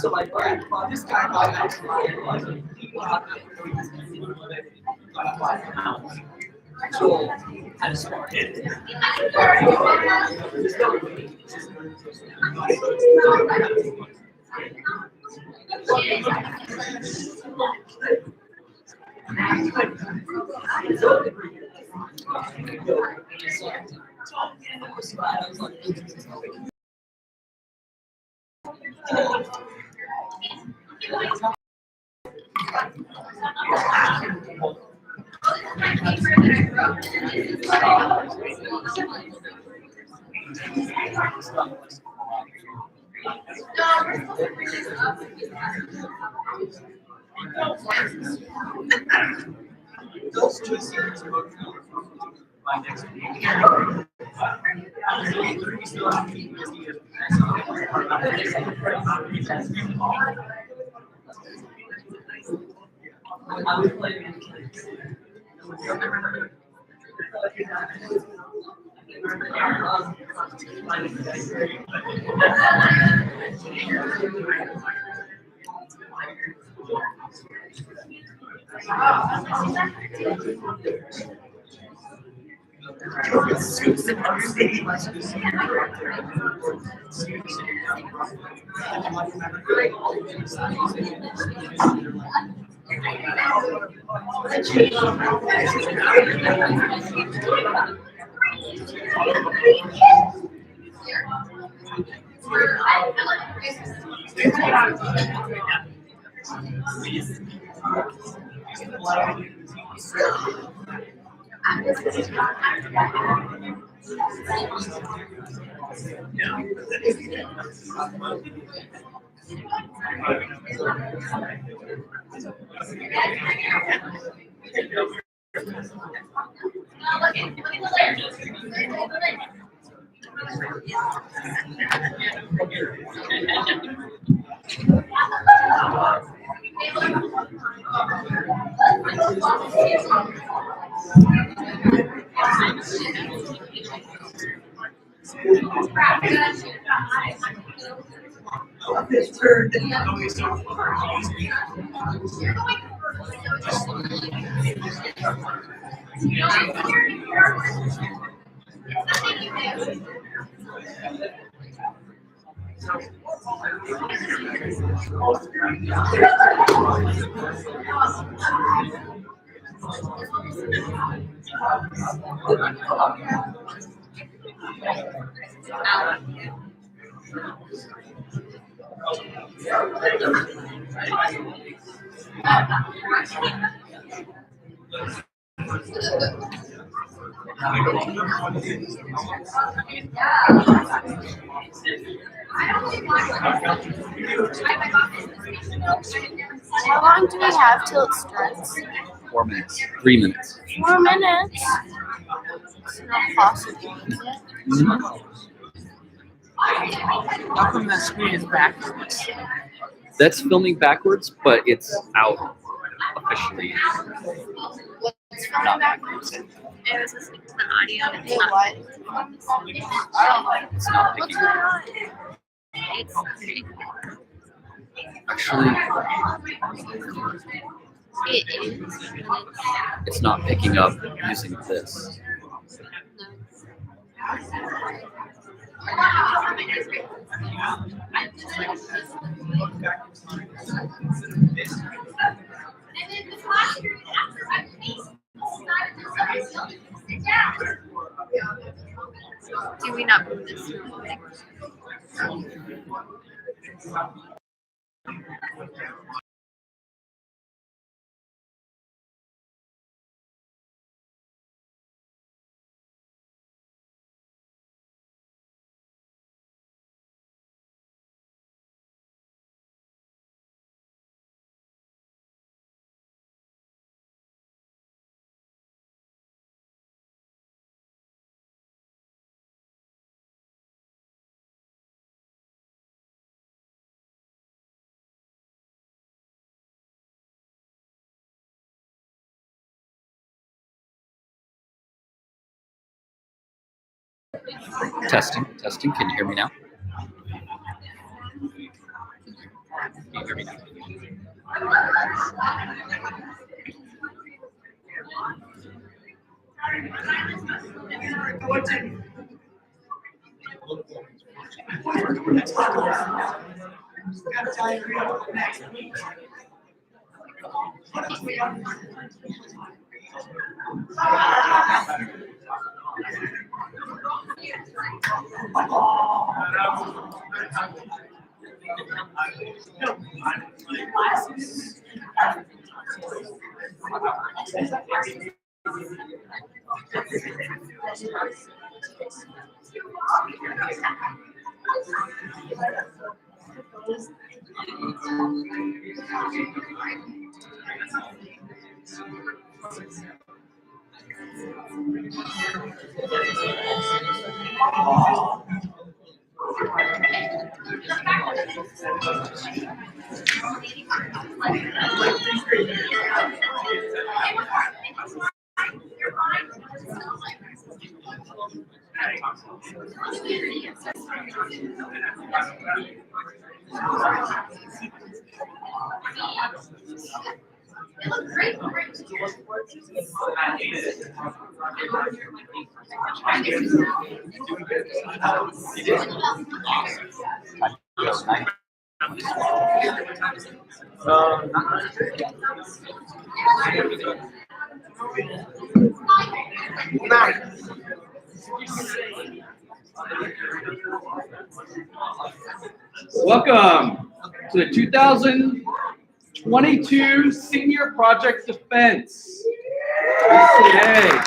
So like this guy got out so kind of smart. Those two series are my next week. How long do we have till it starts? 4 minutes. 3 minutes. 4 minutes? It's not possible, is it? How come that screen is backwards? That's filming backwards, but it's out officially. What's filming backwards? I was listening to the audio. It's Hey, not, what? It's not What's picking going up. on? it's pretty cool. Actually, It is, but it's not picking up using this. do we not move this? Testing, testing. Can you hear me now? Can you hear me now? Welcome to the 2022 Senior Project Defense. BCA.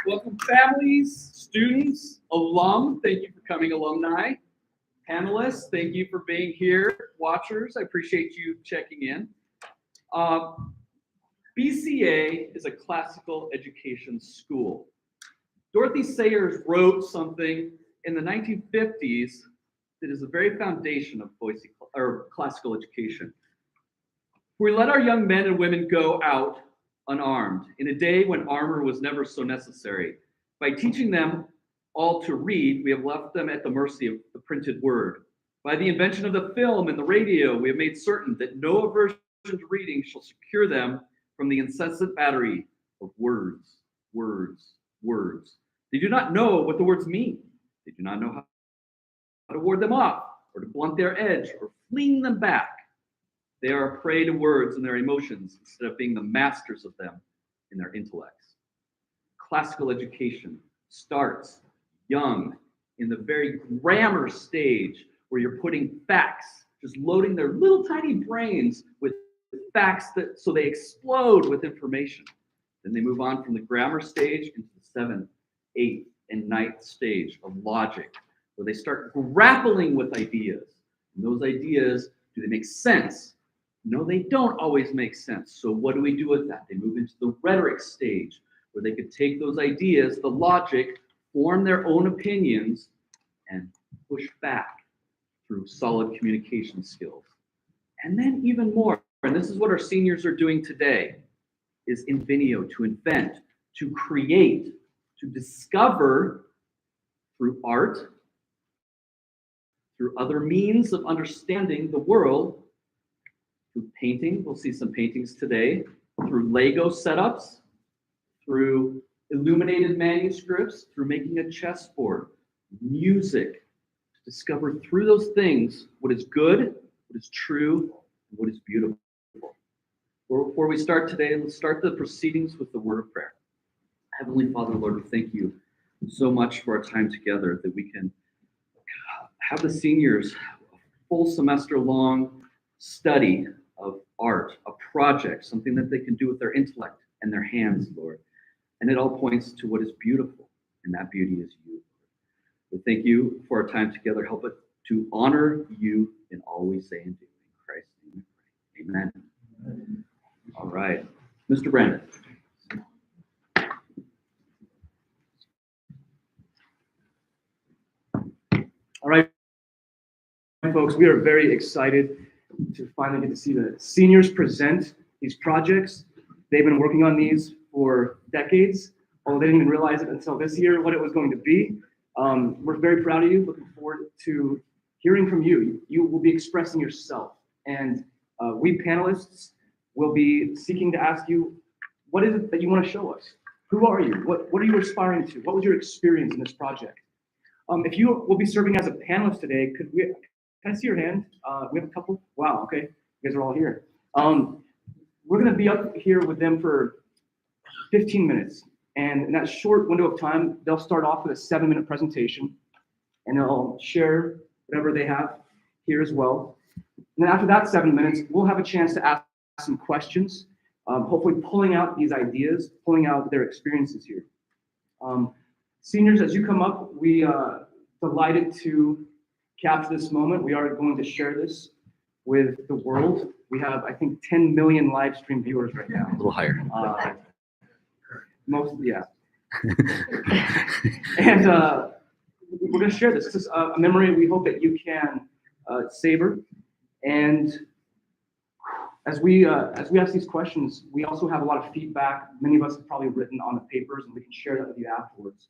Welcome families, students, alum. Thank you for coming, alumni. Panelists, thank you for being here. Watchers, I appreciate you checking in. BCA is a classical education school. Dorothy Sayers wrote something in the 1950s that is the very foundation of Boise or classical education. We let our young men and women go out unarmed in a day when armor was never so necessary. By teaching them all to read, we have left them at the mercy of the printed word. By the invention of the film and the radio, we have made certain that no aversion to reading shall secure them from the incessant battery of words, words, words. They do not know what the words mean. They do not know how to ward them off, or to blunt their edge, or fling them back. They are a prey to words and their emotions instead of being the masters of them in their intellects. Classical education starts young, in the very grammar stage, where you're putting facts, just loading their little tiny brains with facts so they explode with information. Then they move on from the grammar stage into the 7th, 8th, and 9th stage of logic, where they start grappling with ideas. And those ideas, do they make sense? No, they don't always make sense. So what do we do with that? They move into the rhetoric stage, where they could take those ideas, the logic, form their own opinions, and push back through solid communication skills. And then even more, and this is what our seniors are doing today, is invenio, to invent, to create, to discover through art, through other means of understanding the world, through painting, we'll see some paintings today, through Lego setups, through illuminated manuscripts, through making a chessboard, music, to discover through those things what is good, what is true, and what is beautiful. Before we start today, let's start the proceedings with the word of prayer. Heavenly Father, Lord, we thank you so much for our time together, that we can have the seniors a full semester long study of art, a project, something that they can do with their intellect and their hands, Lord. And it all points to what is beautiful, and that beauty is you. We thank you for our time together. Help it to honor you in all we say and do. In Christ's name we pray. Amen. All right. Mr. Brandon. All right, folks, we are very excited to finally get to see the seniors present these projects. They've been working on these for decades, although they didn't even realize it until this year what it was going to be. We're very proud of you, looking forward to hearing from you. You will be expressing yourself, and we panelists will be seeking to ask you, what is it that you want to show us? Who are you? What are you aspiring to? What was your experience in this project? If you will be serving as a panelist today, can I see your hand? We have a couple. Wow, okay, you guys are all here. We're gonna be up here with them for 15 minutes. And in that short window of time, they'll start off with a 7-minute presentation, and they'll share whatever they have here as well. And then after that 7 minutes, we'll have a chance to ask some questions, hopefully pulling out these ideas, pulling out their experiences here. Seniors, as you come up, we are delighted to capture this moment. We are going to share this with the world. We have, I think, 10 million live stream viewers right now. A little higher. Yeah. And we're going to share this. This is a memory we hope that you can savor. And as we ask these questions, we also have a lot of feedback. Many of us have probably written on the papers, and we can share that with you afterwards.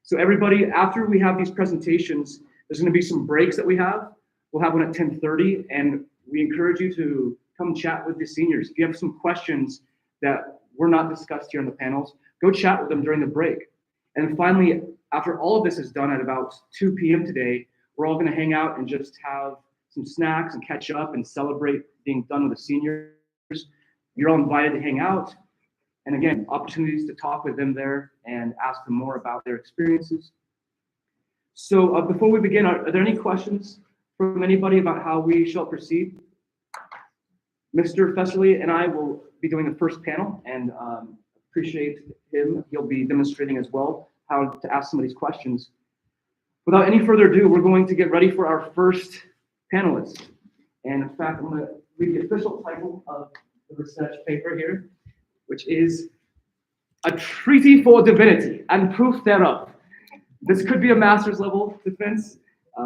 So everybody, after we have these presentations, there's going to be some breaks that we have. We'll have one at 10:30, and we encourage you to come chat with the seniors. If you have some questions that were not discussed here on the panels, go chat with them during the break. And then finally, after all of this is done at about 2 p.m. today, we're all going to hang out and just have some snacks and catch up and celebrate being done with the seniors. You're all invited to hang out. And again, opportunities to talk with them there and ask them more about their experiences. So before we begin, are there any questions from anybody about how we shall proceed? Mr. Fesserly and I will be doing the first panel, and appreciate him. He'll be demonstrating as well how to ask some of these questions. Without any further ado, we're going to get ready for our first panelist. And in fact, I'm going to read the official title of the research paper here, which is A Treaty for Divinity and Proof Thereof. This could be a master's level defense,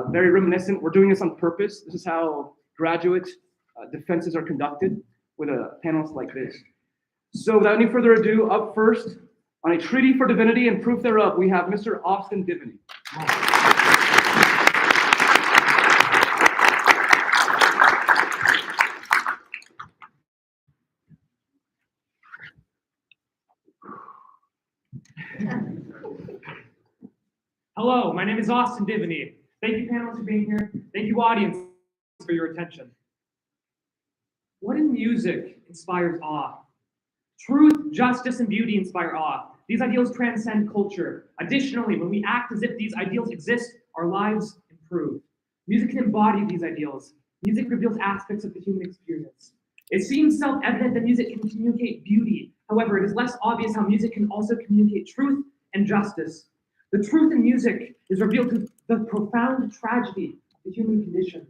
very reminiscent. We're doing this on purpose. This is how graduate defenses are conducted with a panelist like this. So without any further ado, up first, on A Treaty for Divinity and Proof Thereof, we have Mr. Austin Diviny. Hello, my name is Austin Diviny. Thank you, panelists, for being here. Thank you, audience, for your attention. What in music inspires awe? Truth, justice, and beauty inspire awe. These ideals transcend culture. Additionally, when we act as if these ideals exist, our lives improve. Music can embody these ideals. Music reveals aspects of the human experience. It seems self-evident that music can communicate beauty. However, it is less obvious how music can also communicate truth and justice. The truth in music is revealed through the profound tragedy of the human condition.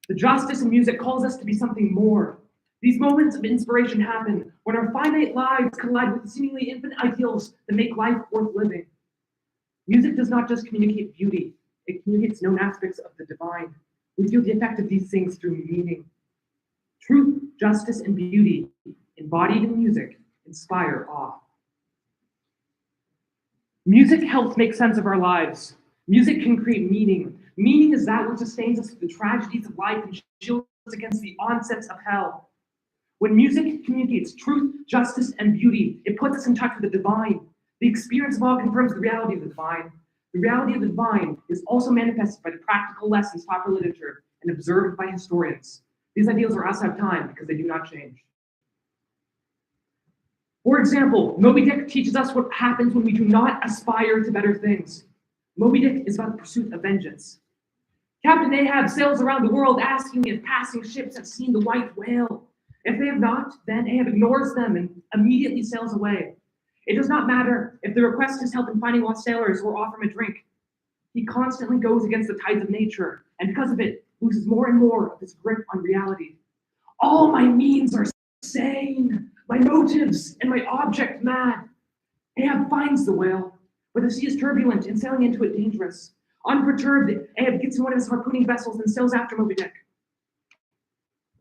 The justice in music calls us to be something more. These moments of inspiration happen when our finite lives collide with the seemingly infinite ideals that make life worth living. Music does not just communicate beauty, it communicates known aspects of the divine. We feel the effect of these things through meaning. Truth, justice, and beauty, embodied in music, inspire awe. Music helps make sense of our lives. Music can create meaning. Meaning is that which sustains us through the tragedies of life and shields us against the onsets of hell. When music communicates truth, justice, and beauty, it puts us in touch with the divine. The experience of awe confirms the reality of the divine. The reality of the divine is also manifested by the practical lessons taught by literature and observed by historians. These ideals are outside of time because they do not change. For example, Moby Dick teaches us what happens when we do not aspire to better things. Moby Dick is about the pursuit of vengeance. Captain Ahab sails around the world asking if passing ships have seen the white whale. If they have not, then Ahab ignores them and immediately sails away. It does not matter if the request is help in finding lost sailors or offer him a drink. He constantly goes against the tides of nature, and because of it, loses more and more of his grip on reality. All my means are sane, my motives and my object mad. Ahab finds the whale, but the sea is turbulent and sailing into it dangerous. Unperturbed, Ahab gets in one of his harpooning vessels and sails after Moby Dick.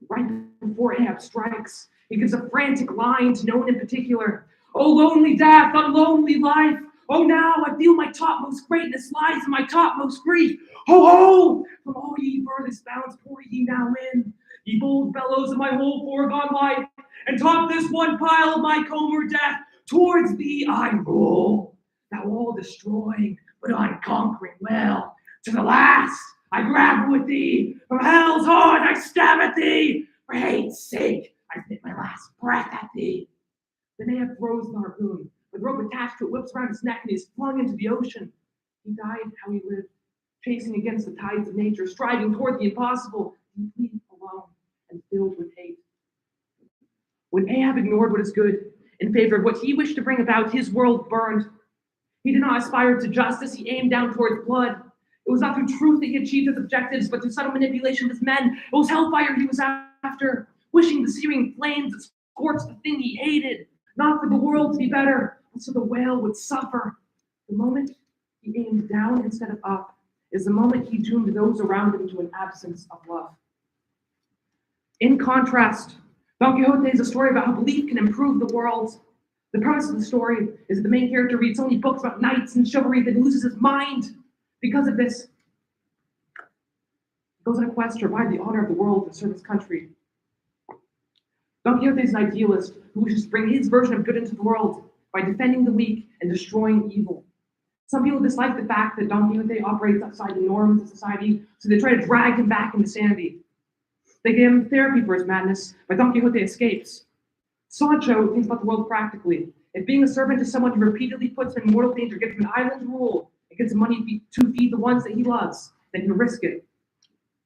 Right before Ahab strikes, he gives a frantic line to no one in particular. Oh, lonely death, unlonely life. Oh, now I feel my topmost greatness lies in my topmost grief. Ho, ho! From all ye furthest bounds pour ye now in, ye bold bellows of my whole foregone life, and top this one pile of my comber death. Towards thee I roll, thou all destroying, but unconquering well. To the last I grapple with thee, from hell's heart I stab at thee. For hate's sake, I spit my last breath at thee. Then Ahab throws the harpoon, with rope attached to it, whips around his neck, and he is flung into the ocean. He died how he lived, chasing against the tides of nature, striving toward the impossible, deeply alone and filled with hate. When Ahab ignored what is good in favor of what he wished to bring about, his world burned. He did not aspire to justice, he aimed down towards blood. It was not through truth that he achieved his objectives, but through subtle manipulation of his men. It was hellfire he was after, wishing the searing flames that scorched the thing he hated, not for the world to be better, but so the whale would suffer. The moment he aimed down instead of up is the moment he doomed those around him to an absence of love. In contrast, Don Quixote is a story about how belief can improve the world. The premise of the story is that the main character reads only books about knights and chivalry, that loses his mind. Because of this, he goes on a quest to revive the honor of the world and serve his country. Don Quixote is an idealist who wishes to bring his version of good into the world by defending the weak and destroying evil. Some people dislike the fact that Don Quixote operates outside the norms of society, so they try to drag him back into sanity. They give him therapy for his madness, but Don Quixote escapes. Sancho thinks about the world practically. If being a servant to someone who repeatedly puts him in mortal danger gets him an island to rule and gets him money to feed the ones that he loves, then he'll risk it.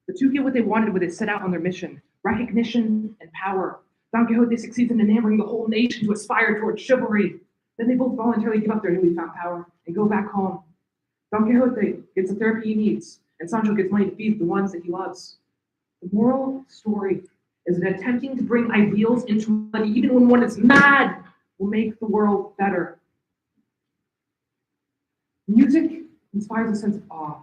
The two get what they wanted when they set out on their mission: recognition and power. Don Quixote succeeds in enamoring the whole nation to aspire towards chivalry. Then they both voluntarily give up their newly found power and go back home. Don Quixote gets the therapy he needs, and Sancho gets money to feed the ones that he loves. The moral of the story is that attempting to bring ideals into reality, even when one is mad, will make the world better. Music inspires a sense of awe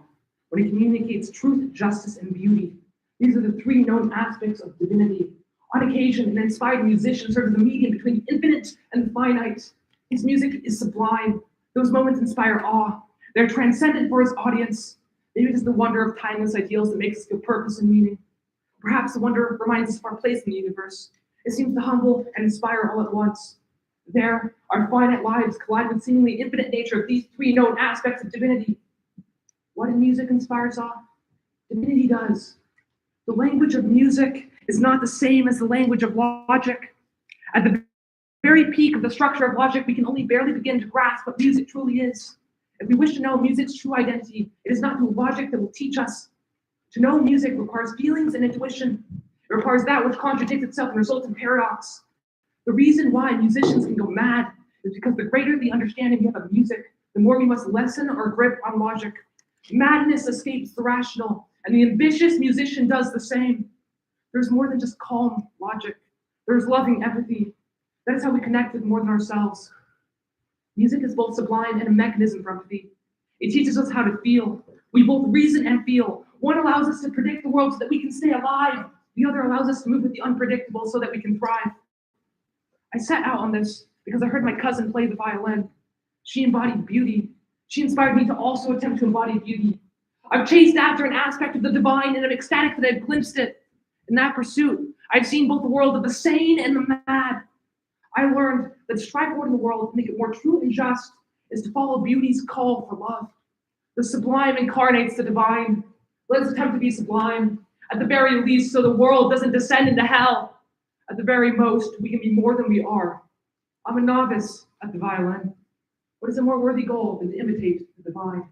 when it communicates truth, justice, and beauty. These are the three known aspects of divinity. On occasion, an inspired musician serves as a medium between the infinite and the finite. His music is sublime. Those moments inspire awe. They're transcendent for his audience. Maybe it is the wonder of timeless ideals that makes us feel purpose and meaning. Perhaps the wonder reminds us of our place in the universe. It seems to humble and inspire all at once. There, our finite lives collide with seemingly infinite nature of these three known aspects of divinity. What in music inspires awe? Divinity does. The language of music is not the same as the language of logic. At the very peak of the structure of logic, we can only barely begin to grasp what music truly is. If we wish to know music's true identity, it is not through logic that will teach us. To know music requires feelings and intuition. It requires that which contradicts itself and results in paradox. The reason why musicians can go mad is because the greater the understanding we have of music, the more we must lessen our grip on logic. Madness escapes the rational, and the ambitious musician does the same. There's more than just calm logic. There's loving empathy. That is how we connect with more than ourselves. Music is both sublime and a mechanism for empathy. It teaches us how to feel. We both reason and feel. One allows us to predict the world so that we can stay alive. The other allows us to move with the unpredictable so that we can thrive. I set out on this because I heard my cousin play the violin. She embodied beauty. She inspired me to also attempt to embody beauty. I've chased after an aspect of the divine, and I'm ecstatic that I've glimpsed it. In that pursuit, I've seen both the world of the sane and the mad. I learned that to strive forward in the world to make it more true and just is to follow beauty's call for love. The sublime incarnates the divine. Let us attempt to be sublime, at the very least, so the world doesn't descend into hell. At the very most, we can be more than we are. I'm a novice at the violin. What is a more worthy goal than to imitate the divine?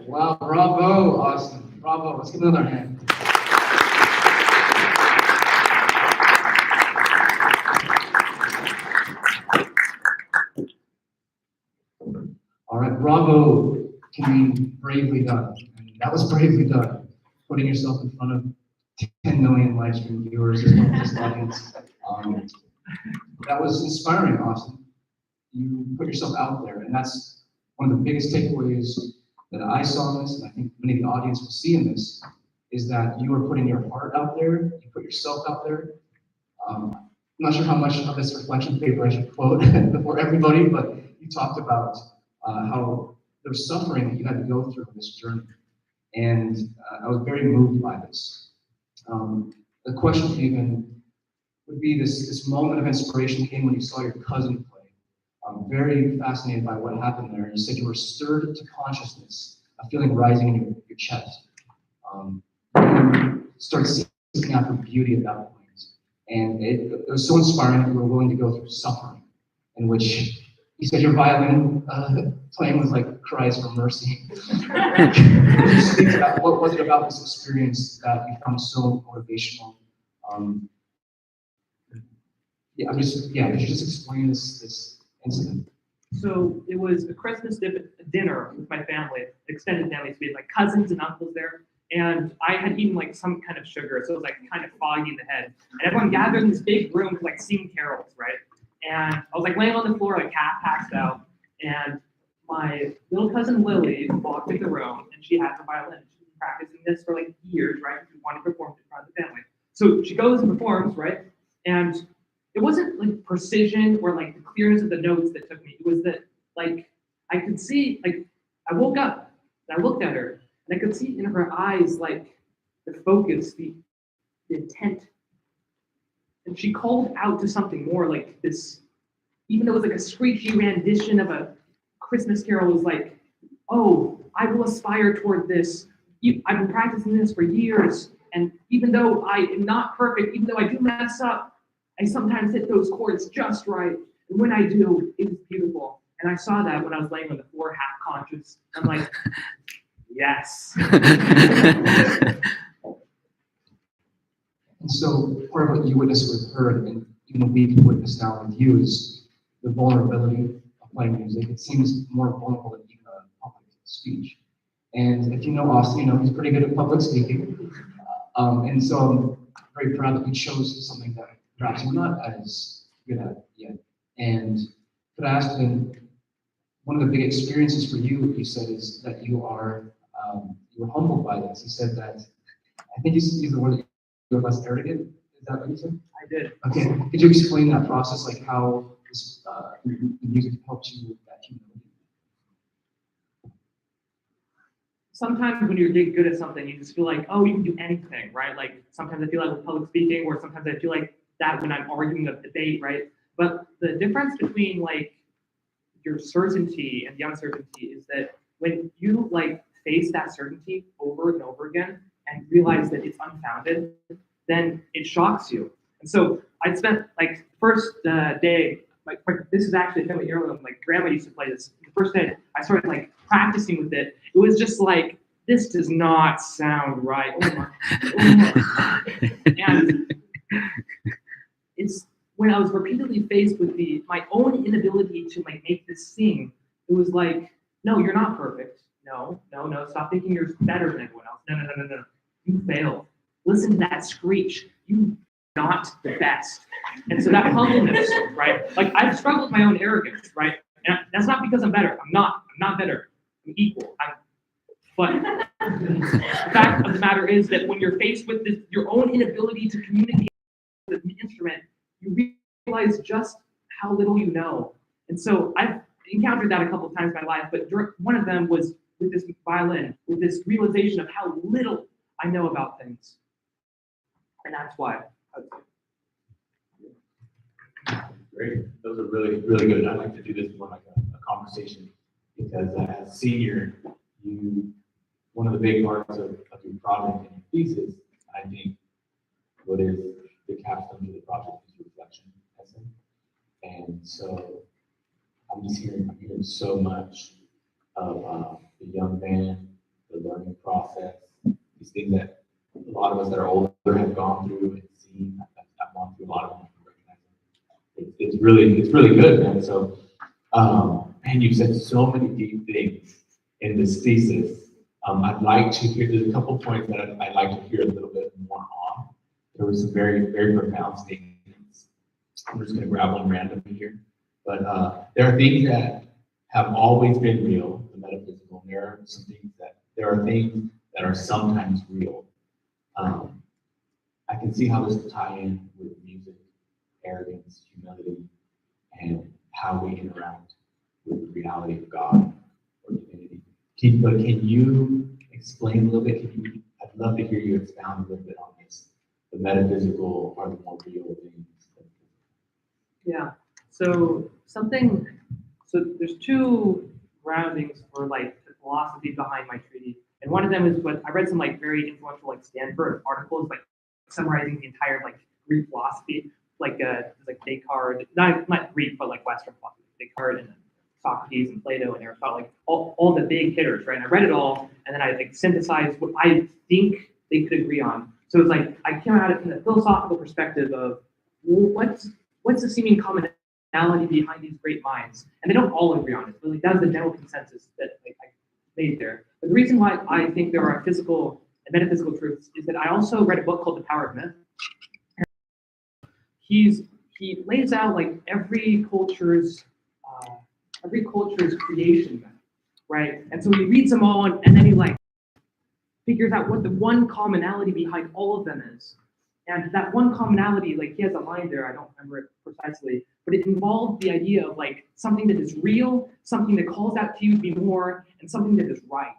Wow, bravo, Austin. Bravo. Let's give another hand. All right, bravo can mean bravely done. And that was bravely done. Putting yourself in front of 10 million live stream viewers as well as this audience. That was inspiring, Austin. You put yourself out there, and that's one of the biggest takeaways that I saw in this, and I think many of the audience will see in this, is that you are putting your heart out there, you put yourself out there. I'm not sure how much of this reflection paper I should quote for everybody, but you talked about how there was suffering that you had to go through in this journey. And I was very moved by this. The question for you then would be this moment of inspiration came when you saw your cousin play. I'm very fascinated by what happened there. You said you were stirred to consciousness, a feeling rising in your chest. You started seeking after beauty at that point. And it was so inspiring that you were willing to go through suffering, in which you said your violin playing was like cries for mercy. Could you speak about what was it about this experience that you found so motivational? Could you just explain this incident? So it was a Christmas dinner with my family, extended family, so we had like cousins and uncles there. And I had eaten like some kind of sugar, so it was like kind of foggy in the head. And everyone gathered in this big room to like sing carols, right? And I was like laying on the floor, like half passed out. And my little cousin Lily walked into the room, and she had her violin. She's been practicing this for like years, right? She wanted to perform in front of the family. So she goes and performs, right? And it wasn't like precision or like the clearness of the notes that took me. It was that like I could see, like I woke up and I looked at her and I could see in her eyes like the focus, the intent. And she called out to something more, like this, even though it was like a screechy rendition of a Christmas carol, was like, oh, I will aspire toward this. I've been practicing this for years. And even though I am not perfect, even though I do mess up, I sometimes hit those chords just right. And when I do, it's beautiful. And I saw that when I was laying on the floor, half conscious. I'm like, yes. And so part of what you witnessed with her, and even we can witness now with you, is the vulnerability of playing music. It seems more vulnerable than even a public speech. And if you know Austin, you know he's pretty good at public speaking. And so I'm very proud that we chose something that perhaps we're not as good at yet. And could I ask then, one of the big experiences for you, you said, is that you are humbled by this. You said that, I think you used the word that you're less arrogant. Is that what you said? I did. Okay. Could you explain that process, like how this music helped you with that humility? Sometimes when you're getting good at something, you just feel like, oh, you can do anything, right? Like sometimes I feel like with public speaking, or sometimes I feel like that when I'm arguing a debate, right? But the difference between like your certainty and the uncertainty is that when you like face that certainty over and over again and realize that it's unfounded, then it shocks you. And so I spent like first day, like this is actually a family heirloom. Like grandma used to play this. The first day I started like practicing with it. It was just like, this does not sound right. Oh my. And it's when I was repeatedly faced with my own inability to like make this sing, it was like, no, you're not perfect. No. Stop thinking you're better than everyone else. No. You failed. Listen to that screech. You're not the best. And so that humbleness, right? Like I've struggled with my own arrogance, right? And that's not because I'm better. I'm not better. I'm equal. But the fact of the matter is that when you're faced with your own inability to communicate with the instrument, you realize just how little you know. And so I've encountered that a couple of times in my life, but one of them was with this violin, with this realization of how little I know about things. And that's why. Great. Those are really, really good. I'd like to do this more like a conversation, because as senior, one of the big parts of your project and your thesis, I think, what is the capstone to the project is reflection essay. And so I'm hearing so much of the young man, the learning process, these things that a lot of us that are older have gone through and seen. I've gone through a lot of them. It's really good, man. So, man, you said so many deep things in this thesis. I'd like to hear, there's a couple points that I'd like to hear a little bit more on. There were some very, very profound statements. I'm just going to grab one randomly here. But there are things that have always been real, the metaphysical, and there are things that are sometimes real. I can see how this will tie in with music, arrogance, humility, and how we interact with the reality of God or divinity. But can you explain a little bit? I'd love to hear you expound a little bit on this. The metaphysical are the more real things. Yeah. So there's two groundings for like the philosophy behind my treaty. And one of them is what I read some like very influential like Stanford articles like summarizing the entire like Greek philosophy, like Descartes, not Greek but like Western philosophy, Descartes and Socrates and Plato and Aristotle, like all the big hitters, right? And I read it all and then I like synthesized what I think they could agree on. So it's like I came at it from the philosophical perspective of what's the seeming commonality behind these great minds, and they don't all agree on it. But like that's the general consensus that like, I made there. But the reason why I think there are physical and metaphysical truths is that I also read a book called The Power of Myth. He lays out like every culture's creation myth, right? And so he reads them all, and then he like figures out what the one commonality behind all of them is. And that one commonality, like he has a line there, I don't remember it precisely, but it involved the idea of like something that is real, something that calls out to you to be more, and something that is right.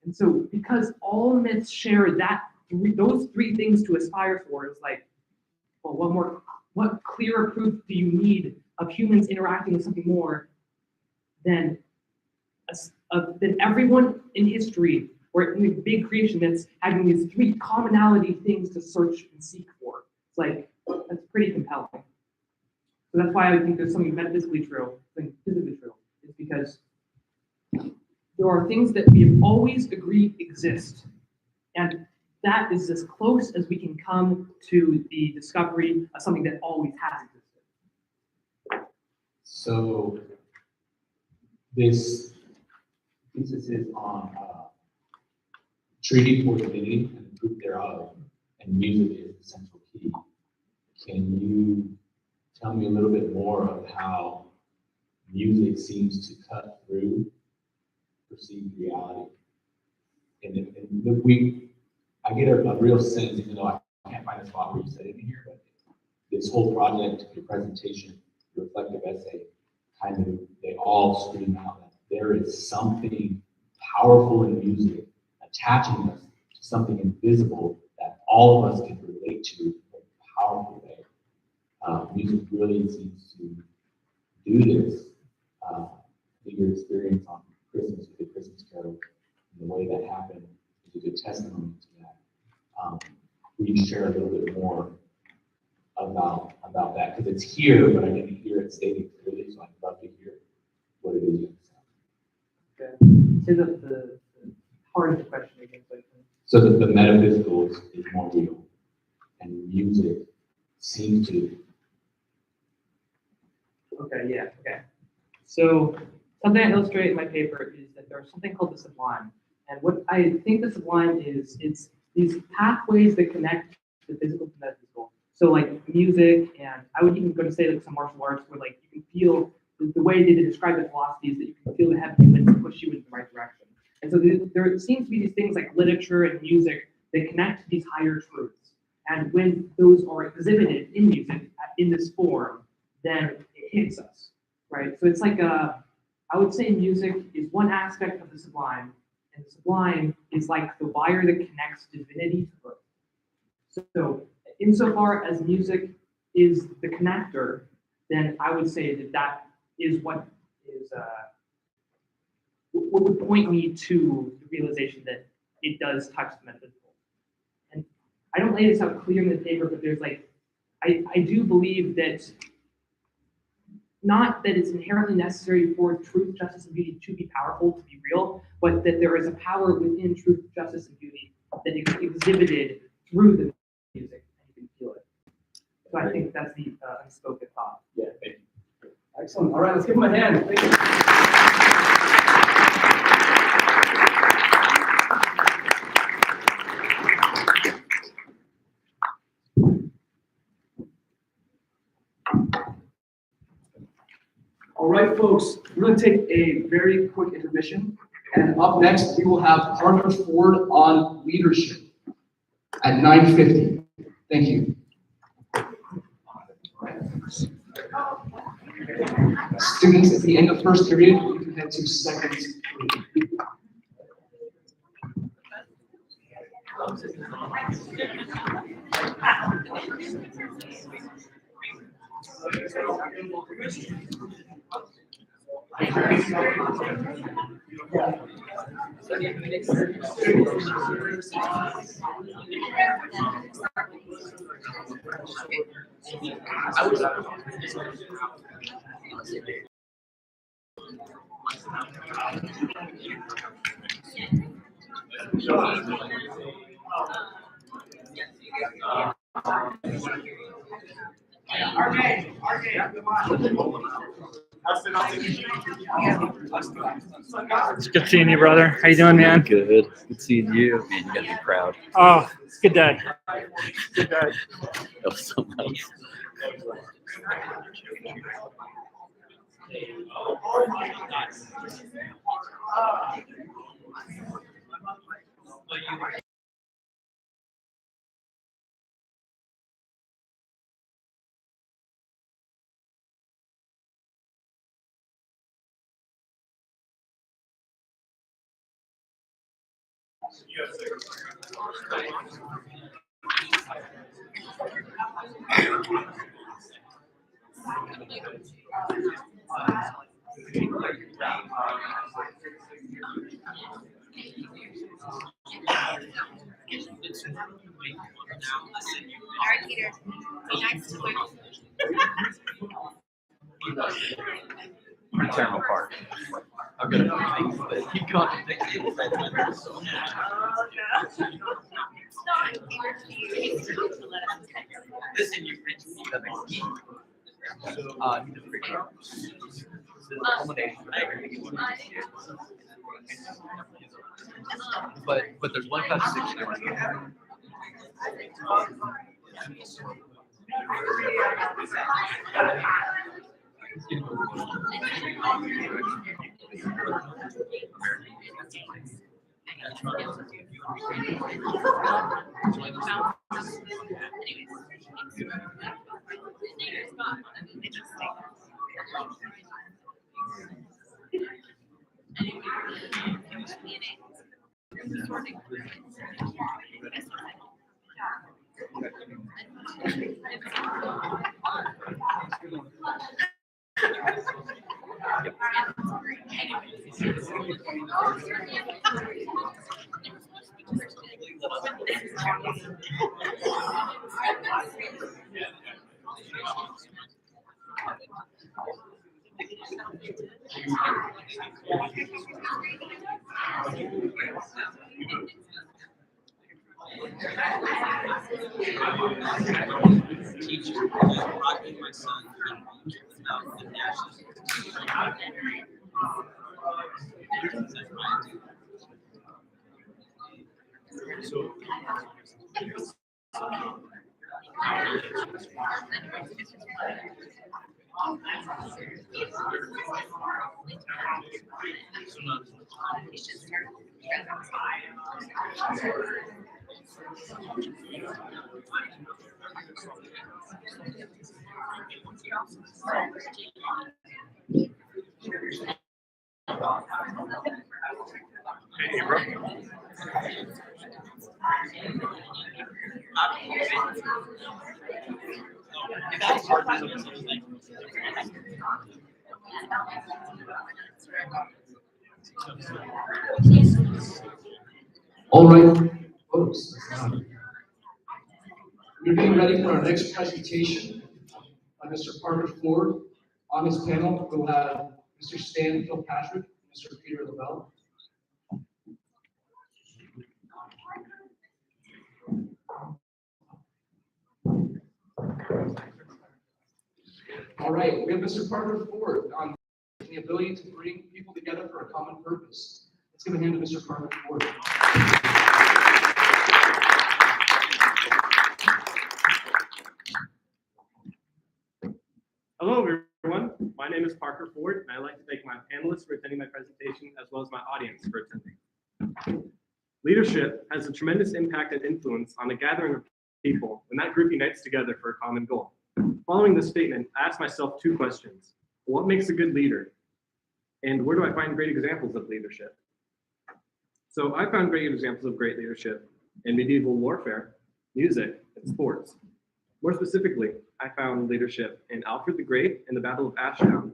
And so because all myths share those three things to aspire for, is like, well, what clearer proof do you need of humans interacting with something more than everyone in history or in the big creation that's having these three commonality things to search and seek for? It's like, that's pretty compelling. So that's why I think there's something metaphysically true, something physically true. It's because there are things that we have always agreed exist. And that is as close as we can come to the discovery of something that always has existed. So this thesis is on treaty for divinity and the proof thereof, and music is the central key. Can you tell me a little bit more of how music seems to cut through perceived reality? I get a real sense, even though I can't find a spot where you said it in here, but this whole project, your presentation, your reflective essay, they all scream out that there is something powerful in music attaching us to something invisible that all of us can relate to in a powerful way. Music really seems to do this. Your experience on Christmas with the Christmas Carol and the way that happened is a good testimony to that. Will you share a little bit more about that? Because it's here, but I didn't hear it stated clearly, so I'd love to hear what it is. Okay. Say the part of the question again. So that the metaphysical is more real, and music seems to. Okay, yeah, okay. So something I illustrate in my paper is that there's something called the Sublime. And what I think the Sublime is, it's these pathways that connect the physical to metaphysical. So like music, and I would even go to say like some martial arts where like you can feel the way they describe the philosophy is that you can feel the heavenly winds push you in the right direction. And so there seems to be these things like literature and music that connect to these higher truths. And when those are exhibited in music in this form, then it hits us, right? So it's like I would say music is one aspect of the Sublime, and the Sublime is like the wire that connects divinity to earth. So insofar as music is the connector, then I would say that is what would point me to the realization that it does touch the metaphysical. And I don't lay this out clear in the paper, but there's like, I do believe that not that it's inherently necessary for truth, justice, and beauty to be powerful, to be real, but that there is a power within truth, justice, and beauty that is exhibited through the music, and you can feel it. So I think that's the unspoken thought. Yeah, thank you. Excellent. All right, let's give them a hand. Thank you. All right, folks, we're going to take a very quick intermission. And up next, we will have Parker Ford on leadership at 9:50. Thank you. Students, at the end of first period, you can head to second period. It's good seeing you, brother. How you doing, man? Good. Good seeing you. Man, you got to be proud. Oh, it's a good day. Good day. That was something else. All right, Peter. Be nice to Pretty tearing them apart. I'm gonna do things that he contradicts. Listen, you rich. That makes sense. He did a great job. This is the culmination of everything he wanted to do. But there's one contradiction I want to get. All right, folks. We're getting ready for our next presentation by Mr. Parker Ford. On this panel, we'll have Mr. Stan Kilpatrick, Mr. Peter Lavelle. All right, we have Mr. Parker Ford on the ability to bring people together for a common purpose. Let's give a hand to Mr. Parker Ford. Hello, everyone. My name is Parker Ford, and I'd like to thank my panelists for attending my presentation, as well as my audience for attending. Leadership has a tremendous impact and influence on a gathering of people when that group unites together for a common goal. Following this statement, I asked myself two questions. What makes a good leader? And where do I find great examples of leadership? So I found great examples of great leadership in medieval warfare, music, and sports. More specifically, I found leadership in Alfred the Great in the Battle of Ashdown.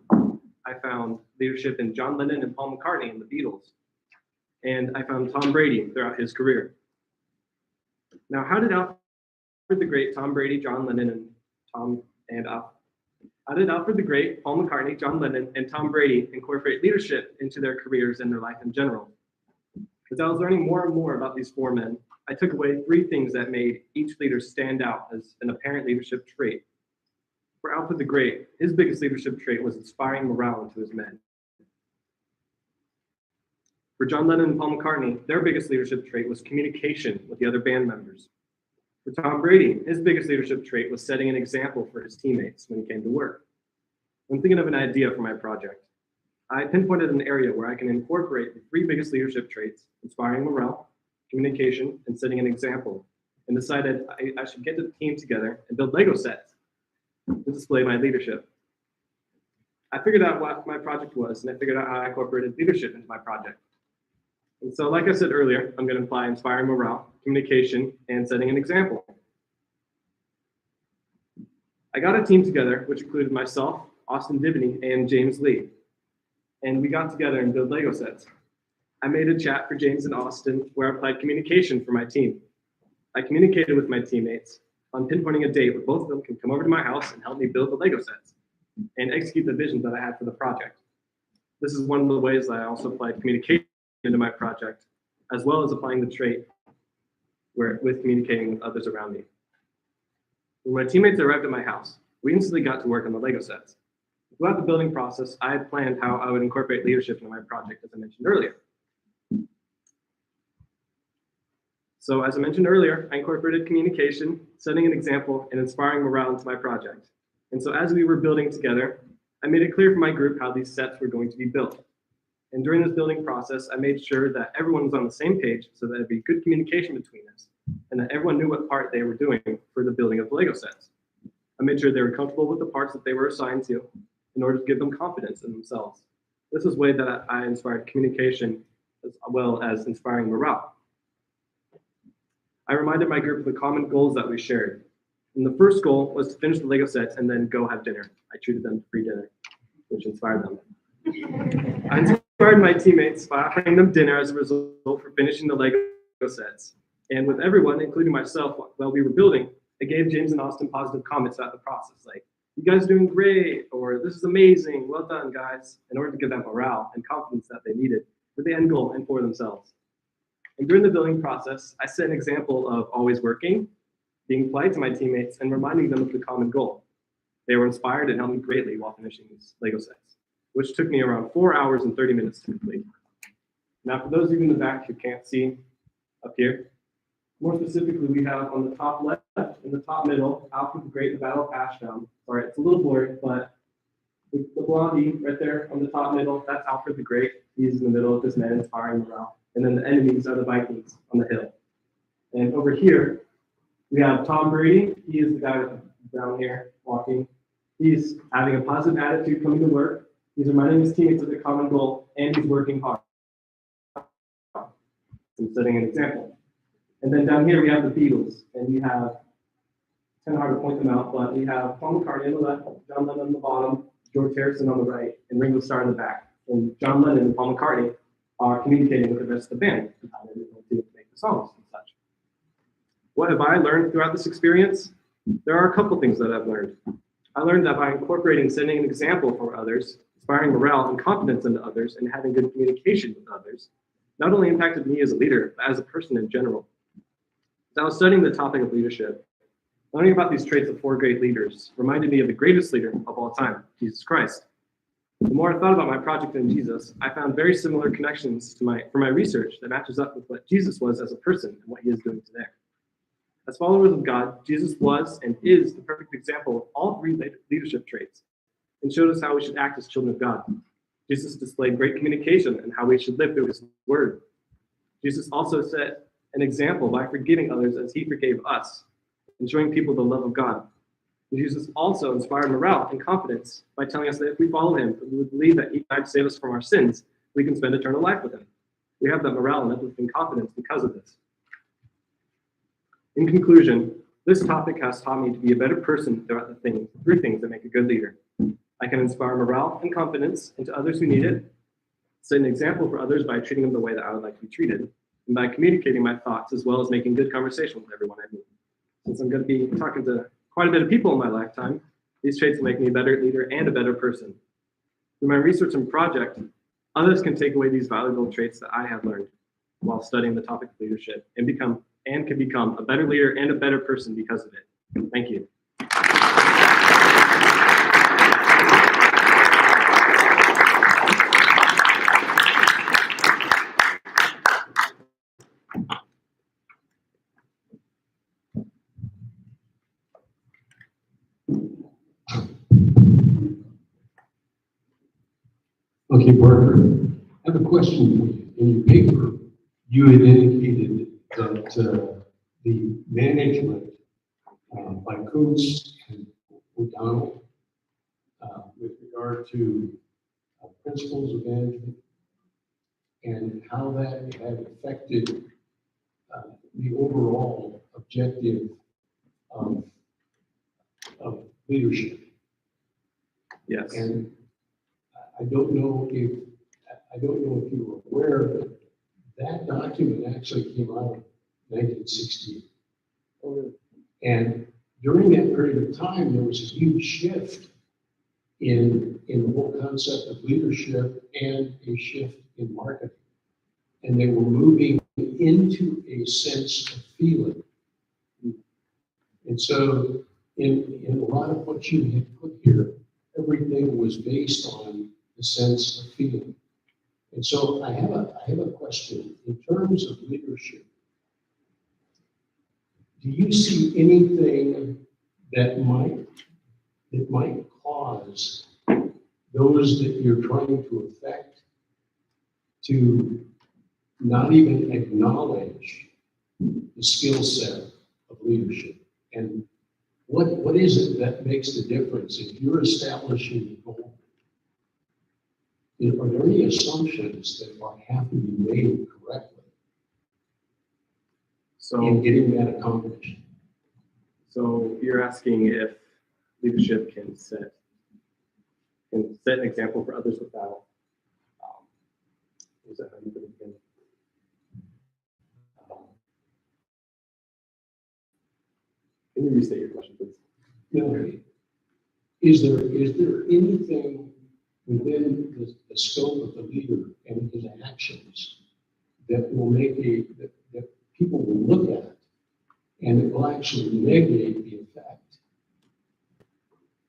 I found leadership in John Lennon and Paul McCartney in the Beatles. And I found Tom Brady throughout his career. Now, how did Alfred the Great, Tom Brady, John Lennon, how did Alfred the Great, Paul McCartney, John Lennon, and Tom Brady incorporate leadership into their careers and their life in general? As I was learning more and more about these four men, I took away three things that made each leader stand out as an apparent leadership trait. For Alfred the Great, his biggest leadership trait was inspiring morale into his men. For John Lennon and Paul McCartney, their biggest leadership trait was communication with the other band members. For Tom Brady, his biggest leadership trait was setting an example for his teammates when he came to work. When thinking of an idea for my project, I pinpointed an area where I can incorporate the three biggest leadership traits: inspiring morale, communication, and setting an example, and decided I should get the team together and build Lego sets to display my leadership. I figured out what my project was, and I figured out how I incorporated leadership into my project. And so, like I said earlier, I'm going to apply inspiring morale, communication, and setting an example. I got a team together, which included myself, Austin Divney, and James Lee. And we got together and built Lego sets. I made a chat for James and Austin where I applied communication for my team. I communicated with my teammates on pinpointing a date where both of them can come over to my house and help me build the Lego sets and execute the vision that I had for the project. This is one of the ways that I also applied communication into my project, as well as applying the trait with communicating with others around me. When my teammates arrived at my house, we instantly got to work on the Lego sets. Throughout the building process, I had planned how I would incorporate leadership into my project, as I mentioned earlier. So as I mentioned earlier, I incorporated communication, setting an example, and inspiring morale into my project. And so as we were building together, I made it clear for my group how these sets were going to be built. And during this building process, I made sure that everyone was on the same page so that there'd be good communication between us and that everyone knew what part they were doing for the building of the Lego sets. I made sure they were comfortable with the parts that they were assigned to in order to give them confidence in themselves. This is the way that I inspired communication as well as inspiring morale. I reminded my group of the common goals that we shared. And the first goal was to finish the Lego sets and then go have dinner. I treated them to free dinner, which inspired them. I inspired my teammates by offering them dinner as a result for finishing the Lego sets. And with everyone, including myself, while we were building, I gave James and Austin positive comments about the process, like, "You guys are doing great," or "This is amazing, well done, guys," in order to give them morale and confidence that they needed for the end goal and for themselves. And during the building process, I set an example of always working, being polite to my teammates, and reminding them of the common goal. They were inspired and helped me greatly while finishing these Lego sets, which took me around 4 hours and 30 minutes to complete. Now, for those of you in the back who can't see up here, more specifically, we have on the top left, in the top middle, Alfred the Great, the Battle of Ashdown. Sorry, it's a little blurry, but the blondie right there on the top middle, that's Alfred the Great. He's in the middle of this man inspiring morale. And then the enemies are the Vikings on the hill. And over here, we have Tom Brady. He is the guy with the brown hair walking. He's having a positive attitude coming to work. He's reminding his teammates of the common goal, and he's working hard and setting an example. And then down here, we have the Beatles. And we have, it's kind of hard to point them out, but we have Paul McCartney on the left, John Lennon on the bottom, George Harrison on the right, and Ringo Starr in the back. And John Lennon and Paul McCartney are communicating with the rest of the band and how they're going to make the songs and such. What have I learned throughout this experience? There are a couple things that I've learned. I learned that by incorporating setting an example for others, inspiring morale and confidence into others, and having good communication with others, not only impacted me as a leader, but as a person in general. As I was studying the topic of leadership, learning about these traits of 4 great leaders reminded me of the greatest leader of all time, Jesus Christ. The more I thought about my project in Jesus, I found very similar connections for my research that matches up with what Jesus was as a person and what he is doing today. As followers of God, Jesus was and is the perfect example of all 3 leadership traits and showed us how we should act as children of God. Jesus displayed great communication and how we should live through his word. Jesus also set an example by forgiving others as he forgave us and showing people the love of God. Jesus also inspired morale and confidence by telling us that if we follow him, we would believe that he died to save us from our sins, we can spend eternal life with him. We have that morale and uplifting confidence because of this. In conclusion, this topic has taught me to be a better person throughout the 3 things that make a good leader. I can inspire morale and confidence into others who need it, set an example for others by treating them the way that I would like to be treated, and by communicating my thoughts as well as making good conversation with everyone I meet. Since I'm going to be talking to quite a bit of people in my lifetime, these traits will make me a better leader and a better person. Through my research and project, others can take away these valuable traits that I have learned while studying the topic of leadership and can become a better leader and a better person because of it. Thank you. Okay, Parker, I have a question for you. In your paper, you had indicated that the management by Coates and O'Donnell with regard to principles of management and how that had affected the overall objective of leadership. Yes. And I don't know if you were aware, but that document actually came out in 1968. And during that period of time, there was a huge shift in the whole concept of leadership and a shift in marketing. And they were moving into a sense of feeling. And so in a lot of what you had put here, everything was based on the sense of feeling. And so I have a question. In terms of leadership, do you see anything that might cause those that you're trying to affect to not even acknowledge the skill set of leadership? And what is it that makes the difference if you're establishing a goal? Are there any assumptions that have to be made correctly in getting that accomplished? So you're asking if leadership can set an example for others without, is that how you put it again? Can you restate your question, please? No. Is there anything within the scope of the leader and his actions that will make that people will look at and it will actually negate the effect?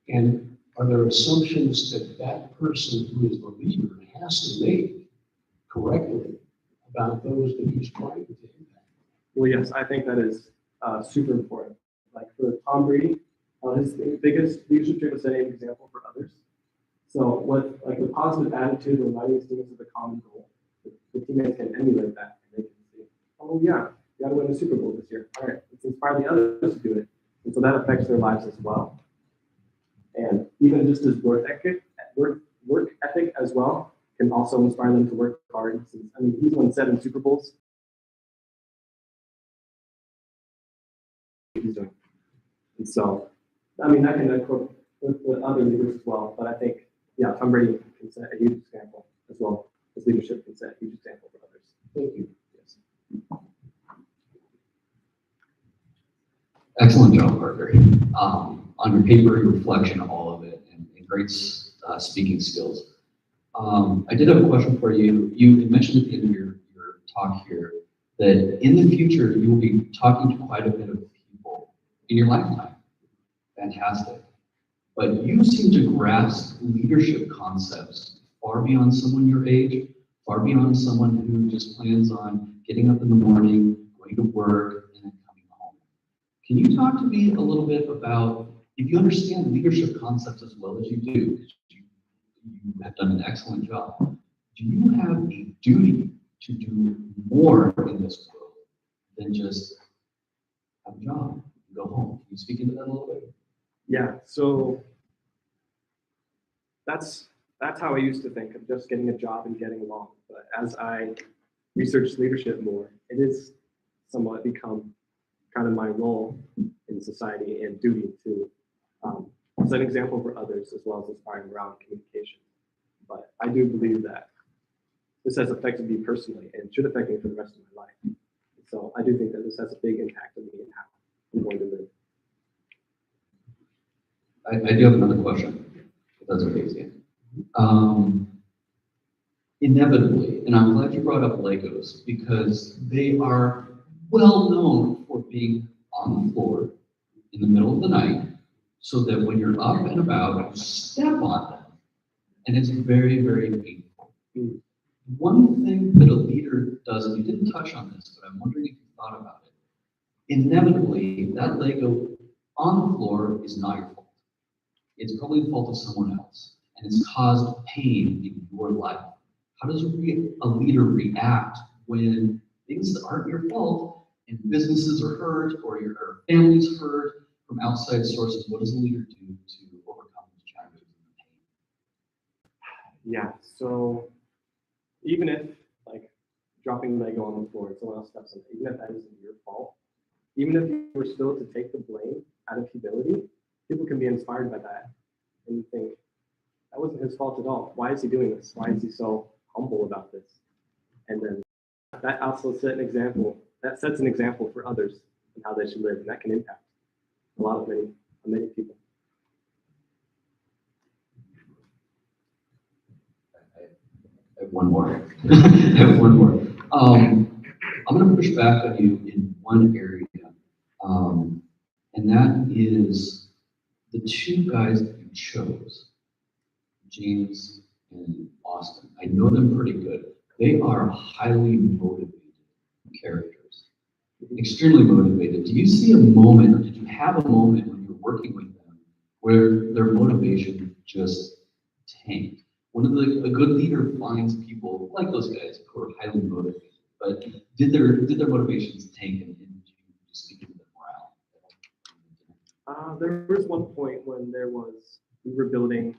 And are there assumptions that person who is the leader has to make correctly about those that he's trying to impact? Well, yes, I think that is super important. Like for Tom Brady, his biggest leadership trait was setting an example for others. So with like the positive attitude and reminding his teammates of the common goal, the teammates can emulate that and they can see, oh yeah, you got to win the Super Bowl this year. All right, let's inspire the others to do it. And so that affects their lives as well. And even just his work ethic as well can also inspire them to work hard. I mean, he's won 7 Super Bowls. He's doing. And so, I mean, that can equip with other leaders as well. But I think, yeah, Tom Brady can set a huge example as well. His leadership can set a huge example for others. Thank you. Yes. Excellent job, Parker. on your paper, your reflection, all of it, and great speaking skills. I did have a question for you. You mentioned at the end of your talk here that in the future you will be talking to quite a bit of people in your lifetime. Fantastic. But you seem to grasp leadership concepts far beyond someone your age, far beyond someone who just plans on getting up in the morning, going to work, and then coming home. Can you talk to me a little bit about, if you understand leadership concepts as well as you do, you have done an excellent job, do you have a duty to do more in this world than just have a job and go home? Can you speak into that a little bit? Yeah, so that's how I used to think of just getting a job and getting along. But as I researched leadership more, it is somewhat become kind of my role in society and duty to set an example for others as well as inspiring around communication. But I do believe that this has affected me personally and should affect me for the rest of my life. So I do think that this has a big impact on me and how I'm going to live. I do have another question, if that's okay, Stan. Inevitably, and I'm glad you brought up Legos because they are well known for being on the floor in the middle of the night so that when you're up and about, you step on them. And it's very, very painful. One thing that a leader does, and you didn't touch on this, but I'm wondering if you thought about it. Inevitably, that Lego on the floor is not your fault. It's probably the fault of someone else, and it's caused pain in your life. How does a leader react when things that aren't your fault and businesses are hurt or your family's hurt from outside sources? What does a leader do to overcome these challenges and pain? Yeah, so even if like dropping Lego on the floor and someone else steps on it, even if that isn't your fault, even if you were still to take the blame out of humility, people can be inspired by that and think, that wasn't his fault at all. Why is he doing this? Why is he so humble about this? And then that also sets an example for others and how they should live, and that can impact many people. I have one more. I'm going to push back on you in one area, and that is the two guys that you chose, James and Austin. I know them pretty good. They are highly motivated characters, extremely motivated. Do you see a moment, or did you have a moment when you're working with them where their motivation just tanked? A good leader finds people like those guys who are highly motivated, but did their motivations tank, and did you speak to their morale? There was one point when we were building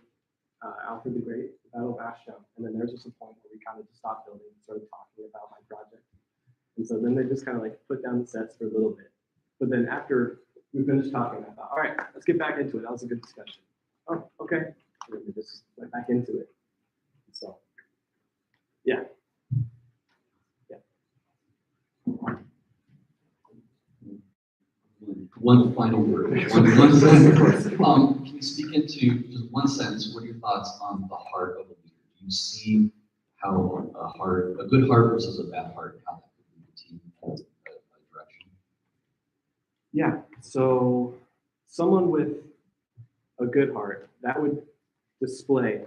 Alfred the Great, the Battle of Ashdown, and then there's just a point where we kind of just stopped building and started talking about my project. And so then they just kind of like put down the sets for a little bit. But then after we finished talking, I thought, all right, let's get back into it. That was a good discussion. Oh, okay. And then we just went back into it. So, yeah. One final word. One sentence. Can you speak into just one sentence? What are your thoughts on the heart of a leader? Do you see how a good heart versus a bad heart, how that could lead the team in a direction? Yeah. So, someone with a good heart that would display.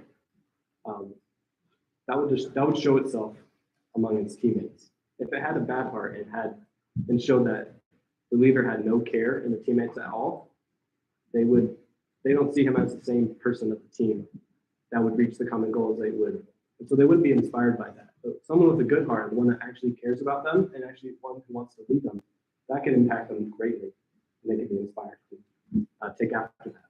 That would show itself among its teammates. If it had a bad heart, and showed that the leader had no care in the teammates at all, they don't see him as the same person of the team that would reach the common goals they would. And so they wouldn't be inspired by that. But someone with a good heart, one that actually cares about them and actually one who wants to lead them, that can impact them greatly. And they can be inspired to take after that.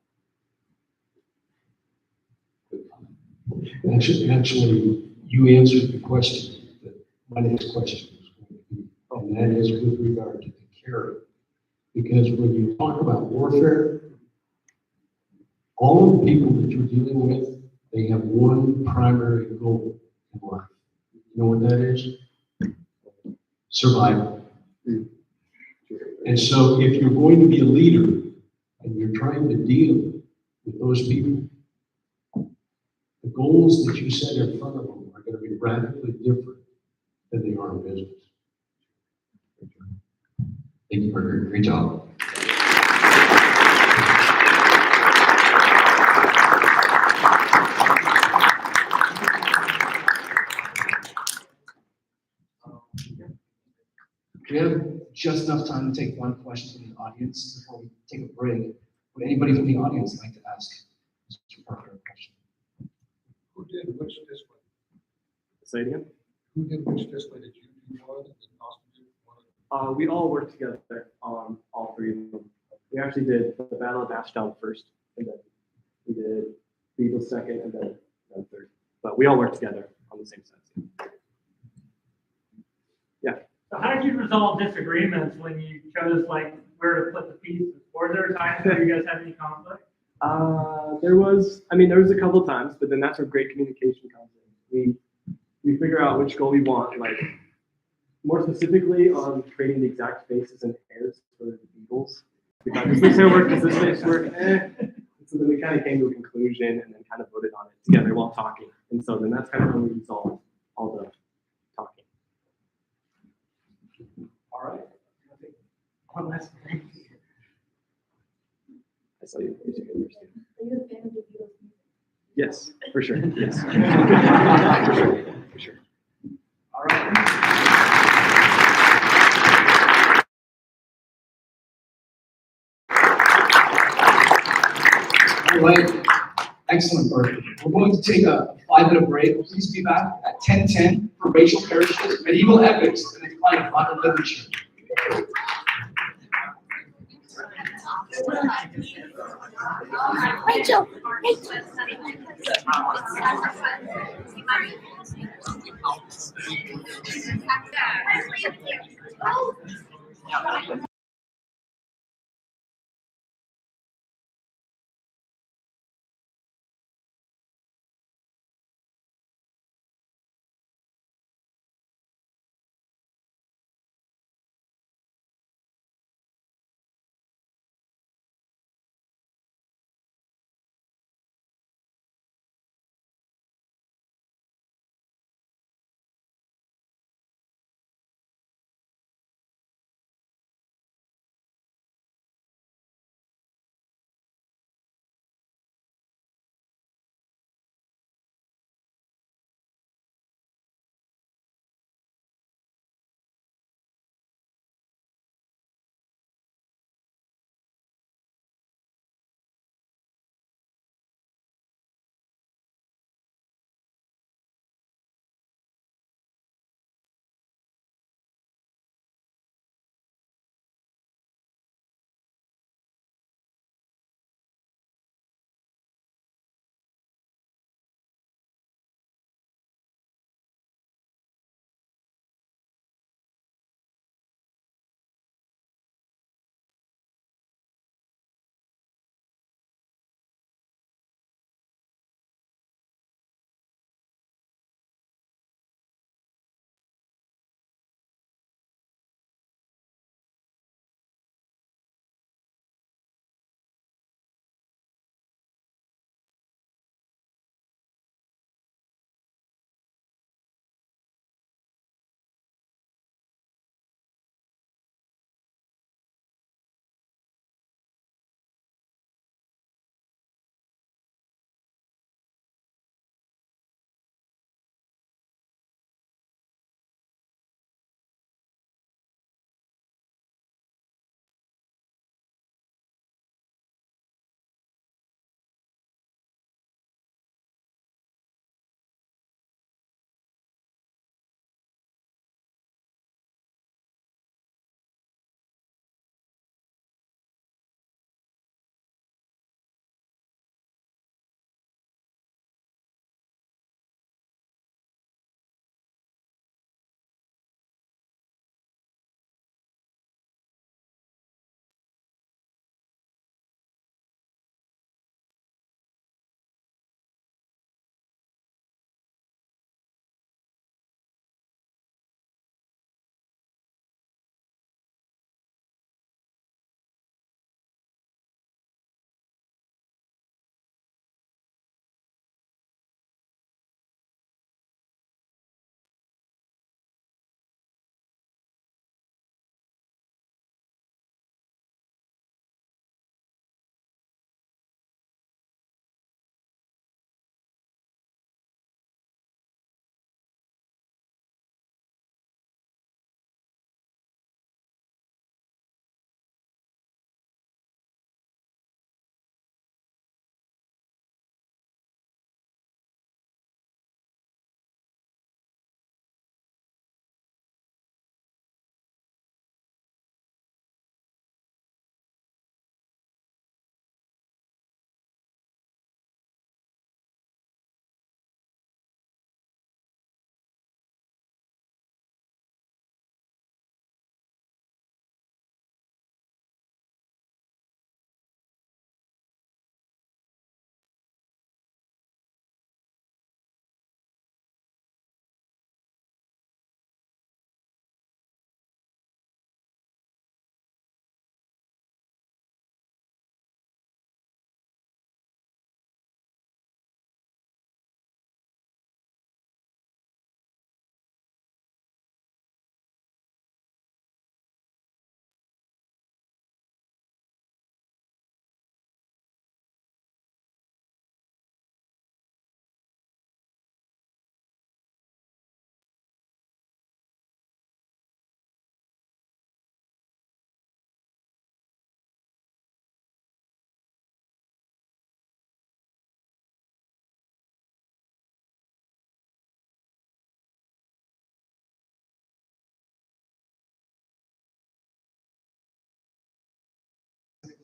Actually, you answered the question that my next question was going to be, and that is with regard to the caring. Because when you talk about warfare, all of the people that you're dealing with, they have one primary goal in life. You know what that is? Survival. And so if you're going to be a leader and you're trying trying to deal with those people, the goals that you set in front of them are going to be radically different than they are in business. Thank you, Parker. Great job. We have just enough time to take one question from the audience before we take a break. Would anybody from the audience like to ask Mr. Parker a question? Who did which display? Say it again. Who did which display? Did you do one? Did Austin do one? We all worked together on all three of them. We actually did the Battle of Ashdown first, and then we did Beagle second, and then third. But we all worked together on the same set. Yeah. So how did you resolve disagreements when you chose like where to put the pieces? Were there times where you guys had any conflict? There was a couple times, but then that's where great communication comes in. We figure out which goal we want, like more specifically on creating the exact faces and hairs for the beagles. We thought, does this hair work? Does this face work? So then we kind of came to a conclusion and then kind of voted on it together while talking. And so then that's kind of how we resolved all the talking. All right. One last thing. I saw you. Are you a fan of the Beatles? Yes, for sure. Yes. For sure. All right. All right. Excellent work. We're going to take a 5-minute break. Please be back at 10:10 for racial parishes, medieval epics, and the decline of modern literature. Rachel. Rachel.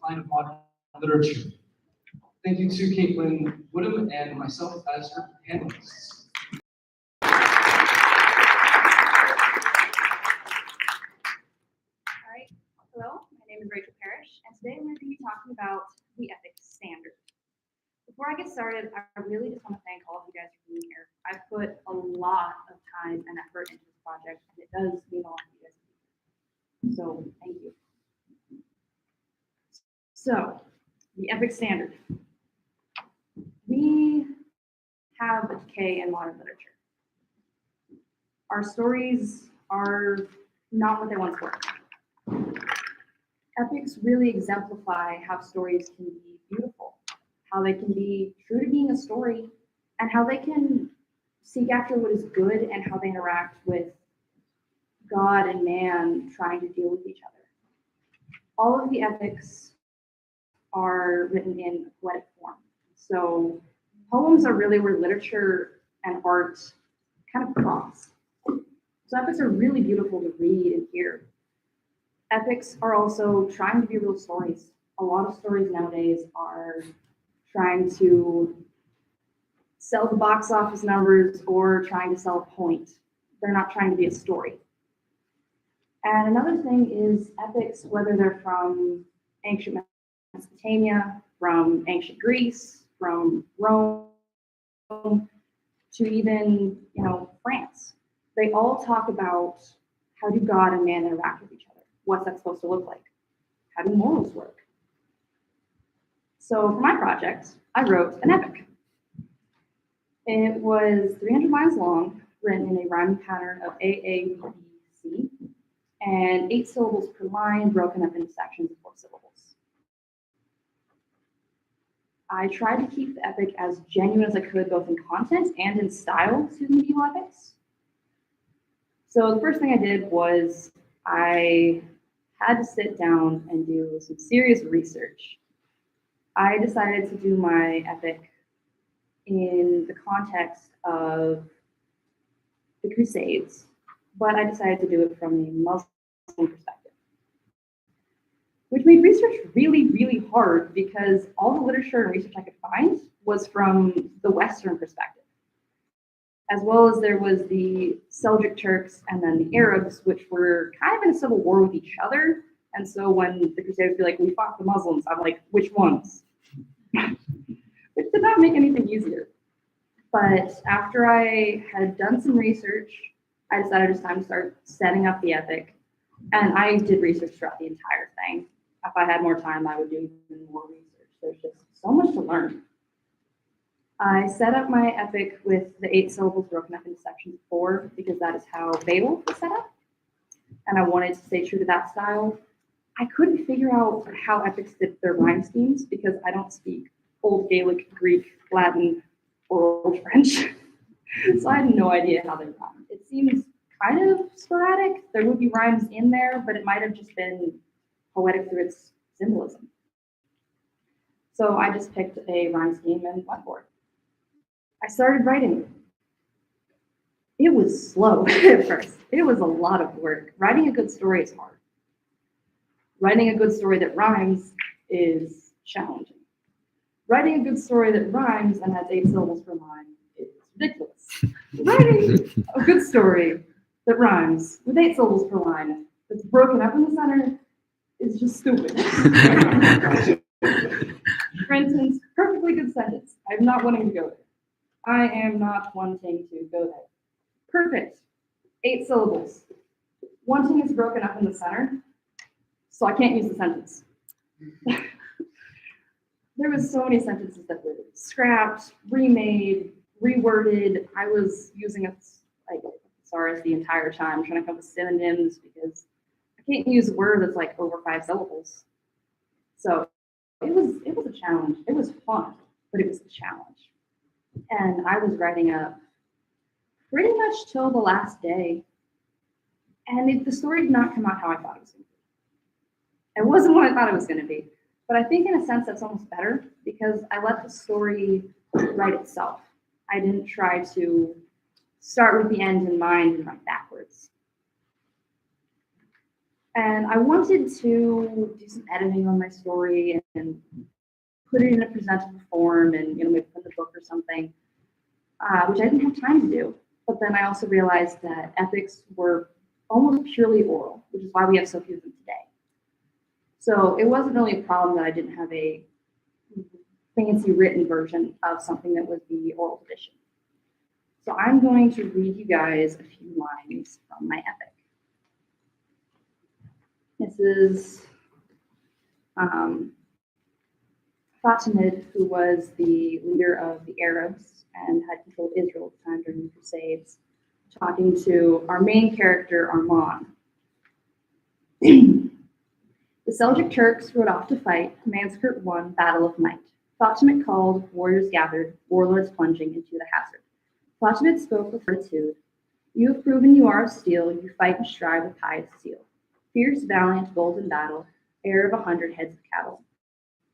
decline of modern literature. Thank you to Caitlin Woodham and myself as her panelists. All right, hello, my name is Rachel Parrish, and today we're going to be talking about the epic standard. Before I get started, I really just want to thank all of you guys for being here. I've put a lot of time and effort into this project, and it does mean a lot to you guys. So, thank you. So, the epic standard. We have a decay in modern literature. Our stories are not what they once were. Epics really exemplify how stories can be beautiful, how they can be true to being a story, and how they can seek after what is good and how they interact with God and man trying to deal with each other. All of the epics are written in poetic form. So poems are really where literature and art kind of cross. So epics are really beautiful to read and hear. Epics are also trying to be real stories. A lot of stories nowadays are trying to sell the box office numbers or trying to sell a point. They're not trying to be a story. And another thing is epics, whether they're from ancient Mesopotamia, from ancient Greece, from Rome, to even, France. They all talk about how do God and man interact with each other? What's that supposed to look like? How do morals work? So for my project, I wrote an epic. It was 300 lines long, written in a rhyming pattern of AABC, and 8 syllables per line, broken up into sections of 4 syllables. I tried to keep the epic as genuine as I could, both in content and in style to the medieval epics. So the first thing I did was I had to sit down and do some serious research. I decided to do my epic in the context of the Crusades, but I decided to do it from a Muslim perspective, which made research really, really hard because all the literature and research I could find was from the Western perspective, as well as there was the Seljuk Turks and then the Arabs, which were kind of in a civil war with each other. And so when the Crusaders would be like, we fought the Muslims, I'm like, which ones? Which did not make anything easier. But after I had done some research, I decided it was time to start setting up the epic. And I did research throughout the entire thing. If I had more time, I would do even more research. There's just so much to learn. I set up my epic with the 8 syllables broken up into sections of 4 because that is how Babel was set up. And I wanted to stay true to that style. I couldn't figure out how epics did their rhyme schemes because I don't speak Old Gaelic, Greek, Latin, or Old French. So I had no idea how they rhymed. It seems kind of sporadic. There would be rhymes in there, but it might have just been poetic through its symbolism. So I just picked a rhyme scheme and went for it. I started writing. It was slow at first. It was a lot of work. Writing a good story is hard. Writing a good story that rhymes is challenging. Writing a good story that rhymes and has 8 syllables per line is ridiculous. Writing a good story that rhymes with 8 syllables per line that's broken up in the center is just stupid. For instance, perfectly good sentence. I'm not wanting to go there. I am not wanting to go there. Perfect. 8 syllables. Wanting is broken up in the center, so I can't use the sentence. There was so many sentences that were scrapped, remade, reworded. I was using a thesaurus the entire time, trying to come up with synonyms because I can't use a word that's like over 5 syllables. So it was a challenge. It was fun, but it was a challenge. And I was writing up pretty much till the last day. And the story did not come out how I thought it was going to be. It wasn't what I thought it was going to be. But I think in a sense that's almost better because I let the story write itself. I didn't try to start with the end in mind and run backwards. And I wanted to do some editing on my story and put it in a presentable form and, maybe put in the book or something, which I didn't have time to do. But then I also realized that epics were almost purely oral, which is why we have so few of them today. So it wasn't really a problem that I didn't have a fancy written version of something that was the oral tradition. So I'm going to read you guys a few lines from my epic. This is Fatimid, who was the leader of the Arabs and had controlled Israel at the time during the Crusades, talking to our main character, Armand. The Seljuk Turks rode off to fight, Manskert won, battle of might. Fatimid called, warriors gathered, warlords plunging into the hazard. Fatimid spoke with fortitude. You have proven you are of steel, you fight and strive with pious zeal. Fierce, valiant, bold in battle, heir of 100 heads of cattle.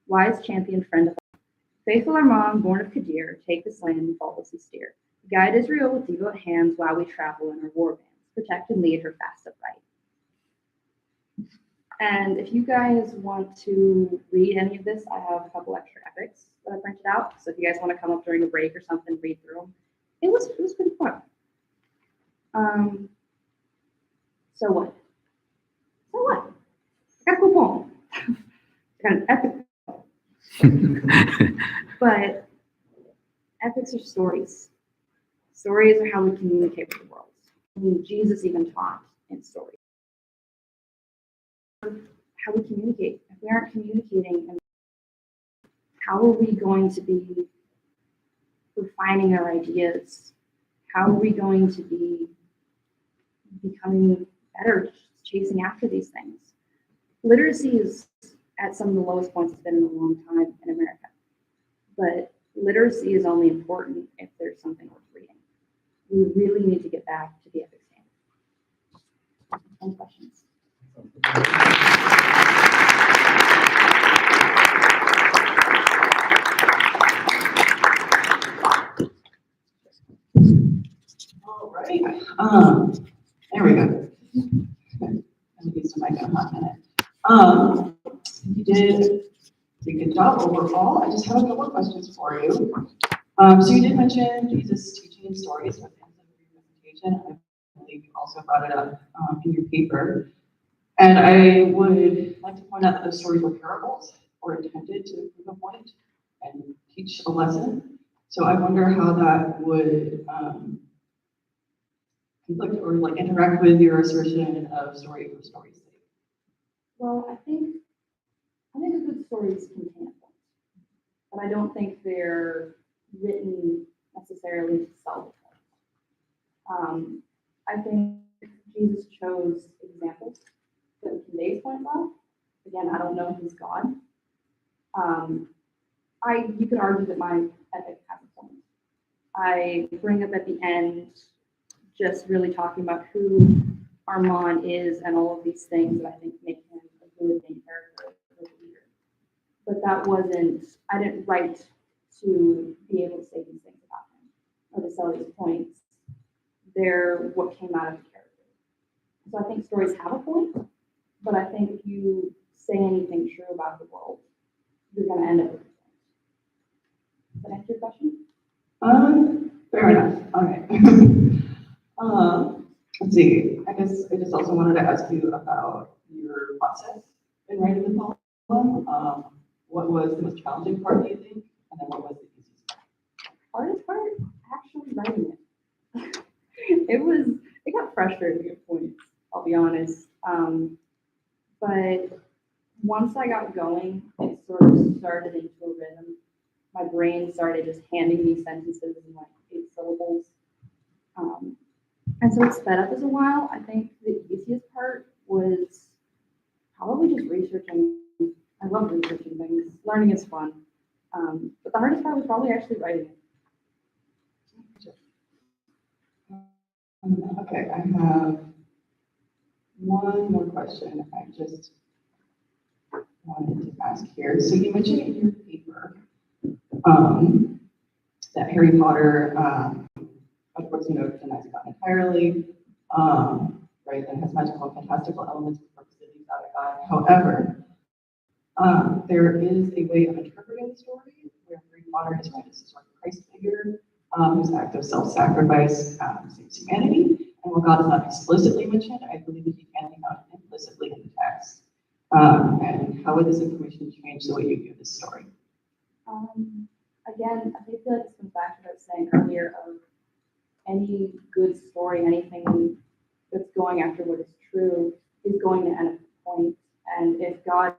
Wise champion, friend of all. Faithful Armand, born of Kadir, take this land and faultlessly steer. Guide Israel with devout hands while we travel in our war bands. Protect and lead her fast upright. And if you guys want to read any of this, I have a couple extra epics that I printed out. So if you guys want to come up during a break or something, read through them. It was pretty fun. So what? So what? I got a cool poem. I got an epic poem. But epics are stories. Stories are how we communicate with the world. I mean, Jesus even taught in stories. How we communicate. If we aren't communicating, how are we going to be refining our ideas? How are we going to be becoming better, chasing after these things? Literacy is at some of the lowest points it's been in a long time in America. But literacy is only important if there's something worth reading. We really need to get back to the epic standard. Any questions? All right. There we go. Let me use the mic in a hot minute. You did a good job overall. I just have a couple of questions for you. So you did mention Jesus teaching in stories at the end of your presentation. I believe you also brought it up in your paper. And I would like to point out that those stories were parables or intended to prove a point and teach a lesson. So I wonder how that would conflict or like interact with your assertion of story for story's sake. Well, I think a good stories contain a point, but I don't think they're written necessarily to sell the point. I think Jesus chose examples that would convey his point well. Again, I don't know if he's God. You could argue that my epic has a point. I bring up at the end just really talking about who Armand is and all of these things that I think make him a good main character, a leader. But that wasn't, I didn't write to be able to say these things about him or to sell these points. They're what came out of the character. So I think stories have a point, but I think if you say anything true about the world, you're going to end up with a point. Does that answer your question? Fair enough. Okay. Let's see. I guess I just also wanted to ask you about your process in writing the poem. What was the most challenging part, do you think? And then what was the easiest part? Hardest part? Actually writing it. It got frustrating at points, I'll be honest. But once I got going, it sort of started into a rhythm. My brain started just handing me sentences in like 8 syllables. And so it sped up as a while. I think the easiest part was probably just researching. I love researching things. Learning is fun. But the hardest part was probably actually writing it. Okay, I have one more question I just wanted to ask here. So you mentioned in your paper that Harry Potter, of course, denies God entirely, right, and has magical and fantastical elements for purposes However, there is a way of interpreting the story where Harry Potter is read as a sort of Christ figure whose act of self-sacrifice saves humanity. And while God is not explicitly mentioned, I believe that he can be found implicitly in the text. And how would this information change the way you view this story? Again, I feel like this comes back to what I was saying earlier of any good story, anything that's going after what is true is going to end at a point. And if God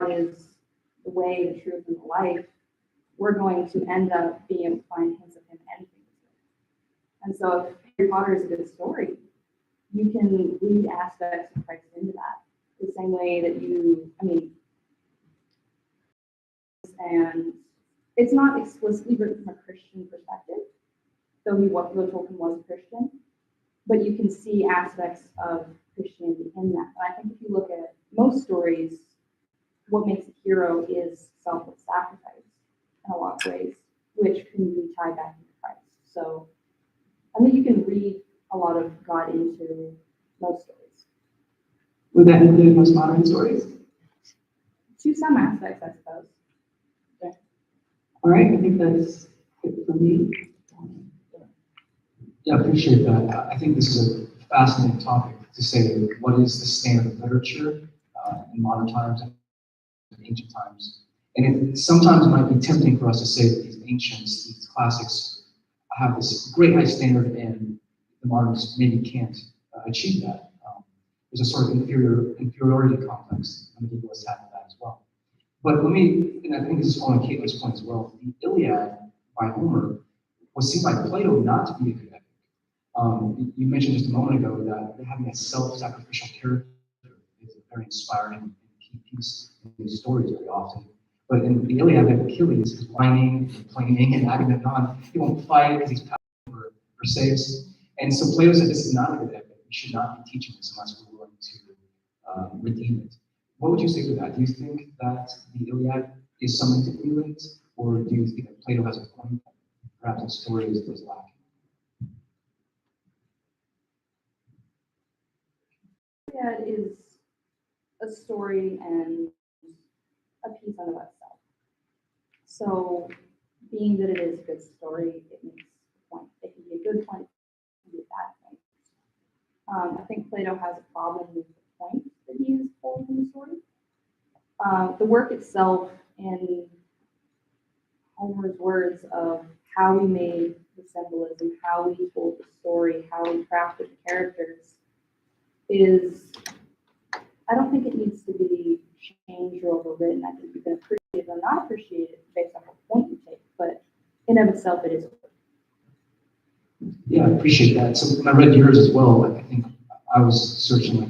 is the way, the truth, and the life, we're going to end up being able to find hints of him anything. And so if Harry Potter is a good story, you can read aspects of Christ into that. The same way that and it's not explicitly written from a Christian perspective, though Tolkien was a Christian, but you can see aspects of Christianity in that. And I think if you look at most stories, what makes a hero is selfless sacrifice in a lot of ways, which can be tied back into Christ. So I think you can read a lot of God into most stories. Would that include most modern stories? To some aspects, I suppose. Okay. All right, I think that's it for me. Yeah, I appreciate that. I think this is a fascinating topic to say what is the standard of literature in modern times and ancient times. And it sometimes might be tempting for us to say that these ancients, these classics, have this great high standard and the moderns maybe can't achieve that. There's a sort of inferiority complex, and the medievalists have that as well. But let me, and I think this is following Caitlin's point as well, the Iliad by Homer was seen by Plato not to be a good epic. You mentioned just a moment ago that having a self-sacrificial character is a very inspiring and key piece in these stories very often. But in the Iliad, Achilles is whining, complaining, and Agamemnon, he won't fight because he's passing for saves. And so Plato said this is not a good epic. We should not be teaching this unless we're willing to redeem it. What would you say to that? Do you think that the Iliad is something to emulate, or do you think that Plato has a point that perhaps the story is lacking? Iliad is a story and a piece unto itself. So, being that it is a good story, it makes a point. It can be a good point, it can be a bad point. I think Plato has a problem with the point that he is pulling from the story. The work itself, in Homer's words of how we made the symbolism, how we told the story, how we crafted the characters, is, I don't think it needs to be changed or overwritten. I think you can appreciate it or not appreciate it based on what point you take, but in of itself, it is. Yeah, I appreciate that. So when I read yours as well, I think I was searching like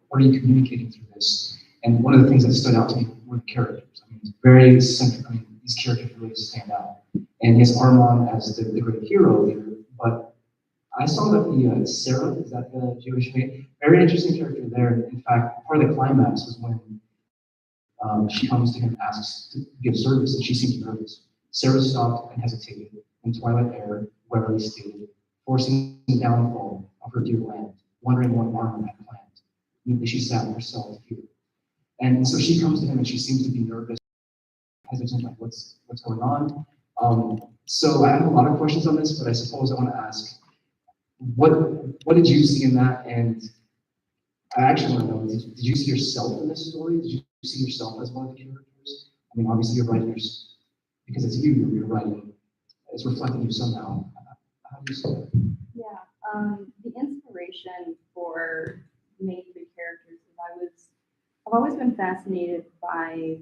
what are you communicating through this? And one of the things that stood out to me were the characters. I mean, it's very central. I mean, these characters really stand out. And yes, Armand as the great hero here, but I saw that the Sarah, is that the Jewish maid? Very interesting character there. In fact, part of the climax was when she comes to him and asks to give service, and she seems nervous. Sarah stopped and hesitated in twilight air, warily stated, forcing the downfall of her dear land, wondering what Armand had planned. Maybe she sat herself here. And so she comes to him and she seems to be nervous, hesitant, like what's going on. So I have a lot of questions on this, but I suppose I want to ask, what did you see in that? And I actually want to know, did you see yourself in this story? Did you see yourself as one of the characters? I mean, obviously you're writing because it's you're writing, it's reflecting you somehow. How do you see that? Yeah, the inspiration for main three characters is I've always been fascinated by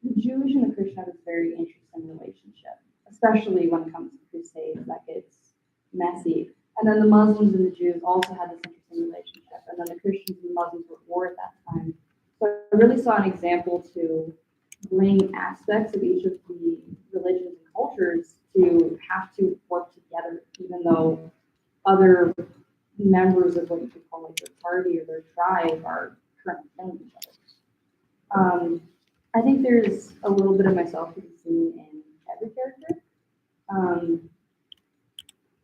the Jewish and the Christian have this very interesting relationship, especially when it comes to crusades, that gets messy. And then the Muslims and the Jews also had this interesting relationship, and then the Christians and the Muslims were at war at that time. So I really saw an example to bring aspects of each of the religions and cultures to have to work together, even though other members of what you could call like their party or their tribe are currently killing each other. I think there's a little bit of myself to be seen in every character.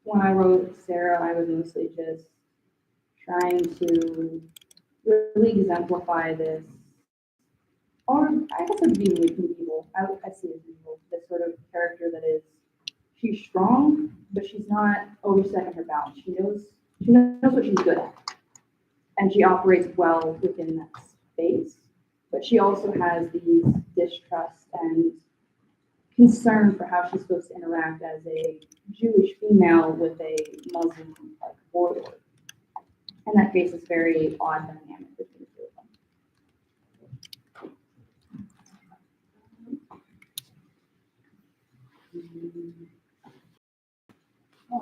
When I wrote Sarah, I was mostly just trying to really exemplify this, or I guess it would be medieval. I see it as medieval, this sort of character that is, she's strong, but she's not overstepping her bounds. She knows what she's good at, and she operates well within that space. But she also has these distrust and concern for how she's supposed to interact as a Jewish female with a Muslim like warlord, and that creates this very odd dynamic between the two of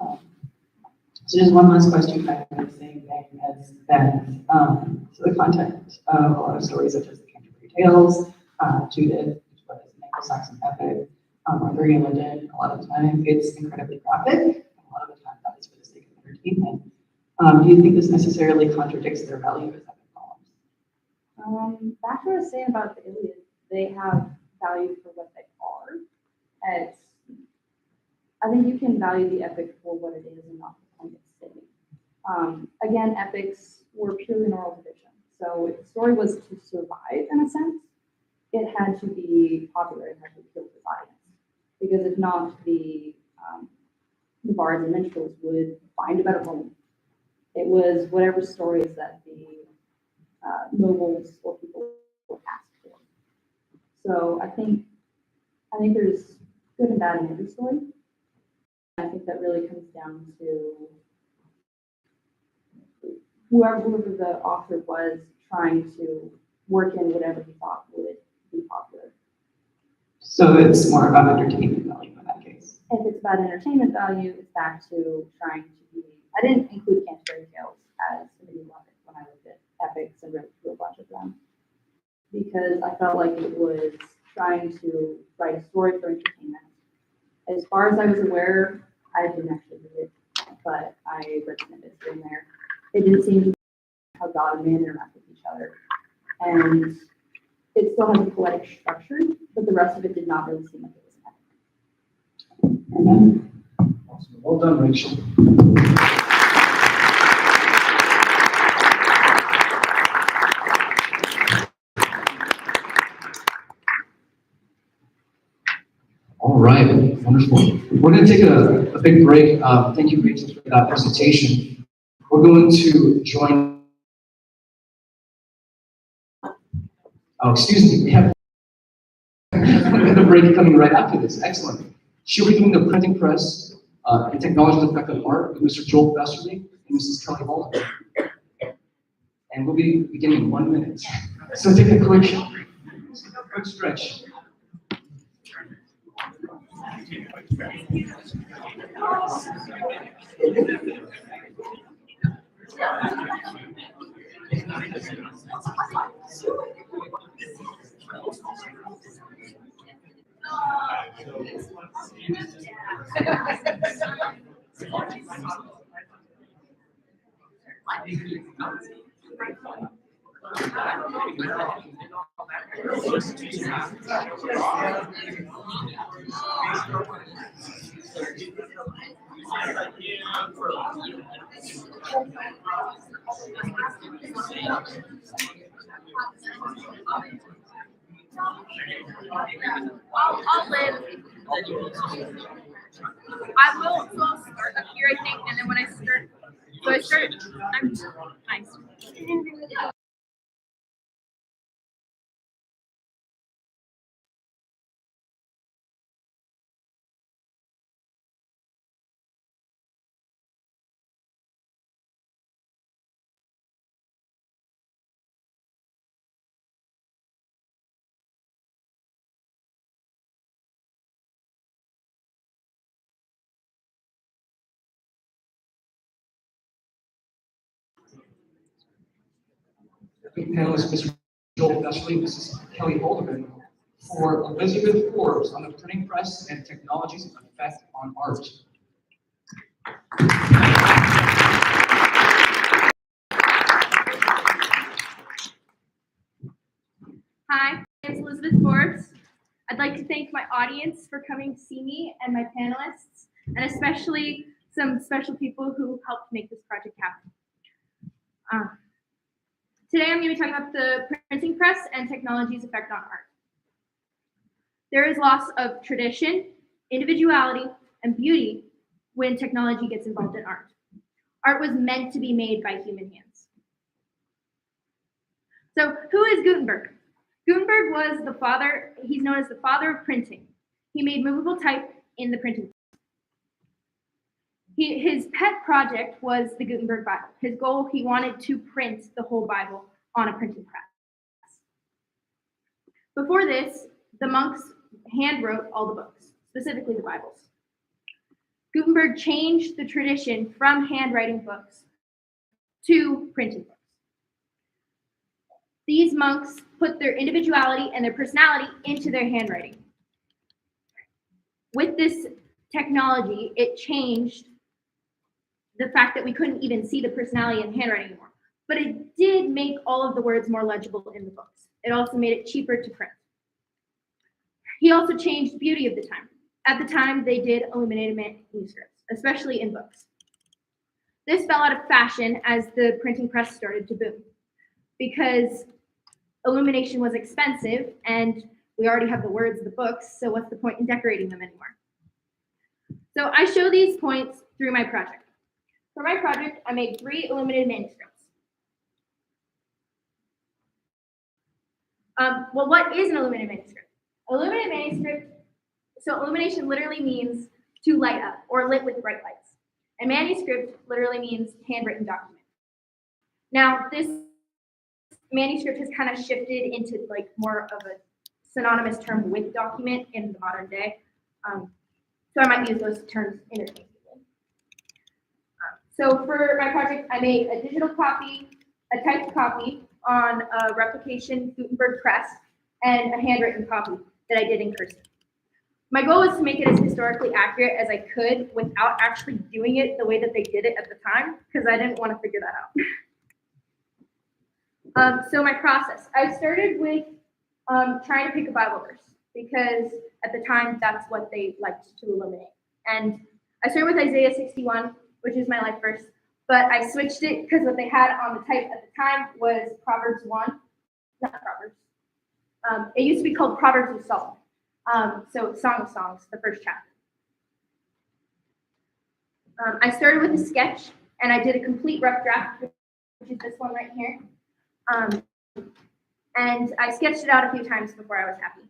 them. So just one last question, kind of in the same vein as that. So the content of a lot of stories, such as the Canterbury Tales, Judith, which was an Anglo-Saxon epic, Arthur Legend, a lot of the time it's incredibly graphic, and a lot of the time that is for the sake of entertainment. Do you think this necessarily contradicts their value as epic poems? That's what I was saying about the Iliad. They have value for what they are. And I think you can value the epic for what it is and not the point it's saying. Again, epics were purely an oral tradition. So if the story was to survive in a sense, it had to be popular, it had to appeal to the audience. Because if not, the bards and minstrels would find a better home. It was whatever stories that the nobles or people would ask for. So I think there's good and bad in every story. I think that really comes down to whoever the author was trying to work in whatever he thought would be popular. So it's more about entertainment value in that case. If it's about entertainment value, it's back to trying to be. I didn't include Canterbury Tales as a medieval epic when I looked at epics and wrote through a bunch of them, because I felt like it was trying to write a story for entertainment. As far as I was aware, I didn't actually read it, but I read some bits in there. It didn't seem to be how God and man interact with each other. And it still has a poetic structure, but the rest of it did not really seem like it was an epic. Amen. Awesome. Well done, Rachel. All right, wonderful. We're going to take a big break. Thank you, Rachel, for that presentation. We're going to join. Oh, excuse me. We have a break coming right after this. Excellent. She'll be doing the printing press and technology's effect on art with Mr. Joel Festerly and Mrs. Kelly Hall. And we'll be beginning in 1 minute. So take a quick stretch. I'll live. I will. So I'll start up here, I think, and then when I start, I'm nice. Panelist Mr. Joel Festerly, Mrs. Kelly Holderman, for Elizabeth Forbes on the printing press and technology's effect on art. Hi, my name is Elizabeth Forbes. I'd like to thank my audience for coming to see me and my panelists, and especially some special people who helped make this project happen. Today I'm going to be talking about the printing press and technology's effect on art. There is loss of tradition, individuality, and beauty when technology gets involved in art. Art was meant to be made by human hands. So who is Gutenberg? Gutenberg was the father, he's known as the father of printing. He made movable type in the printing press. His pet project was the Gutenberg Bible. His goal, he wanted to print the whole Bible on a printing press. Before this, the monks hand wrote all the books, specifically the Bibles. Gutenberg changed the tradition from handwriting books to printing books. These monks put their individuality and their personality into their handwriting. With this technology, it changed the fact that we couldn't even see the personality in handwriting anymore. But it did make all of the words more legible in the books. It also made it cheaper to print. He also changed the beauty of the time. At the time, they did illuminated manuscripts, especially in books. This fell out of fashion as the printing press started to boom, because illumination was expensive and we already have the words of the books, so what's the point in decorating them anymore? So I show these points through my project. For my project, I made 3 illuminated manuscripts. Well, what is an illuminated manuscript? Illuminated manuscript, so illumination literally means to light up or lit with bright lights. And manuscript literally means handwritten document. Now, this manuscript has kind of shifted into like more of a synonymous term with document in the modern day. So I might use those terms interchangeably. So for my project, I made a digital copy, a typed copy on a replication Gutenberg press, and a handwritten copy that I did in cursive. My goal was to make it as historically accurate as I could without actually doing it the way that they did it at the time, because I didn't want to figure that out. So my process, I started with trying to pick a Bible verse, because at the time, that's what they liked to illuminate. And I started with Isaiah 61, which is my life verse, but I switched it because what they had on the type at the time was Proverbs 1, not Proverbs. It used to be called Proverbs of Solomon, so Song of Songs, the first chapter. I started with a sketch, and I did a complete rough draft, which is this one right here. And I sketched it out a few times before I was happy.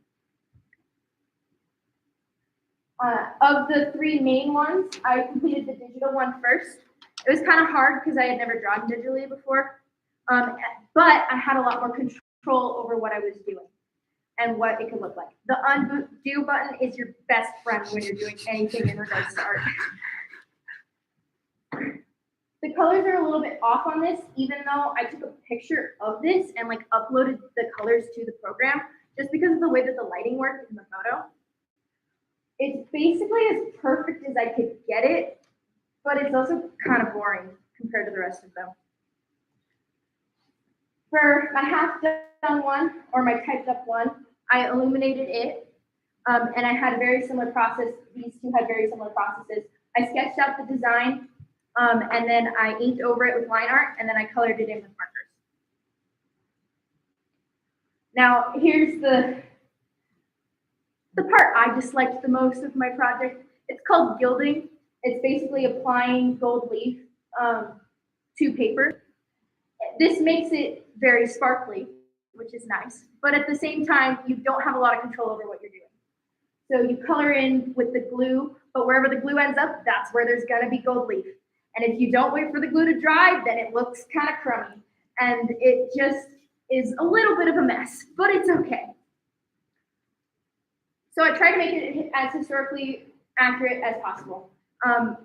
Of the 3 main ones, I completed the digital one first. It was kind of hard because I had never drawn digitally before, but I had a lot more control over what I was doing and what it could look like. The undo button is your best friend when you're doing anything in regards to art. The colors are a little bit off on this, even though I took a picture of this and like uploaded the colors to the program, just because of the way that the lighting worked in the photo. It's basically as perfect as I could get it, but it's also kind of boring compared to the rest of them. For my half done one, or my typed up one, I illuminated it, and I had a very similar process. These two had very similar processes. I sketched out the design, and then I inked over it with line art, and then I colored it in with markers. Now, here's the part I disliked the most of my project. It's called Gilding. It's basically applying gold leaf to paper. This makes it very sparkly, which is nice, but at the same time, you don't have a lot of control over what you're doing. So you color in with the glue, but wherever the glue ends up, that's where there's gonna be gold leaf. And if you don't wait for the glue to dry, then it looks kind of crummy. And it just is a little bit of a mess, but it's okay. So I tried to make it as historically accurate as possible.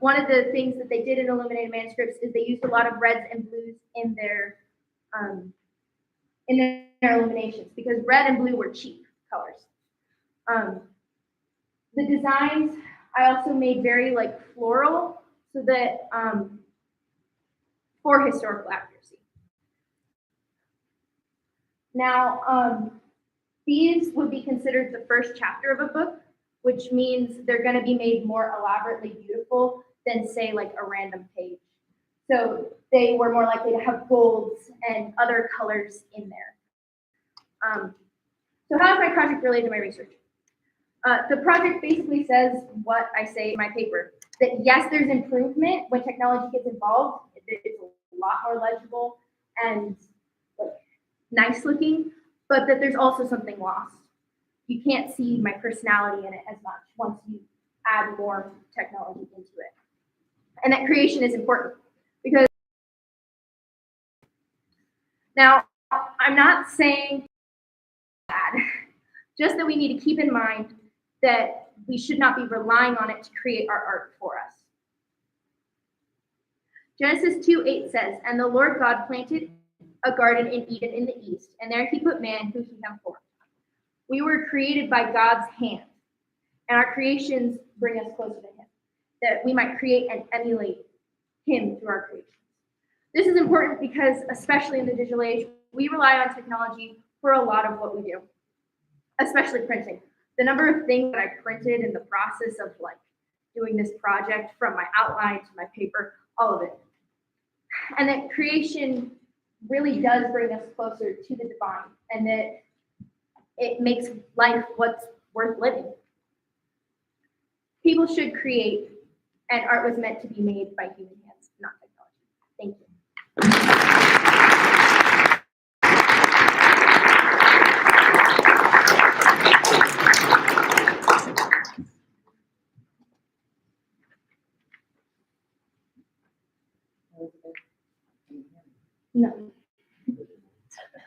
One of the things that they did in Illuminated Manuscripts is they used a lot of reds and blues in their illuminations, because red and blue were cheap colors. The designs I also made very like floral, so that for historical accuracy. Now, these would be considered the first chapter of a book, which means they're going to be made more elaborately beautiful than, say, like a random page. So they were more likely to have golds and other colors in there. So how is my project related to my research? The project basically says what I say in my paper, that yes, there's improvement when technology gets involved. It's a lot more legible and like, nice looking, but that there's also something lost. You can't see my personality in it as much once you add more technology into it. And that creation is important because now I'm not saying bad, just that we need to keep in mind that we should not be relying on it to create our art for us. Genesis 2:8 says, "And the Lord God planted a garden in Eden in the east, and there he put man who he had formed." We were created by God's hand, and our creations bring us closer to him, that we might create and emulate him through our creations. This is important because, especially in the digital age, we rely on technology for a lot of what we do, especially printing. The number of things that I printed in the process of like doing this project, from my outline to my paper, all of it. And that creation really does bring us closer to the divine, and that it makes life what's worth living. People should create, and art was meant to be made by human hands, not technology. Thank you. No.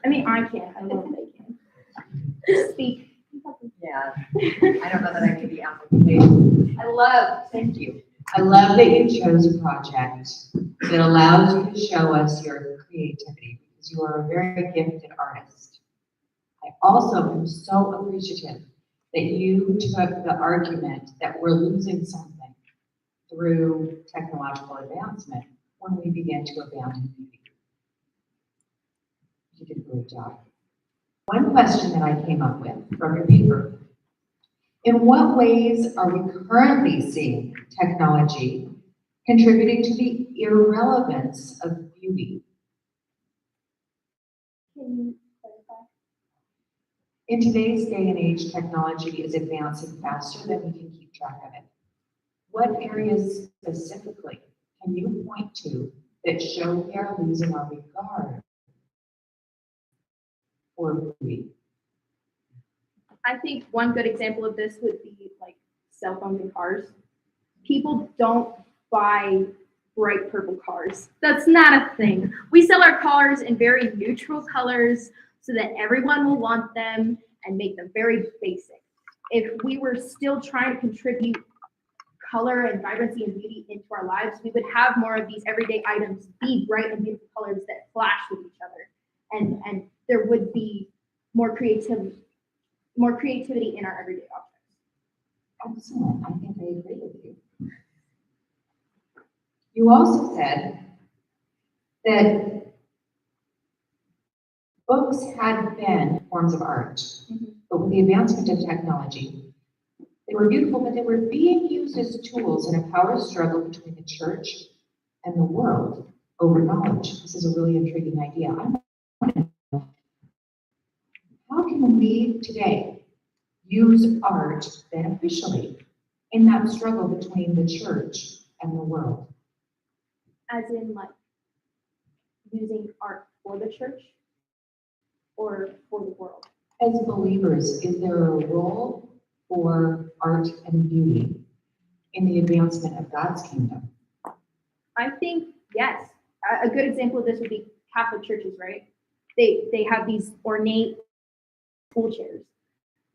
I mean, I can. I don't know if they can. Just speak. Yeah, I don't know that I can be amplification. Thank you. I love that you chose a project that allows you to show us your creativity, because you are a very gifted artist. I also am so appreciative that you took the argument that we're losing something through technological advancement when we begin to abandon beauty. You did a great job. One question that I came up with from your paper: in what ways are we currently seeing technology contributing to the irrelevance of beauty? Can you clarify? In today's day and age, technology is advancing faster than we can keep track of it. What areas specifically can you point to that show we are losing our regard for beauty? I think one good example of this would be like cell phones and cars. People don't buy bright purple cars. That's not a thing. We sell our cars in very neutral colors so that everyone will want them and make them very basic. If we were still trying to contribute color and vibrancy and beauty into our lives, we would have more of these everyday items be bright and beautiful colors that flash with each other. And there would be more creativity in our everyday objects. Excellent. I think I agree with you. You also said that books had been forms of art, but with the advancement of technology, they were beautiful, but they were being used as tools in a power struggle between the church and the world over knowledge. This is a really intriguing idea. I want to know, how can we today use art beneficially in that struggle between the church and the world? As in, like, using art for the church or for the world? As believers, is there a role for art and beauty in the advancement of God's kingdom? I think, yes. A good example of this would be Catholic churches, right? They have these ornate school chairs.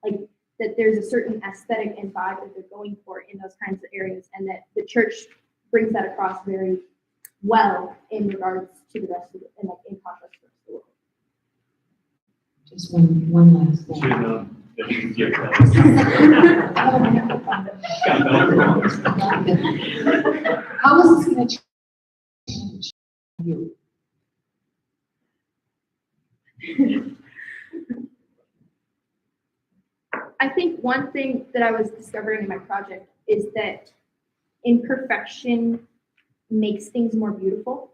Like, that there's a certain aesthetic and vibe that they're going for in those kinds of areas, and that the church brings that across very well in regards to the rest of it, and like in contrast to the rest of the world. Just one last thing. How is this going to change you? I think one thing that I was discovering in my project is that imperfection makes things more beautiful.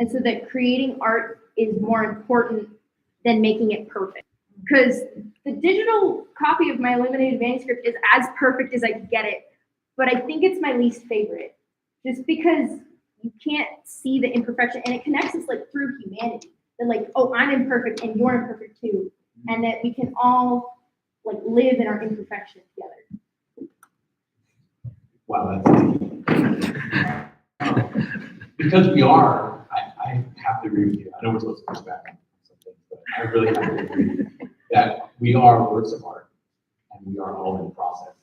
And so that creating art is more important than making it perfect. Because the digital copy of my Illuminated manuscript is as perfect as I could get it, but I think it's my least favorite, just because you can't see the imperfection, and it connects us like through humanity. That like, oh, I'm imperfect and you're imperfect too, and that we can all like live in our imperfection together. Wow, that's because we are, I have to agree with you. I know we're supposed to push back on something, but I really have to agree that we are works of art, and we are all in process,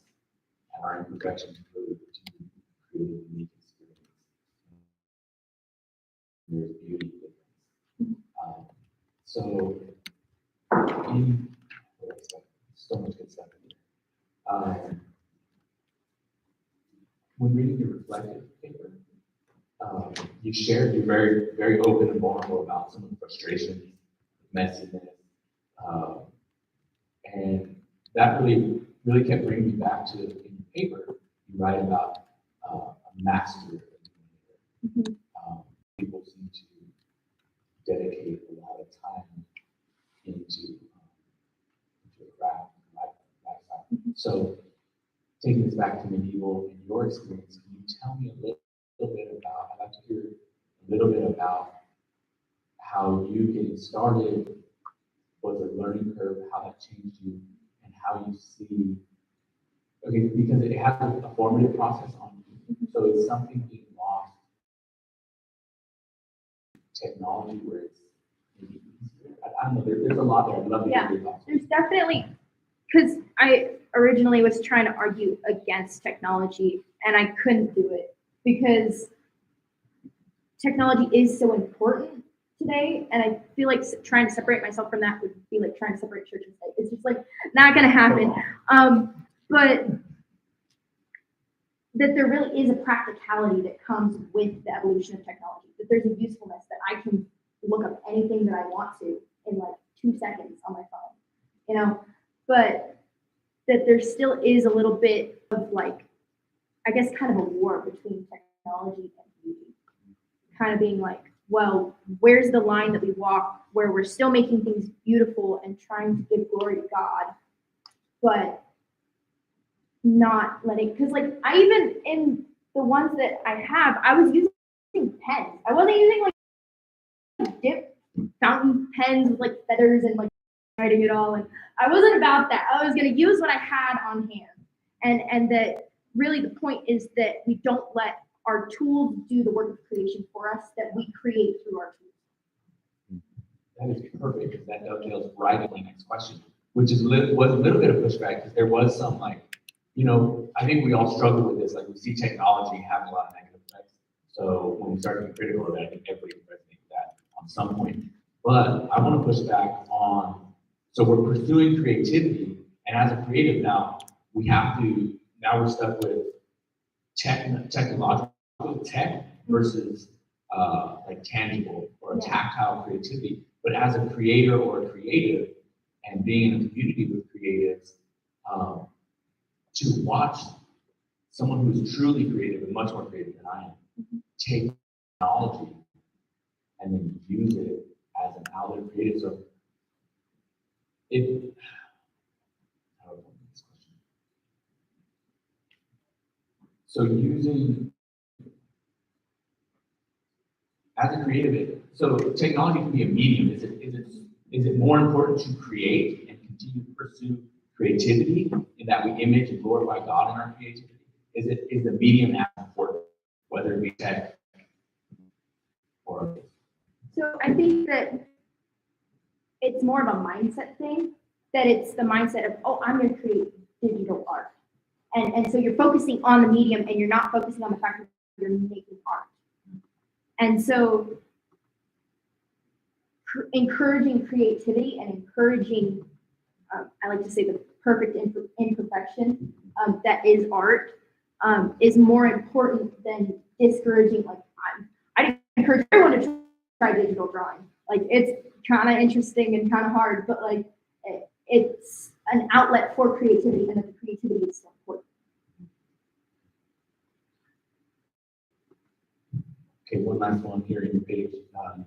and our imperfections really continue to create a unique experience. There's beauty in it. So, so much good stuff in here. When reading your reflective paper, you shared, you're very, very open and vulnerable about some of the frustrations, messiness, and that really, really kept bringing me back to in your paper. You write about a master. People seem to dedicate a lot of time into a craft, lifestyle. So, taking this back to medieval and your experience, can you tell me a little bit about, I'd like to hear a little bit about how you getting started, was a learning curve, how that changed you, and how you see, okay, because it has a formative process on you. So it's something being lost, technology where it's maybe easier. I don't know, there's a lot there. I'd love to hear your thoughts. There's definitely, because I originally was trying to argue against technology and I couldn't do it because technology is so important today, and I feel like trying to separate myself from that would be like trying to separate church and state. It's just like not gonna happen. But that there really is a practicality that comes with the evolution of technology, that there's a usefulness that I can look up anything that I want to in like 2 seconds on my phone, you know, but that there still is a little bit of like, I guess kind of a war between technology and beauty, kind of being like, well, where's the line that we walk where we're still making things beautiful and trying to give glory to God, but not letting, because like I even in the ones that I have, I was using pens. I wasn't using like dip fountain pens with like feathers and like writing it all, and I wasn't about that. I was going to use what I had on hand, and that really the point is that we don't let our tools do the work of creation for us, that we create through our tools. That is perfect, because that dovetails right into my next question, which is was a little bit of pushback, because there was some like, you know, I think we all struggle with this. Like we see technology having a lot of negative effects. So when we start being critical of that, I think everybody can resonate with that on some point. But I want to push back on, so we're pursuing creativity, and as a creative now, we have to, now we're stuck with technological tech versus like tangible or tactile creativity. But as a creator or a creative, and being in a community with creatives, to watch someone who's truly creative and much more creative than I am take technology and then use it as an outlet of creative. So so using as a creative, so technology can be a medium. Is it more important to create and continue to pursue creativity in that we image and glorify God in our creativity? Is the medium as important, whether it be tech or? So I think that it's more of a mindset thing, that it's the mindset of, oh, I'm going to create digital art. And so you're focusing on the medium and you're not focusing on the fact that you're making art. And so encouraging creativity and encouraging, I like to say the perfect imperfection that is art is more important than discouraging, like I encourage everyone to try digital drawing. Like it's kind of interesting and kind of hard, but like it's an outlet for creativity, and that the creativity is so important. Okay, one last one here in your page,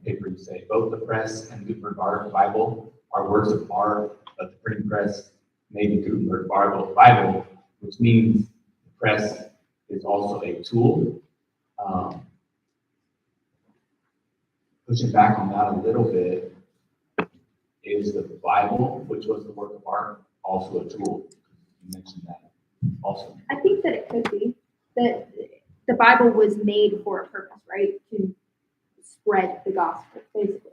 paper, you say, both the press and Gutenberg Bible are works of art, but the printing press made the Gutenberg Bible, which means the press is also a tool. Pushing back on that a little bit, is the Bible, which was the work of art, also a tool? You mentioned that also. I think that it could be that the Bible was made for a purpose, right? To spread the gospel, basically.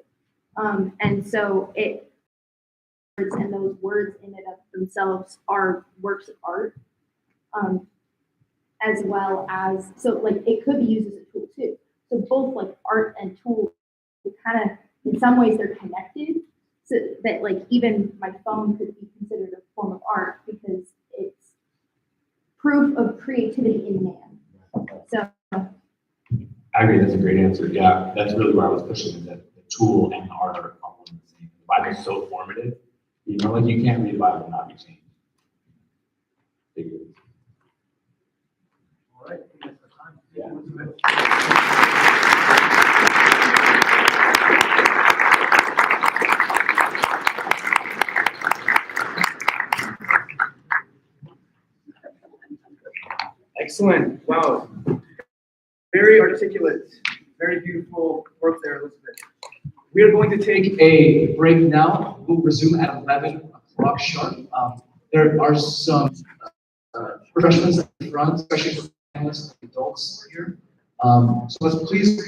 And so and those words in and of themselves are works of art, as well as, so like it could be used as a tool too. So both like art and tool, kind of, in some ways they're connected, so that like even my phone could be considered a form of art because it's proof of creativity in man. So I agree, that's a great answer. Yeah, that's really where I was pushing, is that the tool and the art are one and the same. The Bible is so formative. You know, like you can't read the Bible and not be changed. Figures. All right, I think that's the time. Yeah. Excellent. Wow. Very articulate, very beautiful work there, Elizabeth. We are going to take a break now. We'll resume at 11 o'clock sharp. There are some refreshments at the front, especially for families and adults here. So let's please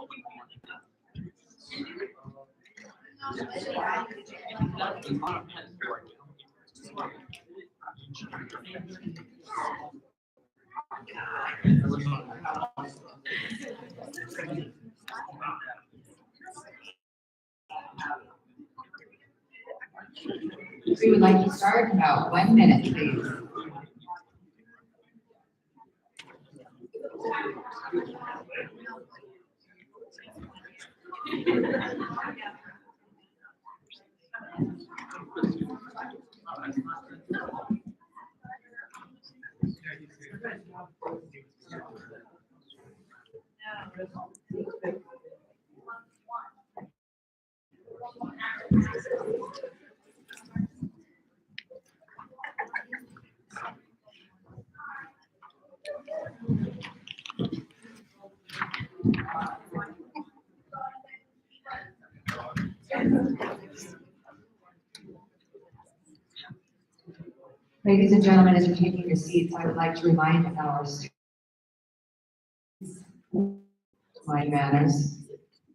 We would like to start in about 1 minute, please. Ladies and gentlemen, as you're taking your seats, I would like to remind our students, my manners,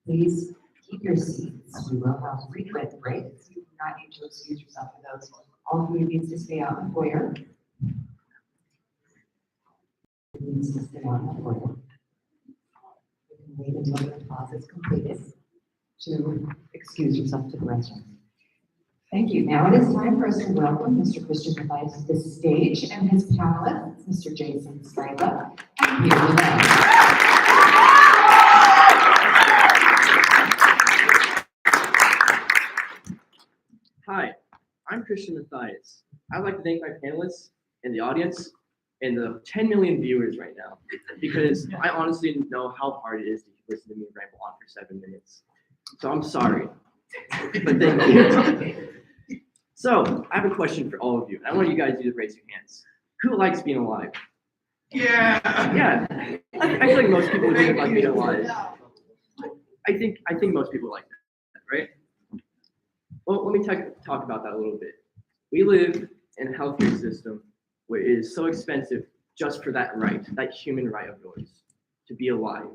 please keep your seats. We will have frequent breaks. You do not need to excuse yourself for those. All food needs to stay out in the foyer. It needs to stay out in the foyer. You can wait until the class is completed to excuse yourself to the restroom. Thank you. Now it is time for us to welcome Mr. Christian Mathias to the stage and his panelists, Mr. Jason Sliva, and here with us. Hi, I'm Christian Mathias. I'd like to thank my panelists and the audience and the 10 million viewers right now, because I honestly didn't know how hard it is to listen to me ramble on for 7 minutes. So I'm sorry, but thank you. So I have a question for all of you. I want you guys to raise your hands. Who likes being alive? Yeah. Yeah. I feel like most people do like being alive. I think most people like that, right? Well, let me talk about that a little bit. We live in a healthcare system where it is so expensive just for that right, that human right of yours, to be alive.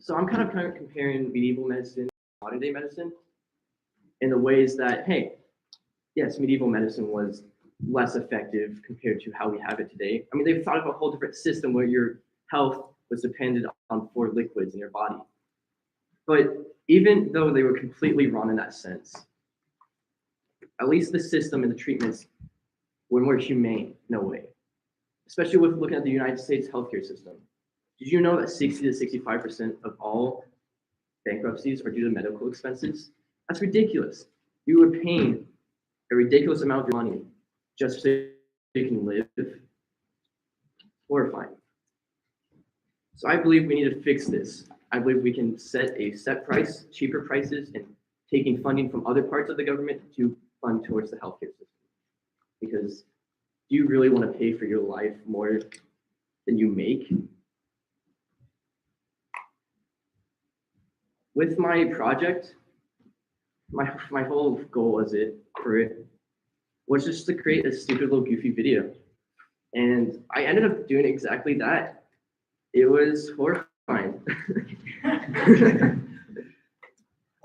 So I'm kind of comparing medieval medicine, modern day medicine, in the ways that, hey, yes, medieval medicine was less effective compared to how we have it today. I mean, they've thought of a whole different system where your health was dependent on 4 liquids in your body. But even though they were completely wrong in that sense, at least the system and the treatments were more humane in a way, especially with looking at the United States healthcare system. Did you know that 60 to 65% of all bankruptcies are due to medical expenses? That's ridiculous. You are paying a ridiculous amount of your money just so you can live. Horrifying. So I believe we need to fix this. I believe we can set a set price, cheaper prices, and taking funding from other parts of the government to fund towards the healthcare system. Because do you really want to pay for your life more than you make? With my project, my whole goal was just to create a stupid little goofy video. And I ended up doing exactly that. It was horrifying.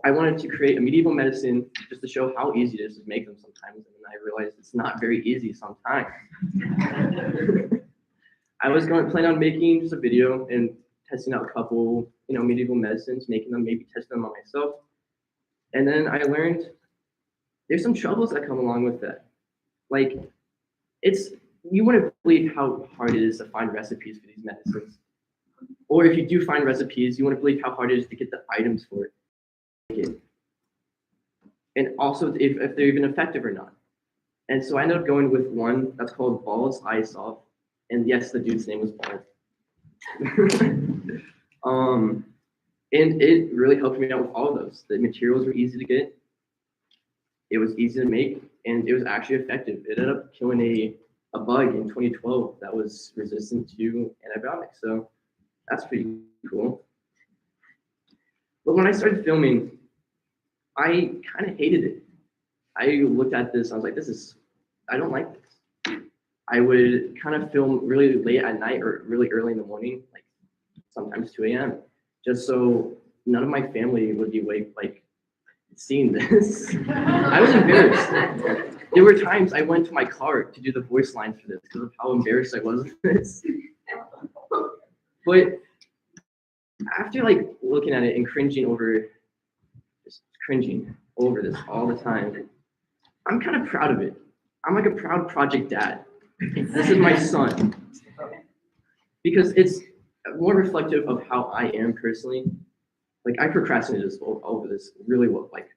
I wanted to create a medieval medicine just to show how easy it is to make them sometimes, and then I realized it's not very easy sometimes. I was planning on making just a video and testing out a couple, medieval medicines, making them, maybe testing them on myself. And then I learned there's some troubles that come along with that. Like, you wouldn't believe how hard it is to find recipes for these medicines. Or if you do find recipes, you wouldn't believe how hard it is to get the items for it. And also if they're even effective or not. And so I ended up going with one that's called Bald's Eye Salve. And yes, the dude's name was Bald. And it really helped me out with all of those. The materials were easy to get. It was easy to make, and it was actually effective. It ended up killing a bug in 2012 that was resistant to antibiotics. So that's pretty cool. But when I started filming, I kind of hated it. I looked at this, I was like, I don't like this. I would kind of film really late at night or really early in the morning, like sometimes 2 a.m., just so none of my family would be awake, like seeing this. I was embarrassed. There were times I went to my car to do the voice lines for this because of how embarrassed I was with this. But after like looking at it and cringing over this all the time, I'm kind of proud of it. I'm like a proud project dad. This is my son. Because it's more reflective of how I am personally. Like I procrastinated over this really well. Like,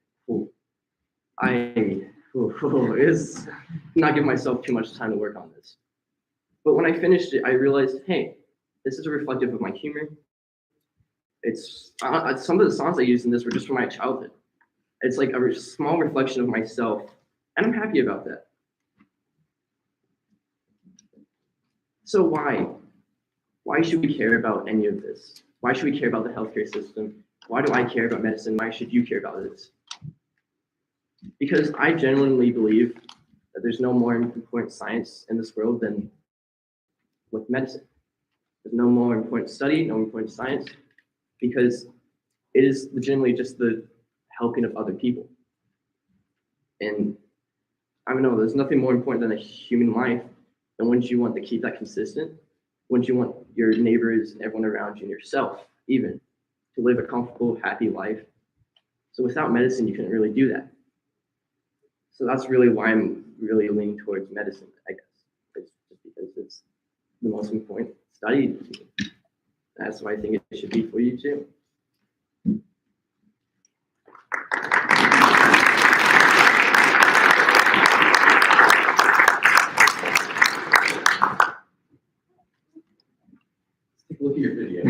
it's not giving myself too much time to work on this. But when I finished it, I realized, hey, this is a reflective of my humor. It's some of the songs I used in this were just from my childhood. It's like a small reflection of myself, and I'm happy about that. So why? Why should we care about any of this? Why should we care about the healthcare system? Why do I care about medicine? Why should you care about this? Because I genuinely believe that there's no more important science in this world than with medicine. There's no more important study, no more important science, because it is legitimately just the helping of other people. And I don't know, there's nothing more important than a human life. And wouldn't you want to keep that consistent? Wouldn't you want your neighbors and everyone around you and yourself even to live a comfortable, happy life? So without medicine, you couldn't really do that. So that's really why I'm really leaning towards medicine, I guess. It's just because it's the most important study to me. That's why I think it should be for you too. Look at your video.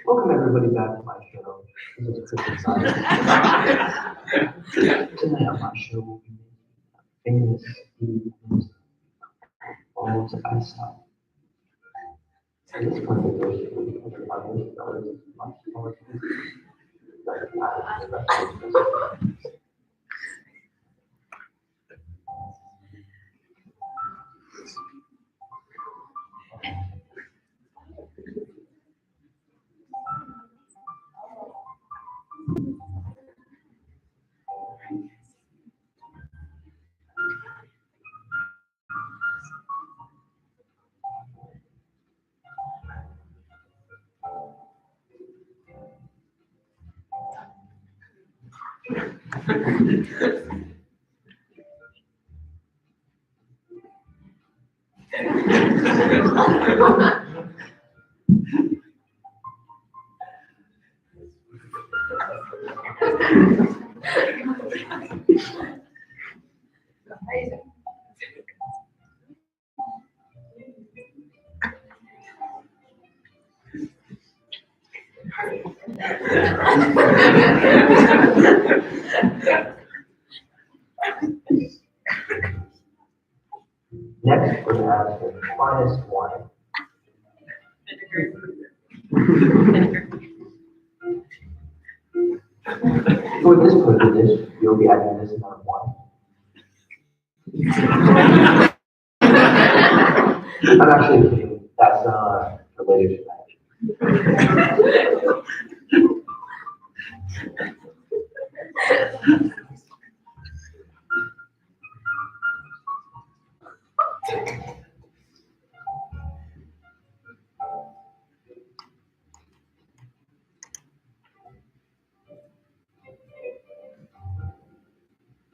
Welcome everybody back to my show. This is Christian Science. Tonight on my show will be famous people all to I stop. At this point, the negotiation will be under $500 is much more Next, we have the finest wine. For this privilege, you'll be having this amount of wine. I'm actually kidding. That's not related to that.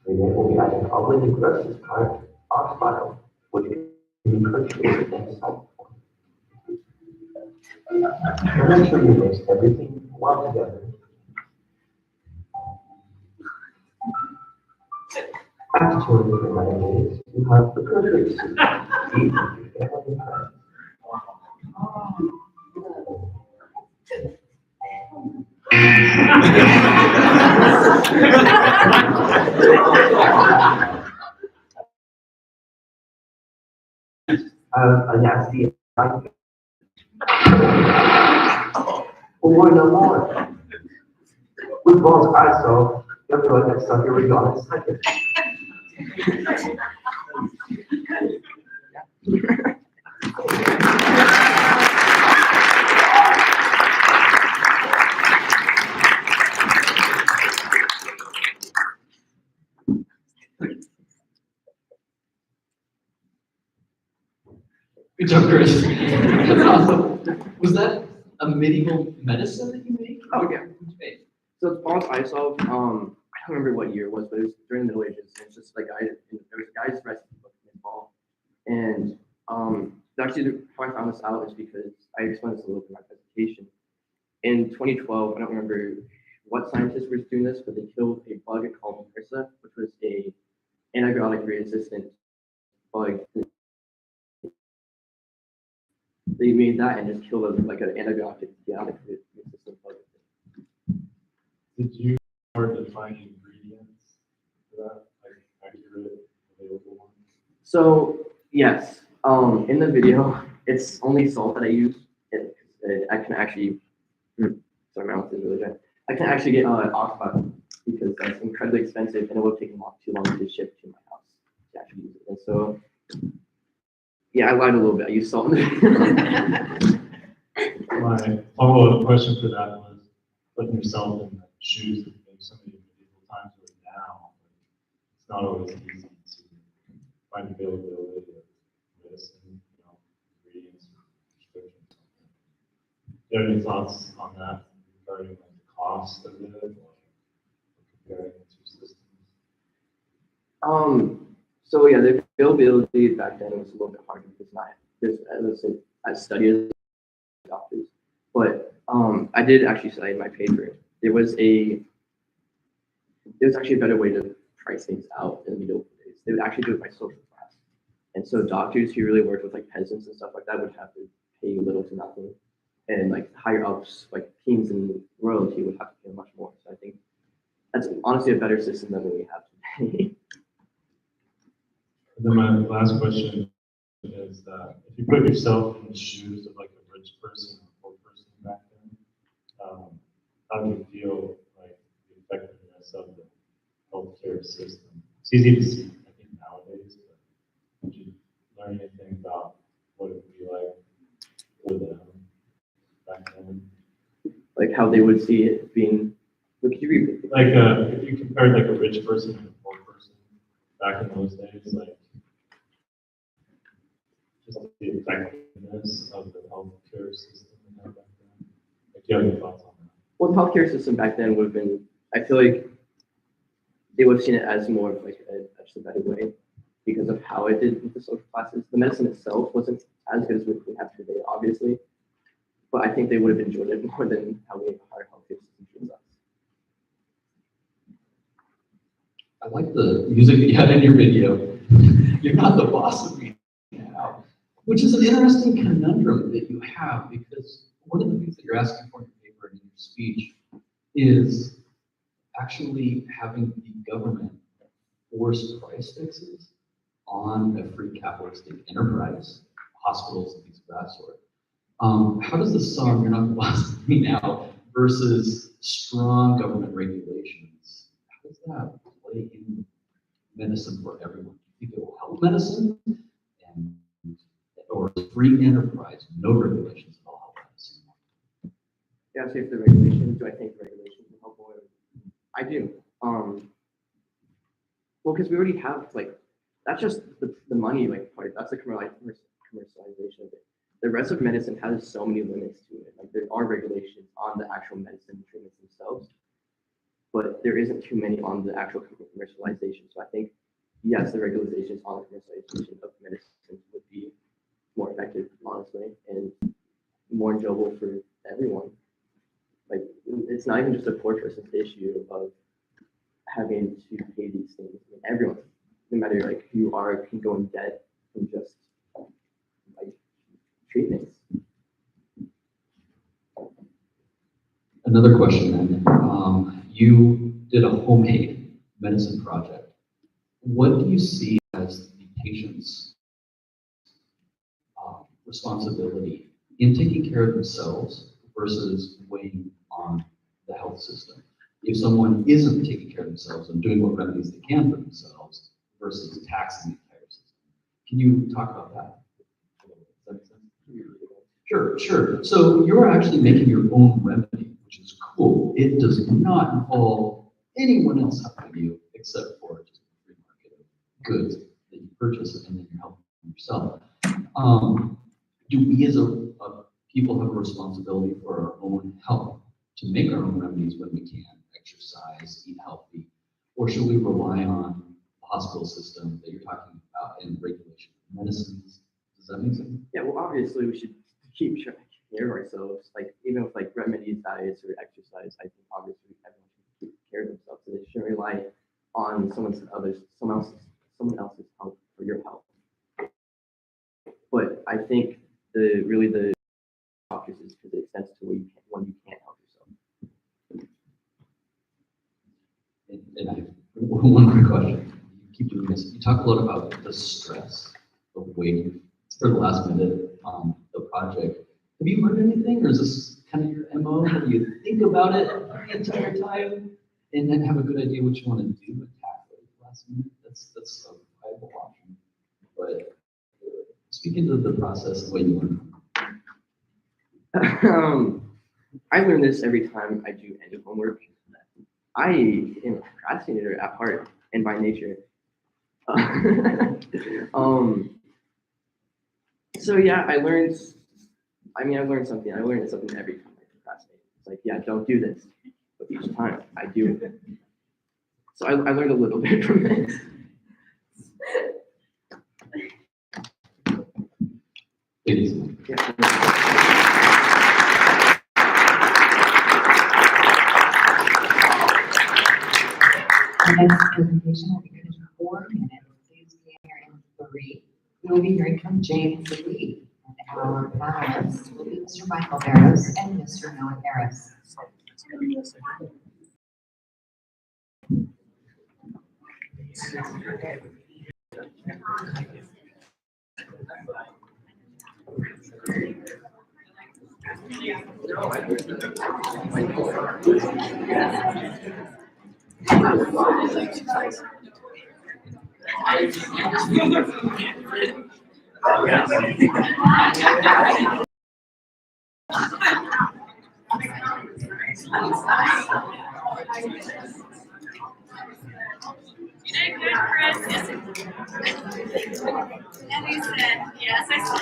Today we'll be adding probably aggressive type art style, which can be purchased and sold. Make sure you mix everything well together. Actually, in my case, you have the perfect suit. Eat, you have the perfect. A nasty. Or no more. With balls I saw, everyone next time here we go in a second. Good job, Chris. That's awesome. Was that a medieval medicine that you made? Oh, yeah. So the fonts I saw, I don't remember what year it was, but it was during the Middle Ages. And it's just like there was a guy's recipe book in fall. And actually, how I found this out is because I explained this a little bit in my presentation. In 2012, I don't remember what scientists were doing this, but they killed a bug called MRSA, which was a antibiotic resistant bug. They made that and just killed it like an antibiotic resistant bug. Did you start to find ingredients for that, like accurate, available ones? So yes, in the video, it's only salt that I use. I can actually, sorry, my mouth is really dry. I can actually get oxide because that's incredibly expensive and it will take too long to ship to my house to actually use it. And so, yeah, I lied a little bit. I used salt in the video. My follow-up question for that was putting yourself in the shoes of maybe some of the medieval times right now. It's not always easy to find availability of medicine, ingredients, prescriptions. Do you have any thoughts on that regarding like the cost of it or comparing the two systems? So yeah, the availability back then was a little bit harder because there's as study as doctors. But I did actually cite in my paper, there's actually a better way to price things out in the medieval days. They would actually do it by social class. And so doctors who really worked with like peasants and stuff like that would have to pay little to nothing. And like higher ups, like kings and royalty would have to pay much more. So I think that's honestly a better system than what we have today. And then my last question is that if you put yourself in the shoes of like a rich person or poor person back then, how do you feel like the effectiveness of the healthcare system? It's easy to see, I think, nowadays, but did you learn anything about what it would be like for them back then? Like how they would see it being, what could you repeat? Like if you compared like a rich person and a poor person back in those days, like just the effectiveness of the healthcare system back then. Like, do you have any thoughts on that? Well, the healthcare system back then would have been, I feel like they would have seen it as more of like just a better way because of how it did with the social classes. The medicine itself wasn't as good as we have today, obviously, but I think they would have enjoyed it more than how our healthcare system treats us. I like the music that you had in your video. You're not the boss of me now, which is an interesting conundrum that you have because one of the things that you're asking for in your paper and in your speech is actually having the government force price fixes on a free capitalistic enterprise, hospitals and things of that sort. How does this song, you're not the boss of me now, versus strong government regulations, how does that play in medicine for everyone? Do you think it will help medicine? Or free enterprise, no regulations at all help medicine? Yeah, so if the regulations, do I think the regulations will help more? I do. Well, because we already have like, that's just the money like part, that's the commercialization of it. The rest of medicine has so many limits to it. Like there are regulations on the actual medicine treatments themselves, but there isn't too many on the actual commercialization. So I think, yes, the regulations on the commercialization of medicine would be more effective, honestly, and more enjoyable for everyone. Like, it's not even just a poor person's issue of having to pay these things. I mean, everyone no matter like who you are, can go in debt from just like treatments. Another question then. You did a homemade medicine project. What do you see as the patient's responsibility in taking care of themselves versus weighing on the health system? If someone isn't taking care of themselves and doing what remedies they can for themselves versus taxing the entire system. Can you talk about that? Does that make sense? Sure. So you're actually making your own remedy, which is cool. It does not involve anyone else helping you except for just a free market of goods that you purchase and then you're helping yourself. Do we as a people have a responsibility for our own health to make our own remedies when we can, exercise, eat healthy, or should we rely on the hospital system that you're talking about and regulation of medicines? Does that make sense? Yeah, well, obviously we should keep care of ourselves. Like even with like remedies, diets, or exercise, I think obviously everyone should keep care of themselves. So they shouldn't rely on someone else's help for your health. But I think the doctors is to the extent to when you can't help yourself. And I have one quick question. You keep doing this. You talk a lot about the stress of waiting for the last minute on the project. Have you learned anything, or is this kind of your MO? Do you think about it the entire time and then have a good idea what you want to do and tackle it at the last minute? That's a viable option. But speaking to the process and what you learn. I learn this every time I do any homework. I am a procrastinator at heart and by nature. So yeah, I learned something. I learned something every time I procrastinate. It's like, yeah, don't do this. But each time I do it. So I learned a little bit from this. The next presentation will begin in 4 minutes. Please be here in 3. We will be hearing from James Lee, and our panelists will be Mr. Michael Barros and Mr. Noah Harris. Yes, I saw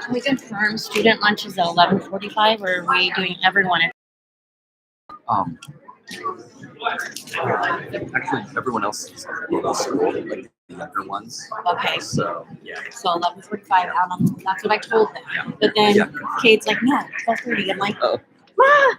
Can we confirm student lunch is at 11:45, or are we doing everyone at Actually, everyone else is in school, like the younger ones. Okay. So, yeah. So 11:45 out on, that's what I told them. But then Kate's like, no, 12:30. I'm like, ah!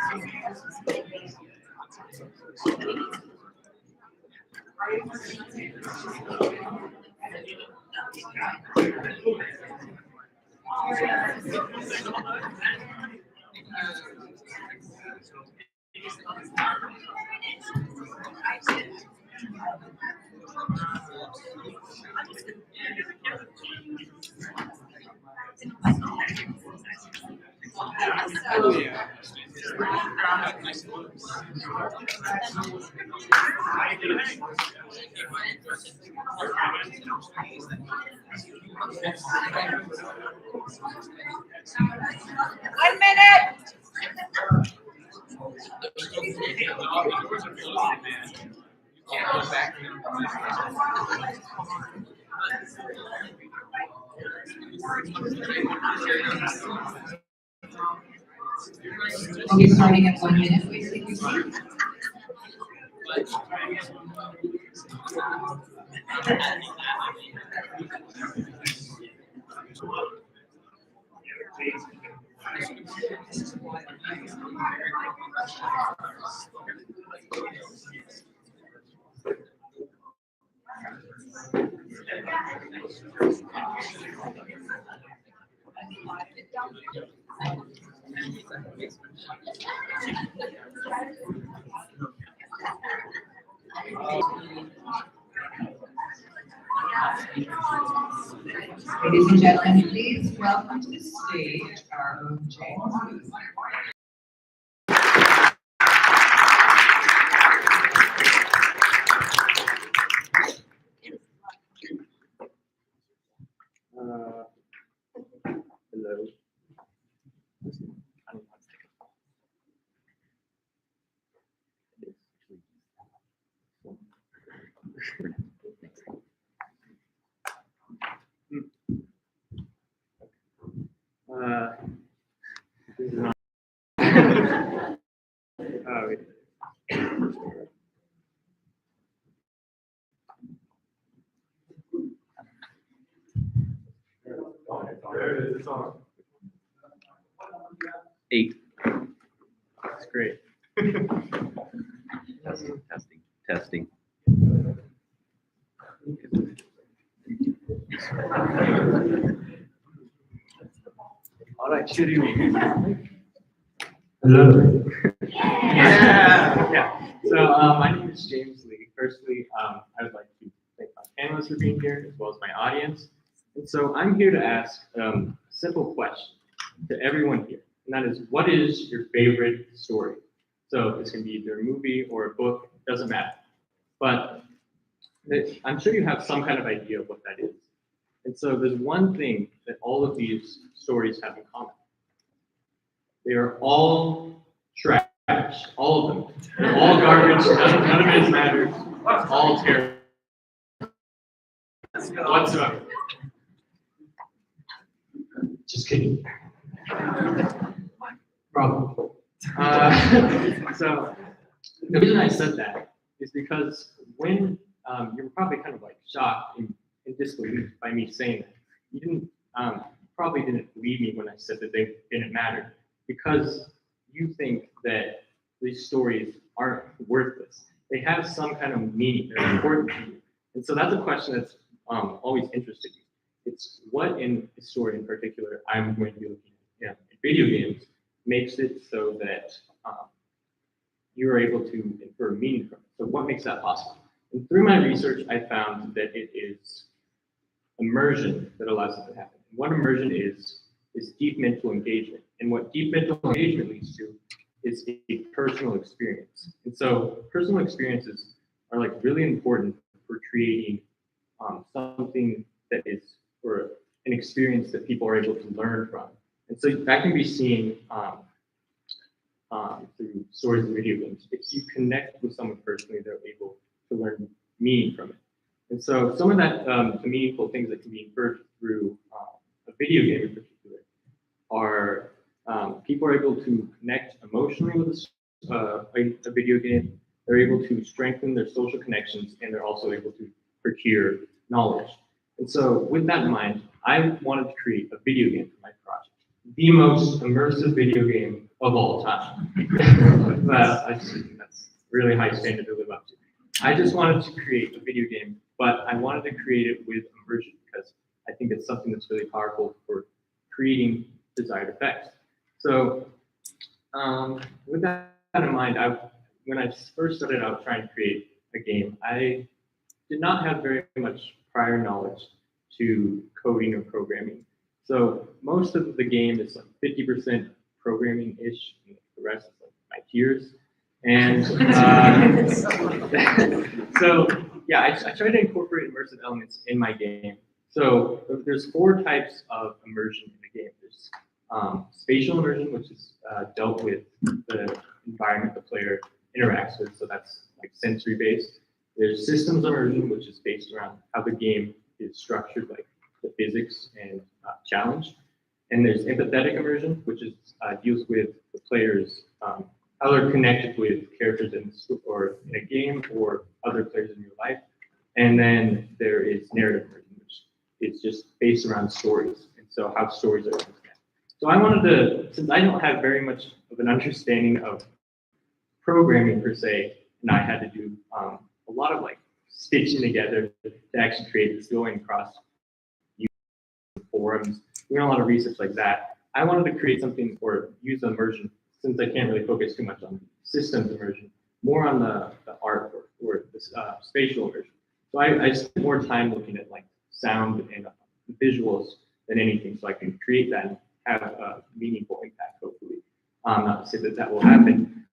1 minute. We'll be starting at 1 minute, please take your seat. Ladies and gentlemen, please welcome to the stage our own James. Hello. This is not. Oh, wait. There it is, it's on. 8. That's great. Testing. All right, shooting. Hello. Yeah. So my name is James Lee. Firstly, I would like to thank my panelists for being here, as well as my audience. And so I'm here to ask a simple question to everyone here, and that is, what is your favorite story? So this can be either a movie or a book, doesn't matter. But I'm sure you have some kind of idea of what that is. And so there's one thing that all of these stories have in common. They are all trash, all of them. They're all garbage, none of it matters. It's all terrible whatsoever. Just kidding. Problem. So the reason I said that is because when you were probably kind of like shocked and disbelief by me saying that, you didn't probably didn't believe me when I said that they didn't matter, because you think that these stories aren't worthless. They have some kind of meaning. They're important to you. And so that's a question that's always interested me. It's what in the story in particular I'm going to be looking at in video games makes it so that you're able to infer meaning from it. So what makes that possible? And through my research, I found that it is immersion that allows it to happen. What immersion is deep mental engagement. And what deep mental engagement leads to is a personal experience. And so personal experiences are like really important for creating something that is, or an experience that people are able to learn from. And so that can be seen through stories and video games. If you connect with someone personally, they're able to learn meaning from it. And so some of that, the meaningful things that can be inferred through a video game in particular are people are able to connect emotionally with a video game. They're able to strengthen their social connections, and they're also able to procure knowledge. And so with that in mind, I wanted to create a video game for my project. The most immersive video game of all time. I just think that's really high standard to live up to. I just wanted to create a video game, but I wanted to create it with immersion because I think it's something that's really powerful for creating desired effects. So with that in mind, when I first started out trying to create a game, I did not have very much prior knowledge to coding or programming. So most of the game is like 50% programming-ish, and the rest is like my peers. And so yeah, I tried to incorporate immersive elements in my game. So there's 4 types of immersion in the game. There's spatial immersion, which is dealt with the environment the player interacts with. So that's like sensory based. There's systems immersion, which is based around how the game is structured, like the physics and challenge. And there's empathetic immersion, which is deals with the players, how they're connected with characters in or in a game or other players in your life. And then there is narrative immersion, which is just based around stories, and so how stories are connected. So I wanted to, since I don't have very much of an understanding of programming per se, and I had to do a lot of like stitching together to actually create this, going across forums, doing a lot of research like that. I wanted to create something or use immersion, since I can't really focus too much on systems immersion, more on the art or the spatial immersion. So I spent more time looking at like sound and visuals than anything, so I can create that and have a meaningful impact, hopefully. Not to say that that will happen,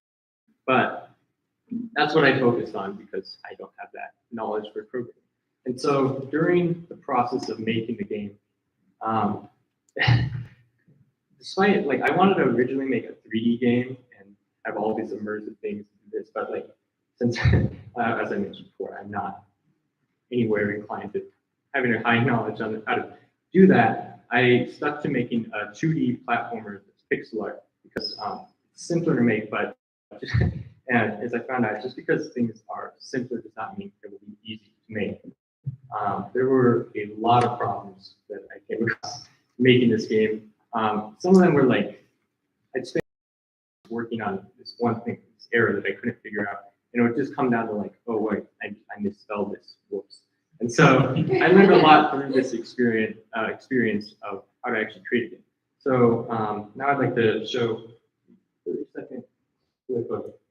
but that's what I focused on because I don't have that knowledge for programming. And so during the process of making the game, despite, like, I wanted to originally make a 3D game and have all these immersive things in this, but like, since, as I mentioned before, I'm not anywhere inclined to having a high knowledge on how to do that, I stuck to making a 2D platformer that's pixel art because it's simpler to make, but and as I found out, just because things are simpler does not mean it will be easy to make. There were a lot of problems that I came across making this game. Some of them were like, I'd spend working on this one thing, this error that I couldn't figure out, and it would just come down to like, oh wait, I misspelled this, whoops. And so I learned a lot through this experience of how to actually create a game. So now I'd like to show 30 seconds with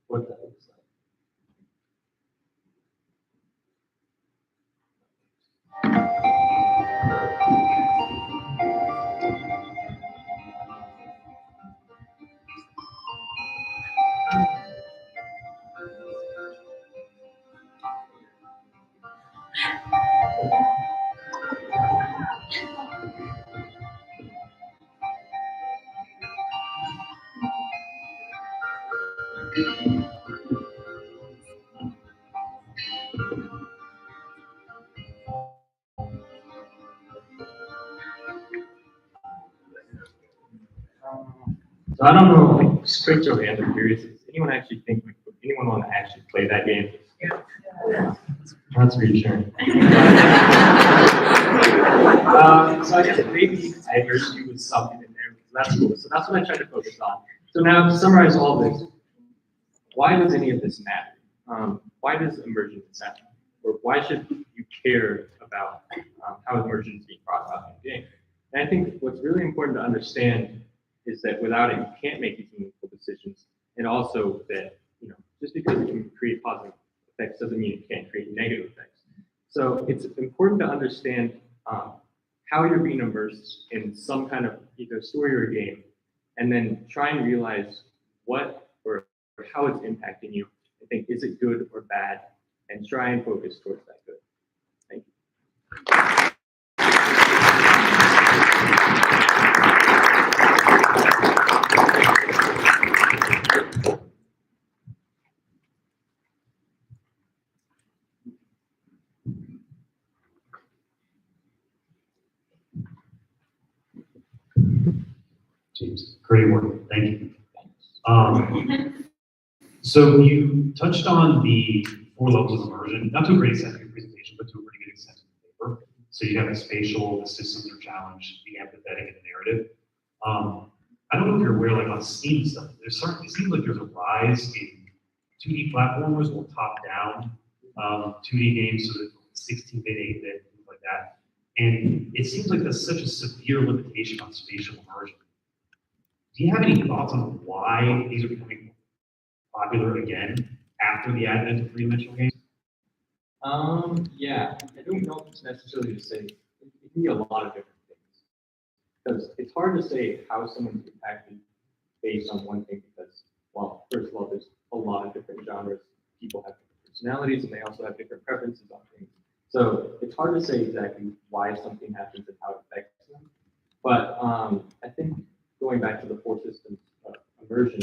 what that looks like. So I don't know, just quick show of hands, I'm curious. Does anyone actually think, anyone want to actually play that game? Yeah. That's reassuring. So I guess maybe I heard you with something in there. That's cool. So that's what I tried to focus on. So now to summarize all of this, why does any of this matter? Why does immersion matter? Or why should you care about how immersion is being brought about in the game? And I think what's really important to understand is that without it, you can't make these meaningful decisions. And also that, you know, just because it can create positive effects doesn't mean it can't create negative effects. So it's important to understand how you're being immersed in some kind of either story or game, and then try and realize what or how it's impacting you. I think, is it good or bad? And try and focus towards that good. Thank you. James, great work. Thank you. So you touched on the 4 levels of immersion, not to a great extent in your presentation, but to a pretty good extent in the paper. So you have the spatial, the systems or challenge, the empathetic, and the narrative. I don't know if you're aware, like on Steam stuff, it seems like there's a rise in 2D platformers or top-down 2D games, so that 16-bit, 8-bit, things like that. And it seems like that's such a severe limitation on spatial immersion. Do you have any thoughts on why these are becoming popular again after the advent of three-dimensional games? Yeah, I don't know if it's necessarily to say, it can be a lot of different things. Because it's hard to say how someone's impacted based on one thing because, well, first of all, there's a lot of different genres. People have different personalities and they also have different preferences on things. So it's hard to say exactly why something happens and how it affects them. But I think going back to the four systems of immersion,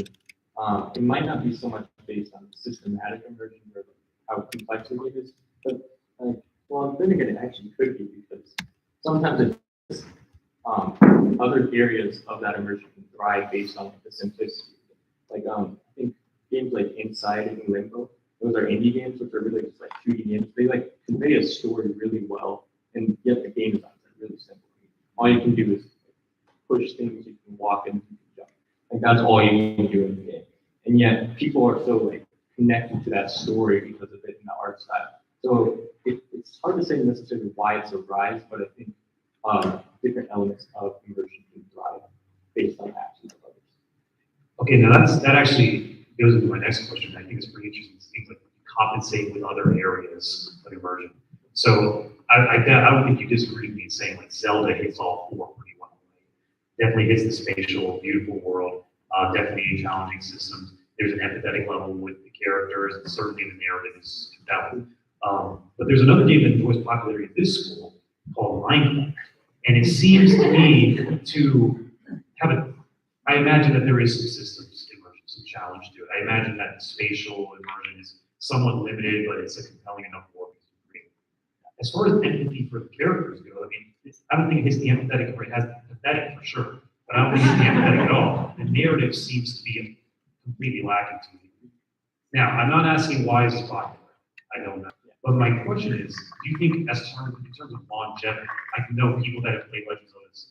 it might not be so much based on systematic immersion or how complex it is, but well, then again, it actually could be because sometimes it's other areas of that immersion can thrive based on the simplicity. Like I think games like Inside and Limbo, those are indie games, which are really just like 2D games. They like convey a story really well, and yet the game designs are really simple. All you can do is push things, you can walk and you can jump. Like that's all you can do in the game. And yet people are so like connected to that story because of it in the art style. So it's hard to say necessarily why it's a rise, but I think different elements of immersion can thrive based on actions of others. Okay, now that actually goes into my next question. I think it's pretty interesting. Things like compensate with other areas of immersion. So I don't think you disagree with me in saying like Zelda hits all four pretty well. Definitely hits the spatial, beautiful world. Definitely challenging systems. There's an empathetic level with the characters, and certainly the narrative is compelling. But there's another game that enjoys popularity at this school called Minecraft, and it seems to me to have a. I imagine that there is some systems immersion, some challenge to it. I imagine that the spatial immersion is somewhat limited, but it's a compelling enough work. As far as empathy for the characters go, I mean, I don't think it hits the empathetic, or it has empathetic for sure, but I don't think it's the empathetic at all. The narrative seems to be completely lacking to me. Now, I'm not asking why is this popular. I don't know. But my question is, do you think in terms of longevity, I know people that have played Legends of Zelda as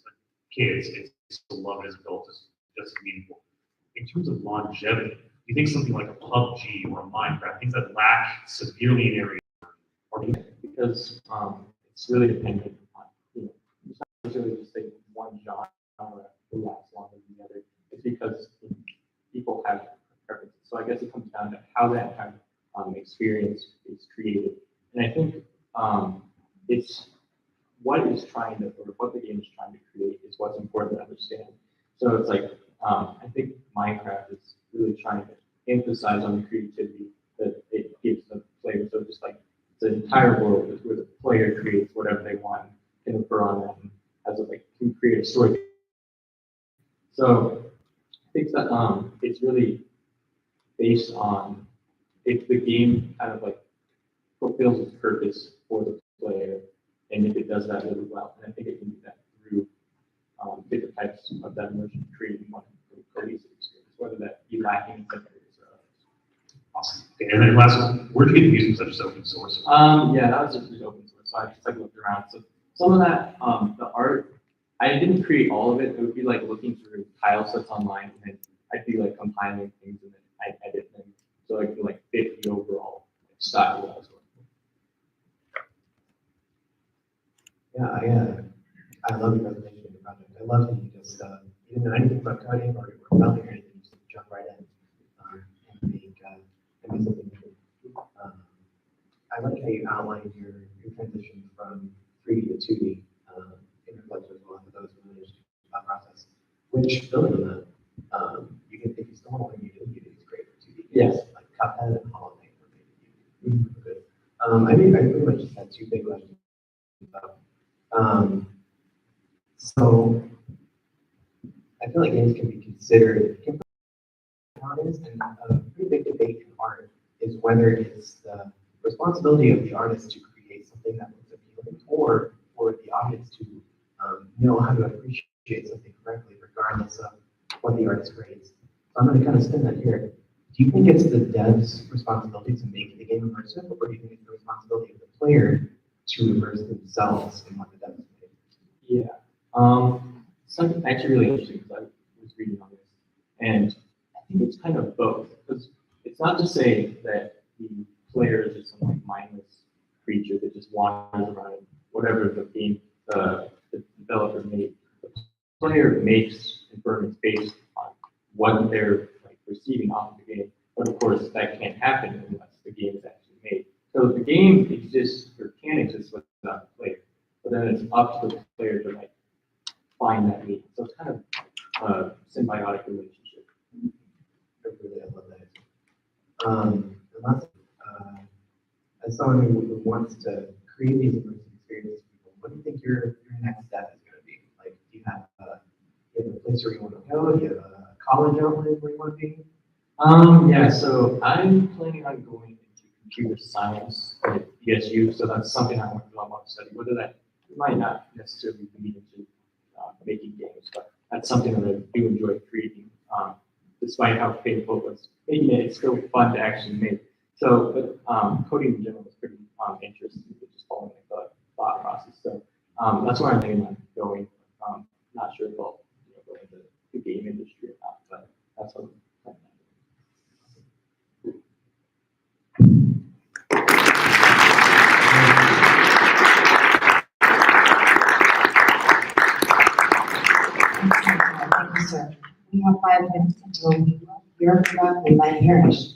kids, it's still loved as adults, it's just meaningful. In terms of longevity, do you think something like a PUBG or a Minecraft, things that lack severely in areas, or because it's really dependent on, it's not necessarily just say one genre will last longer than the other. It's because people have preferences. So I guess it comes down to how that kind of experience is created. And I think it's what it is trying to, or what the game is trying to create is what's important to understand. So it's like, I think Minecraft is really trying to emphasize on the creativity that it gives the player. So just like the entire world is where the player creates whatever they want, can refer on that, and has it like can create a story. So I think that it's really based on if the game kind of like fulfills its purpose for the player, and if it does that really well, and I think it can do that through different types of that immersion, creating one cohesive experience, whether that be lacking in some areas or others. Awesome. Okay, and then last one, where did you get the music such as open source? Yeah, that was just open source. So I just like looked around. So some of that, the art, I didn't create all of it. It would be like looking through tile sets online, and then I'd be like compiling things, and then I'd edit them so I could like fit the overall style that I was working Yeah, I love your presentation of the project. I love that you just you didn't know anything about coding or developing or anything. You just jump right in and make something new. I like how you outlined your transition from 3D to 2D in Reflector as well, for those who managed that process. Which, building on that, you can, if you still want to learn Unity, it's great for 2D games, like Cuphead and Hollow Knight were made good. I pretty much just had two big questions. So I feel like games can be considered artists, and a pretty big debate in art is whether it's the responsibility of the artist to create something that looks appealing, or for the audience to know how to appreciate something correctly, regardless of what the artist creates. So I'm going to kind of spin that here. Do you think it's the dev's responsibility to make the game immersive, or do you think it's the responsibility of the player to immerse themselves in what the dev is made? Yeah. Something actually really interesting because I was reading on this. And I think it's kind of both, because it's not to say that the player is just some like mindless creature that just wanders around and whatever the game the developer made. The player makes improvements based on what they're like receiving off of the game. But of course, that can't happen unless the game is actually made. So the game exists or can exist without the player, but then it's up to the player to like find that meaning. So it's kind of a symbiotic relationship. Really, I love that. And that's, as someone who wants to create these immersive experiences, for people, what do you think your next step is going to be? Like, do you have a place where you want to go? Do you have a college outlet where you want to be? Yeah, so I'm planning on going into computer science at ESU, so that's something I want to study. Whether that might not necessarily lead into making games, but that's something that I do enjoy creating, despite how painful it was making it. It's still fun to actually make. So, but coding in general is pretty interesting, just following the thought process. So that's where I'm thinking on going. Not sure if I'll go into the game industry or not, but that's what I'm planning on. Thank you, sir. We have 5 minutes until you're correctly by Harris.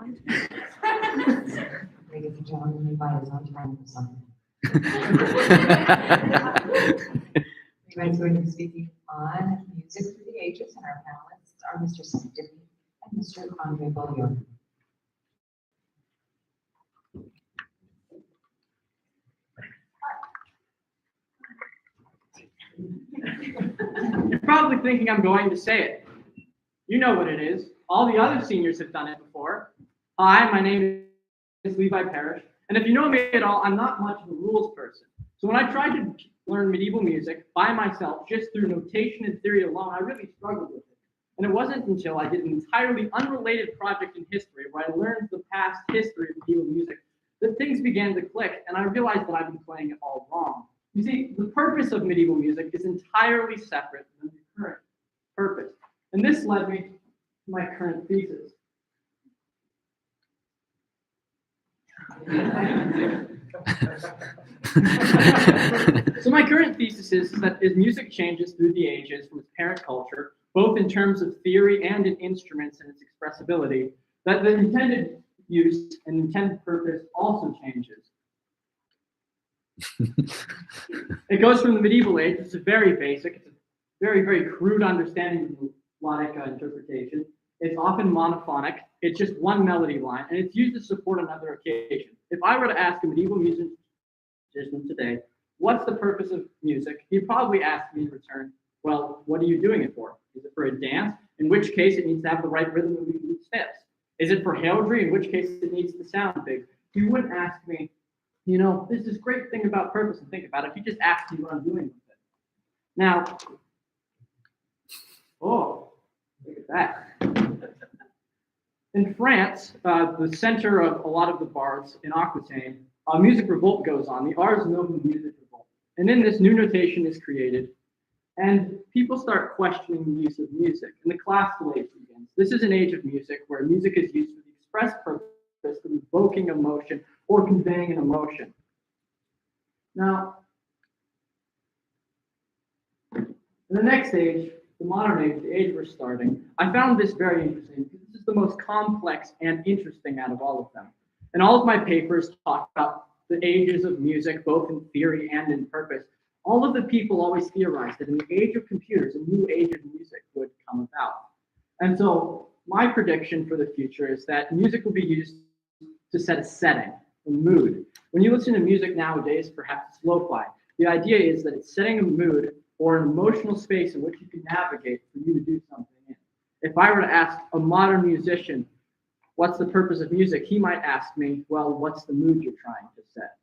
Ladies and gentlemen, Levi is on time for something. Levi is going to be speaking on music through the ages, and our panelists are Mr. Dippy and Mr. Andre Beaulieu. You're probably thinking I'm going to say it. You know what it is. All the other seniors have done it before. Hi, my name is Levi Parrish, and if you know me at all, I'm not much of a rules person. So when I tried to learn medieval music by myself, just through notation and theory alone, I really struggled with it. And it wasn't until I did an entirely unrelated project in history, where I learned the past history of medieval music, that things began to click, and I realized that I've been playing it all wrong. You see, the purpose of medieval music is entirely separate from the current purpose. And this led me to my current thesis. So my current thesis is that as music changes through the ages from its parent culture, both in terms of theory and in instruments and its expressibility, that the intended use and intended purpose also changes. It goes from the medieval age, it's very basic, it's a very, very crude understanding of melodic interpretation. It's often monophonic, it's just one melody line, and it's used to support another occasion. If I were to ask a medieval musician today, what's the purpose of music? He'd probably ask me in return, well, what are you doing it for? Is it for a dance? In which case it needs to have the right rhythm and beat steps. Is it for heraldry? In which case it needs to sound big. He wouldn't ask me, you know, there's this great thing about purpose and think about it. He just asked me what I'm doing with it. Now, oh, look at that. In France, the center of a lot of the bards in Aquitaine, a music revolt goes on, the Ars Nova music revolt. And then this new notation is created, and people start questioning the use of music, and the classical age begins. This is an age of music where music is used for the express purpose of evoking emotion or conveying an emotion. Now, in the next age, the modern age, the age we're starting, I found this very interesting because this is the most complex and interesting out of all of them. And all of my papers talk about the ages of music, both in theory and in purpose. All of the people always theorized that in the age of computers, a new age of music would come about. And so my prediction for the future is that music will be used to set a setting, a mood. When you listen to music nowadays, perhaps it's lo-fi. The idea is that it's setting a mood or an emotional space in which you can navigate for you to do something in. If I were to ask a modern musician, what's the purpose of music? He might ask me, well, what's the mood you're trying to set?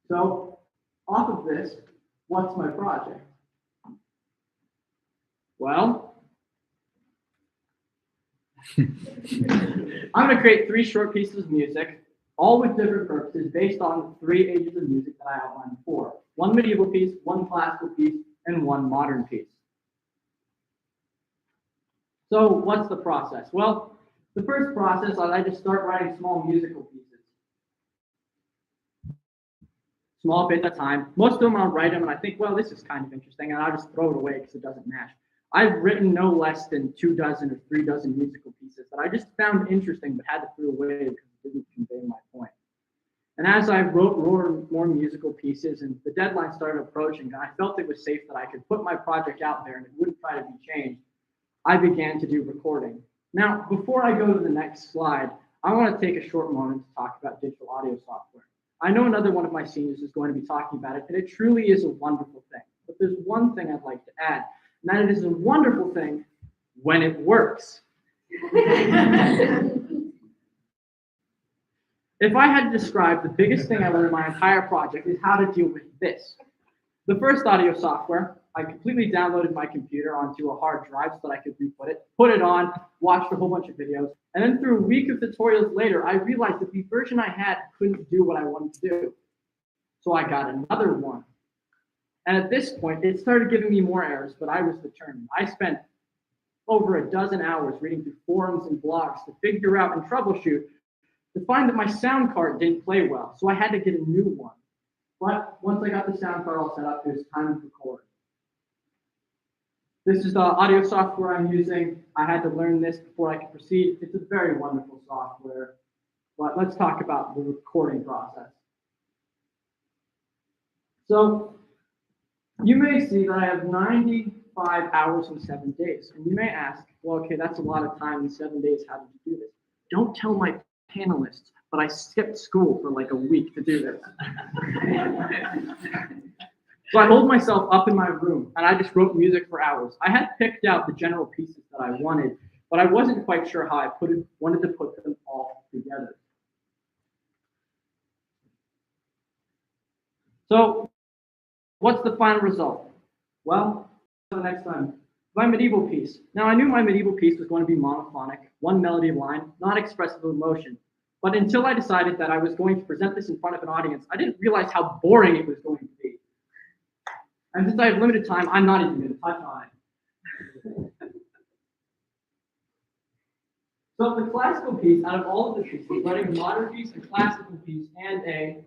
So off of this, what's my project? Well, I'm going to create 3 short pieces of music, all with different purposes based on 3 ages of music that I outlined before. 1 medieval piece, 1 classical piece, and 1 modern piece. So what's the process? Well, the first process, I just start writing small musical pieces. Small bit at a time. Most of them I'll write them and I think, well, this is kind of interesting, and I'll just throw it away because it doesn't match. I've written no less than 2 dozen or 3 dozen musical pieces that I just found interesting but had to throw away because it didn't convey my point. And as I wrote more musical pieces and the deadline started approaching and I felt it was safe that I could put my project out there and it wouldn't try to be changed, I began to do recording. Now, before I go to the next slide, I want to take a short moment to talk about digital audio software. I know another one of my seniors is going to be talking about it, and it truly is a wonderful thing. But there's one thing I'd like to add, and that it is a wonderful thing when it works. If I had to describe the biggest thing I learned in my entire project is how to deal with this. The first audio software, I completely downloaded my computer onto a hard drive so that I could re-put it, put it on, watched a whole bunch of videos, and then through a week of tutorials later, I realized that the version I had couldn't do what I wanted to do. So I got another one. And at this point, it started giving me more errors, but I was determined. I spent over a dozen hours reading through forums and blogs to figure out and troubleshoot to find that my sound card didn't play well, so I had to get a new one. But once I got the sound card all set up, it was time to record. This is the audio software I'm using. I had to learn this before I could proceed. It's a very wonderful software, but let's talk about the recording process. So you may see that I have 95 hours and 7 days. And you may ask, well, okay, that's a lot of time in 7 days. How did you do this? Don't tell my panelists, but I skipped school for like a week to do this. So I holed myself up in my room and I just wrote music for hours. I had picked out the general pieces that I wanted, but I wasn't quite sure how I wanted to put them all together. So what's the final result? Well, the next time, my medieval piece. Now I knew my medieval piece was going to be monophonic, one melody line, not expressive of emotion. But until I decided that I was going to present this in front of an audience, I didn't realize how boring it was going to be. And since I have limited time, I'm not even going to touch on it. So the classical piece, out of all of the pieces, writing a modern piece, a classical piece, and a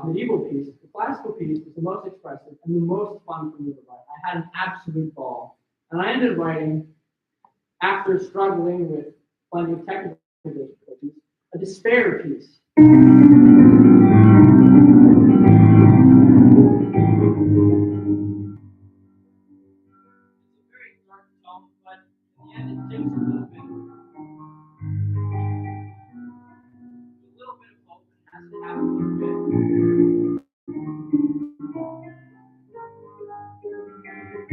medieval piece, the classical piece was the most expressive and the most fun for me to write. I had an absolute ball. And I ended up writing, after struggling with plenty of technical difficulties, a despair piece. I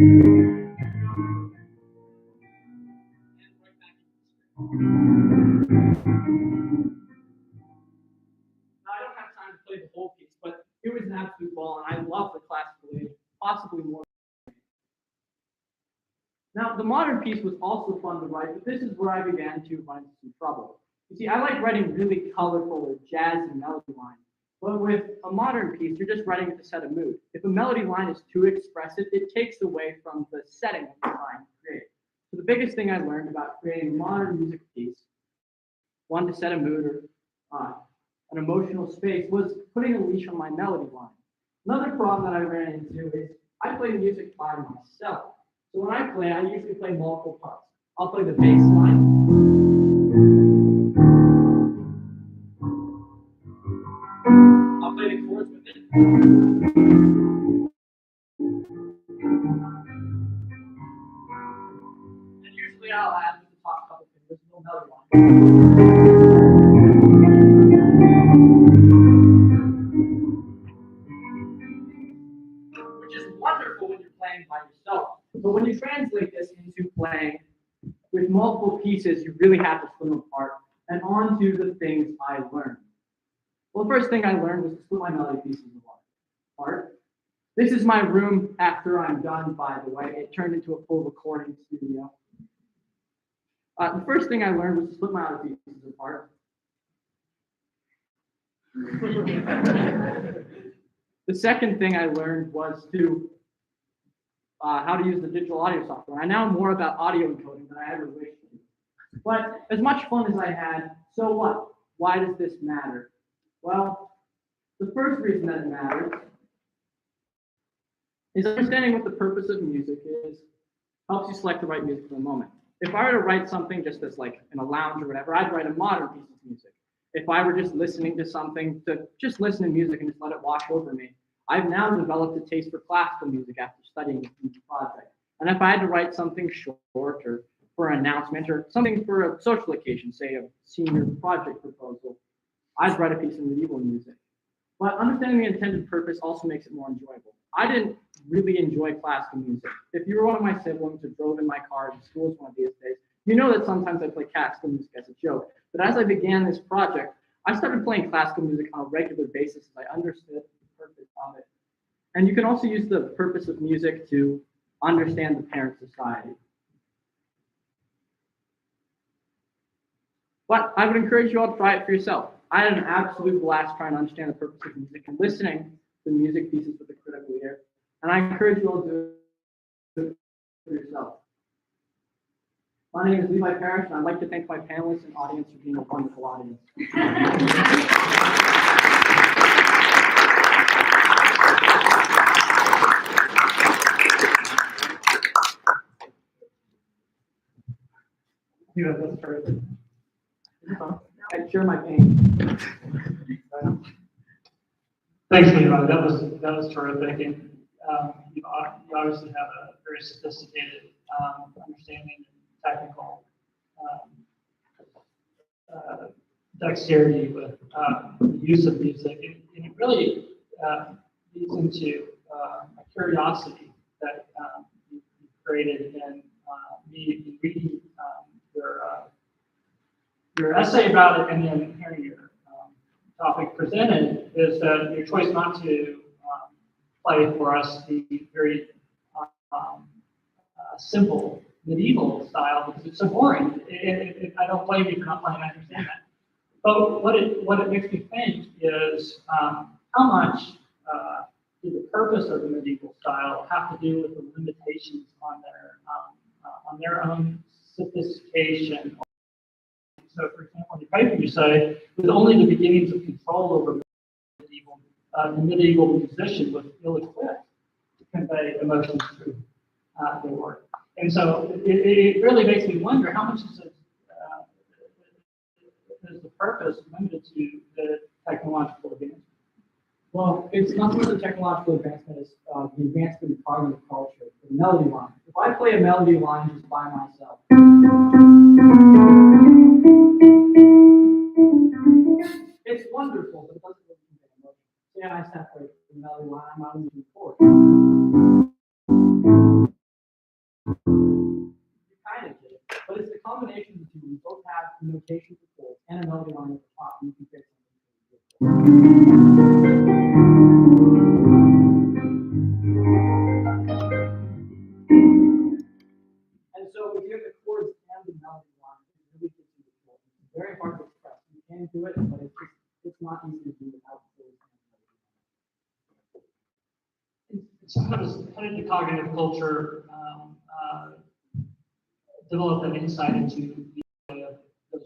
don't have time to play the whole piece, but it was an absolute ball, and I love the classical age, possibly more. Now, the modern piece was also fun to write, but this is where I began to run into some trouble. You see, I like writing really colorful or jazzy melody lines, but with a modern piece, you're just writing it to set a mood. If a melody line is too expressive, it takes away from the setting that you're trying to create. So the biggest thing I learned about creating a modern music piece, one to set a mood or an emotional space, was putting a leash on my melody line. Another problem that I ran into is I play music by myself. So when I play, I usually play multiple parts. I'll play the bass line. I'll play the chords with it. And usually I'll add the top couple fingers, a little melody line. Which is wonderful when you're playing by yourself. But when you translate this into playing with multiple pieces, you really have to split them apart. And on to the things I learned. Well, the first thing I learned was to split my melody pieces apart. This is my room after I'm done, by the way. It turned into a full recording studio. The first thing I learned was to split my melody pieces apart. The second thing I learned was to how to use the digital audio software. I now know more about audio encoding than I ever wished to. But as much fun as I had, so what? Why does this matter? Well, the first reason that it matters is understanding what the purpose of music is helps you select the right music for the moment. If I were to write something just as like in a lounge or whatever, I'd write a modern piece of music. If I were just listening to something, to just listen to music and just let it wash over me, I've now developed a taste for classical music after studying each project. And if I had to write something short or for an announcement or something for a social occasion, say a senior project proposal, I'd write a piece of medieval music. But understanding the intended purpose also makes it more enjoyable. I didn't really enjoy classical music. If you were one of my siblings who drove in my car to school one of these days, you know that sometimes I play classical music as a joke. But as I began this project, I started playing classical music on a regular basis as I understood the purpose of it. And you can also use the purpose of music to understand the parent society. But I would encourage you all to try it for yourself. I had an absolute blast trying to understand the purpose of music and listening to music pieces with a critical ear. And I encourage you all to do it for yourself. My name is Levi Parrish, and I'd like to thank my panelists and audience for being a wonderful audience. Yeah, that's terrific. I share my pain. Thanks, Levi. That was terrific, and you obviously have a very sophisticated understanding and technical dexterity with the use of music, and it really leads into a curiosity that you created in me in reading your essay about it, and then hearing your topic presented, is that your choice not to play for us the very simple medieval style because it's so boring. I don't blame you for not playing. I understand that. But what it makes me think is how much did the purpose of the medieval style have to do with the limitations on their own sophistication. So, for example, in your paper you say, with only the beginnings of control over the medieval musician was ill-equipped to convey emotions through their work. And so it really makes me wonder how much is the purpose limited to the technological advancement? Well, it's not so much the technological advancement as the advancement in cognitive culture, the melody line. If I play a melody line just by myself, it's wonderful, but it doesn't really convey emotion. Say I separate the melody line, I'm not moving forward. You kind of did, but it's the combination of the two. You both have the notation for chords and a melody line at the top, and you can create And so if you have the chords and the melody line, it really gives you the chord. It's very hard to express. You can do it, but it's not easy to do without the chords and the melody line. So how did the cognitive culture develop an insight into the idea of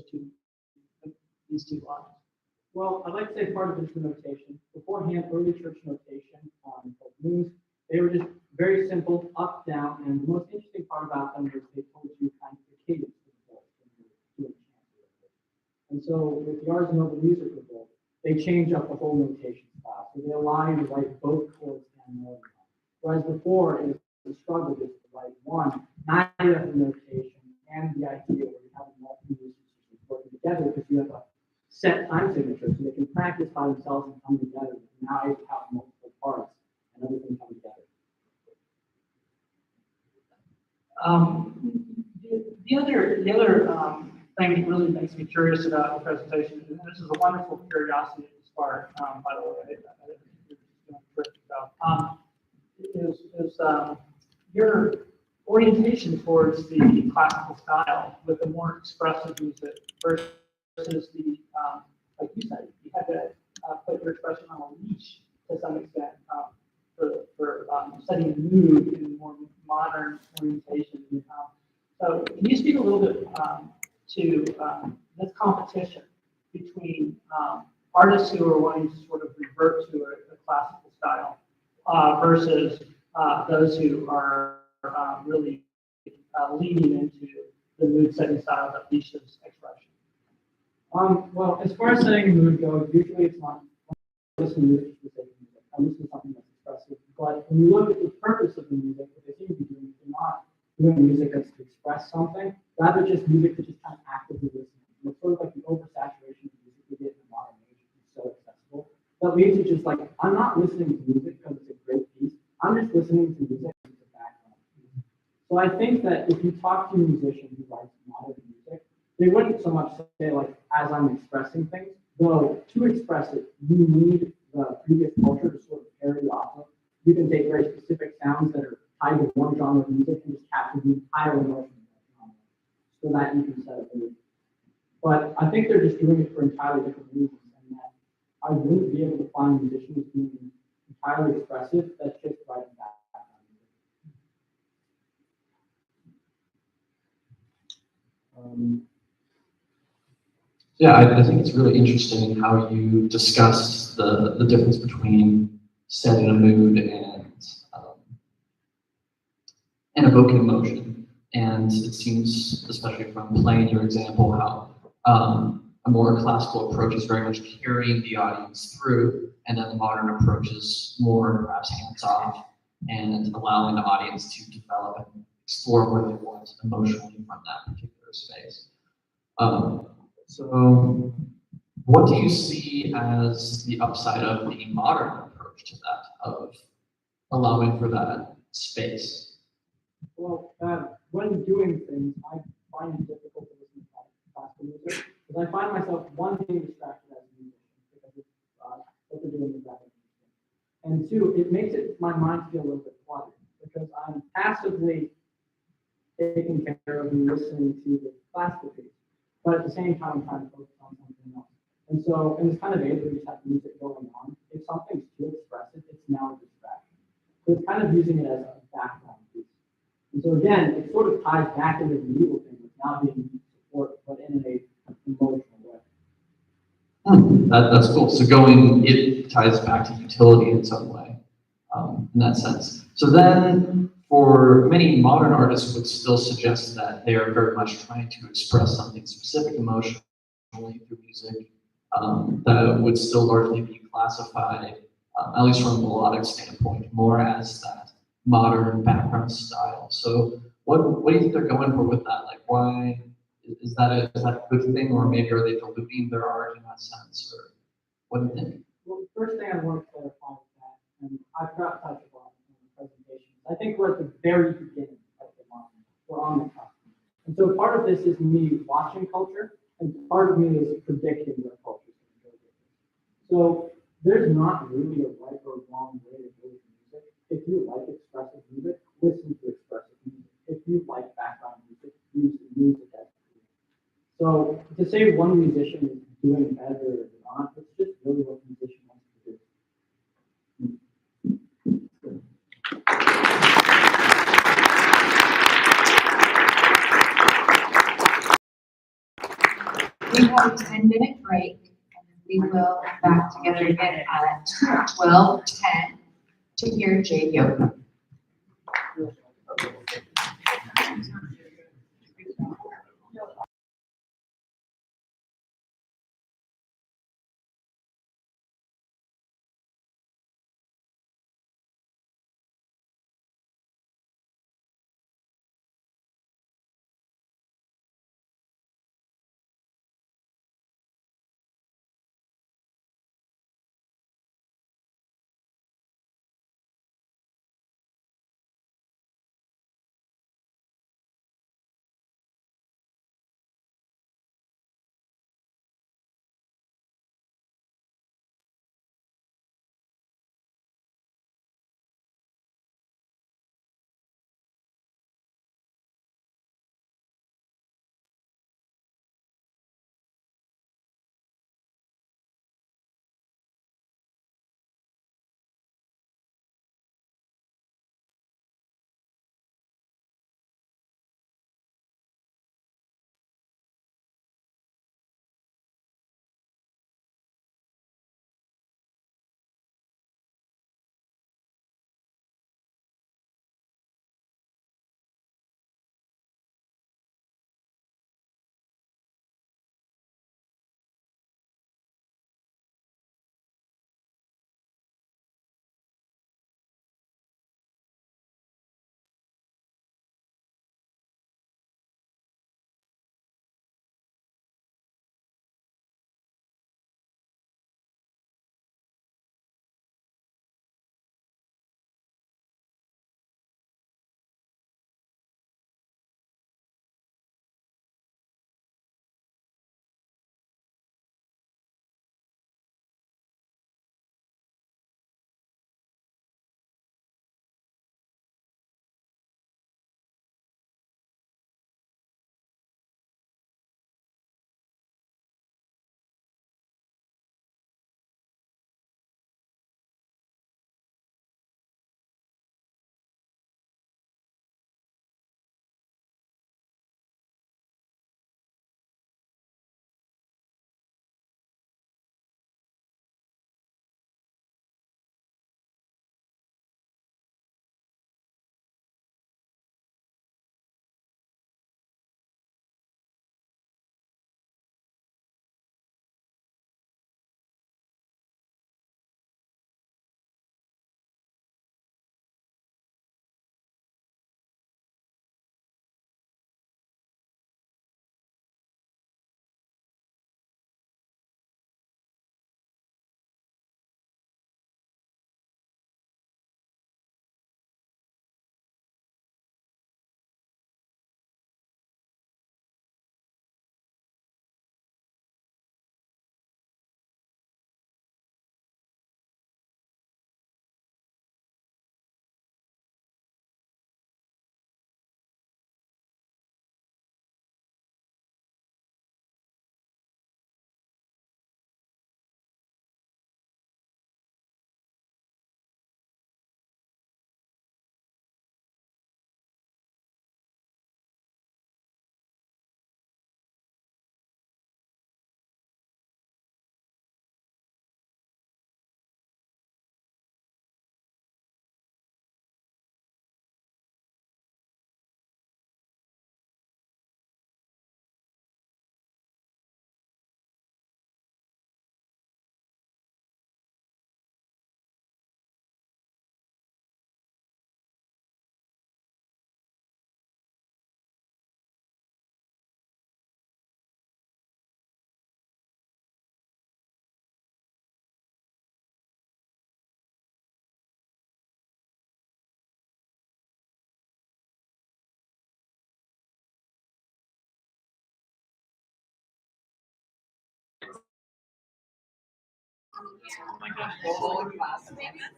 these two lines? Well, I'd like to say part of it is the notation. Beforehand, early church notation on moves, they were just very simple, up, down, and the most interesting part about them is they told you kind of the cadence of the voice when you're doing chant. And so with the Ars Nova music revolt, they change up the whole notation style. So they allow you to write both chords and melody. Whereas before, it was the struggle just to write one, not you have the notation and the idea where you have multiple musicians working together because you have a set time signature, so they can practice by themselves and come together. Now you have multiple parts and everything come together. The other thing that really makes me curious about the presentation, and this is a wonderful curiosity at the start, by the way, is your orientation towards the classical style with the more expressive music versus the, like you said, you had to put your expression on a leash to some extent for setting the mood in more modern orientation. So can you speak a little bit to this competition between artists who are wanting to sort of revert to a classical style versus those who are really leaning into the mood-setting style that leashes expression? Well, as far as setting a mood goes, usually it's not listening to music for the sake of music. I listen to something that's expressive. But when you look at the purpose of the music, what they seem to be doing, they're not doing music that's to express something, rather just music to just kind of actively listen. It's sort of like the oversaturation of music we get in the modern age. It's so accessible. That leads to just like, I'm not listening to music because it's a great piece. I'm just listening to music as a background. So I think that if you talk to a musician who writes modern music, they wouldn't so much say like, as I'm expressing things, though to express it, you need the previous culture to sort of parody off of. You can take very specific sounds that are tied to one genre of music and just capture the entire emotion of that genre, so that you can set up a mood. But I think they're just doing it for entirely different reasons, and that I wouldn't be able to find musicians being entirely expressive that's just writing background music. Yeah, I think it's really interesting how you discussed the difference between setting a mood and evoking emotion. And it seems, especially from playing your example, how a more classical approach is very much carrying the audience through, and then the modern approach is more perhaps hands-off and allowing the audience to develop and explore where they want emotionally from that particular space. So what do you see as the upside of the modern approach to that, of allowing for that space? Well, when doing things, I find it difficult to listen to classical music because I find myself, one, being distracted as a musician because of what they're doing is that interesting. And two, it makes my mind feel a little bit cluttered because I'm passively taking care of and listening to the classical piece, but at the same time, I'm trying to focus on something else. And so, in this kind of age where you just have music going on, if something's too expressive, it's now a distraction. So it's kind of using it as a background piece. And so again, it sort of ties back into the medieval thing with not being support, but in an emotional way. That's cool. So it ties back to utility in some way, in that sense. So then, for many modern artists would still suggest that they are very much trying to express something specific emotionally through music, that would still largely be classified, at least from a melodic standpoint, more as that modern background style. So what do you think they're going for with that? Like, why is that a good thing, or maybe are they diluting their art in that sense, or what do you think? Well, the first thing I want to clarify is that, and I forgot to touch upon it in the presentation, I think we're at the very beginning of the moment. We're on the cusp. And so part of this is me watching culture, and part of me is predicting where culture is going to go. So there's not really a right or wrong way to do music. If you like expressive music, listen to expressive music. If you like background music, use the music as creative. So to say one musician is doing better or not, it's just really what the musician wants to do. We have a 10-minute break, and we will back together again at 12:10 to hear Jade Yoga.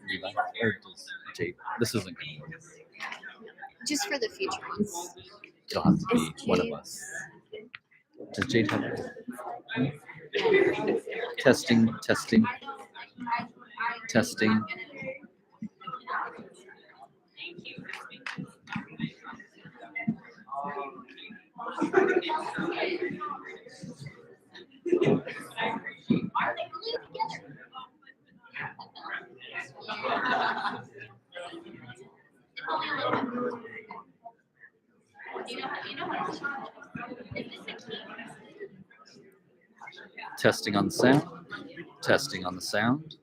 Levi, or does Jade? This isn't gonna work. Just for the future ones. It'll have to be Is one of Jade- us. Does Jade have it? Testing, testing, testing. Testing on the sound. Testing on the sound.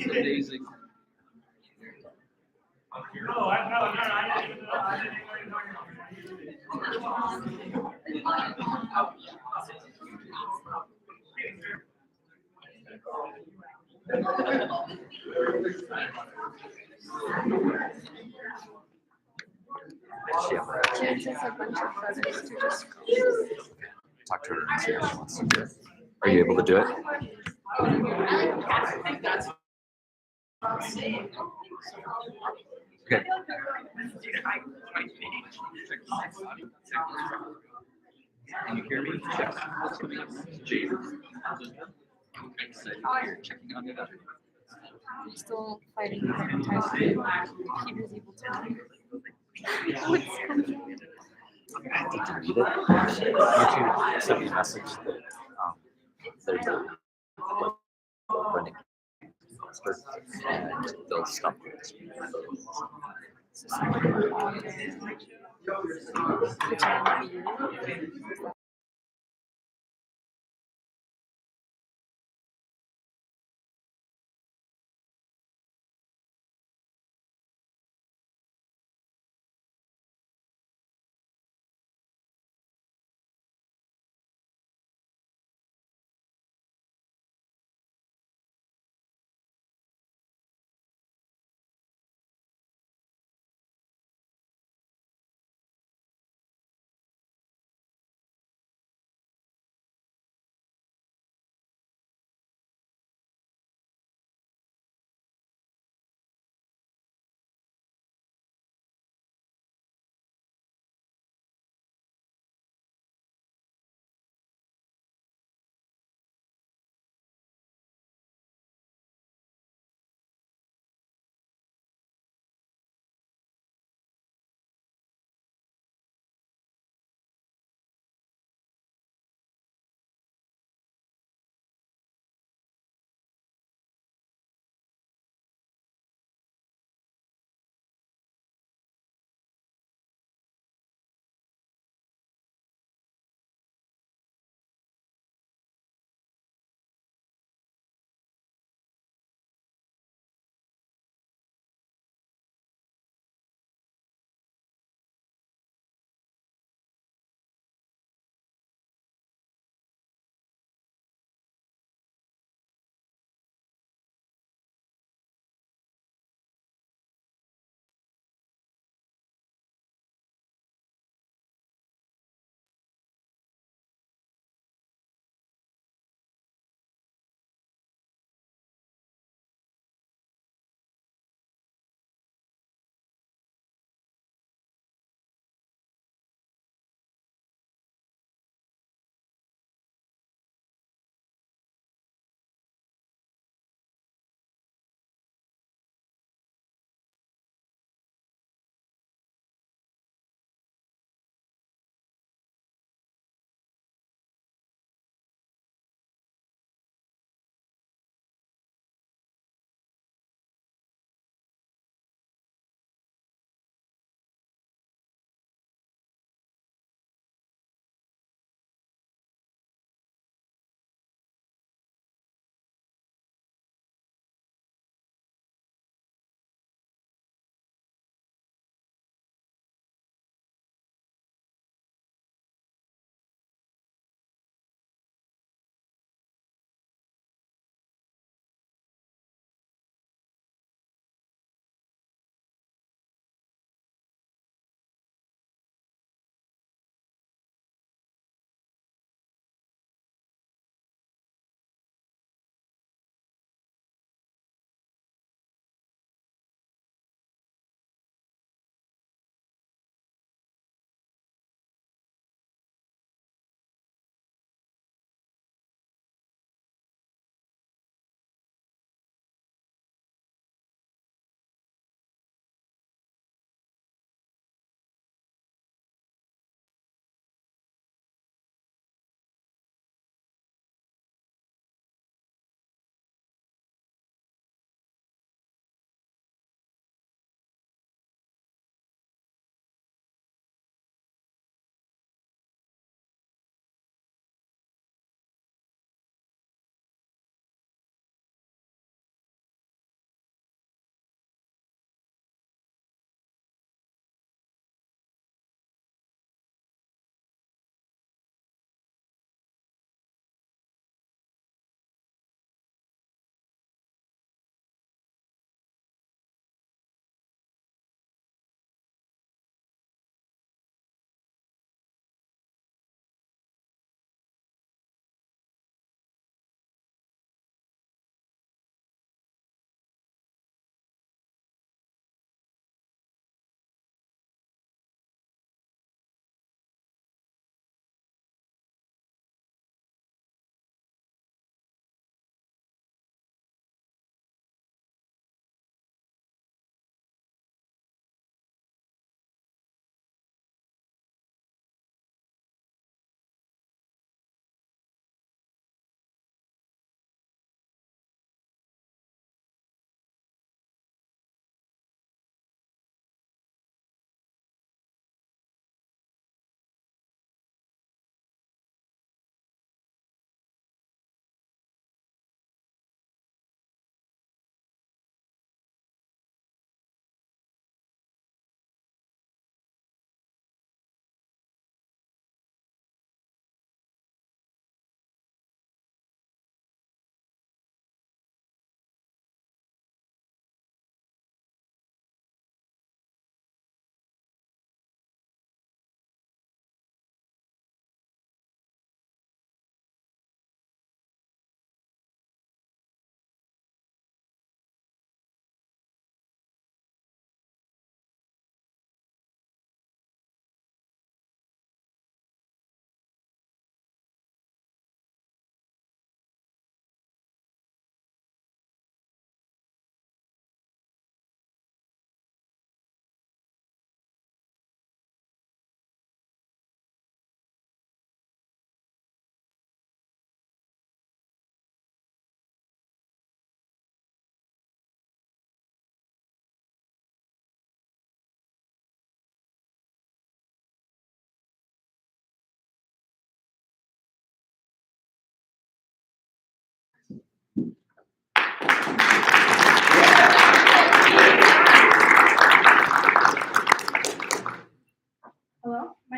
Amazing. Jade has a bunch of photos to just Talk to her and see if she wants to do it. Are you able to do it? Okay. Can you hear me? Check. What's coming up? Jade. You're checking on it. I'm still fighting the type Peter's able to. What's coming? Did you read it? YouTube sent me a message that there's a running expert and they'll stop it.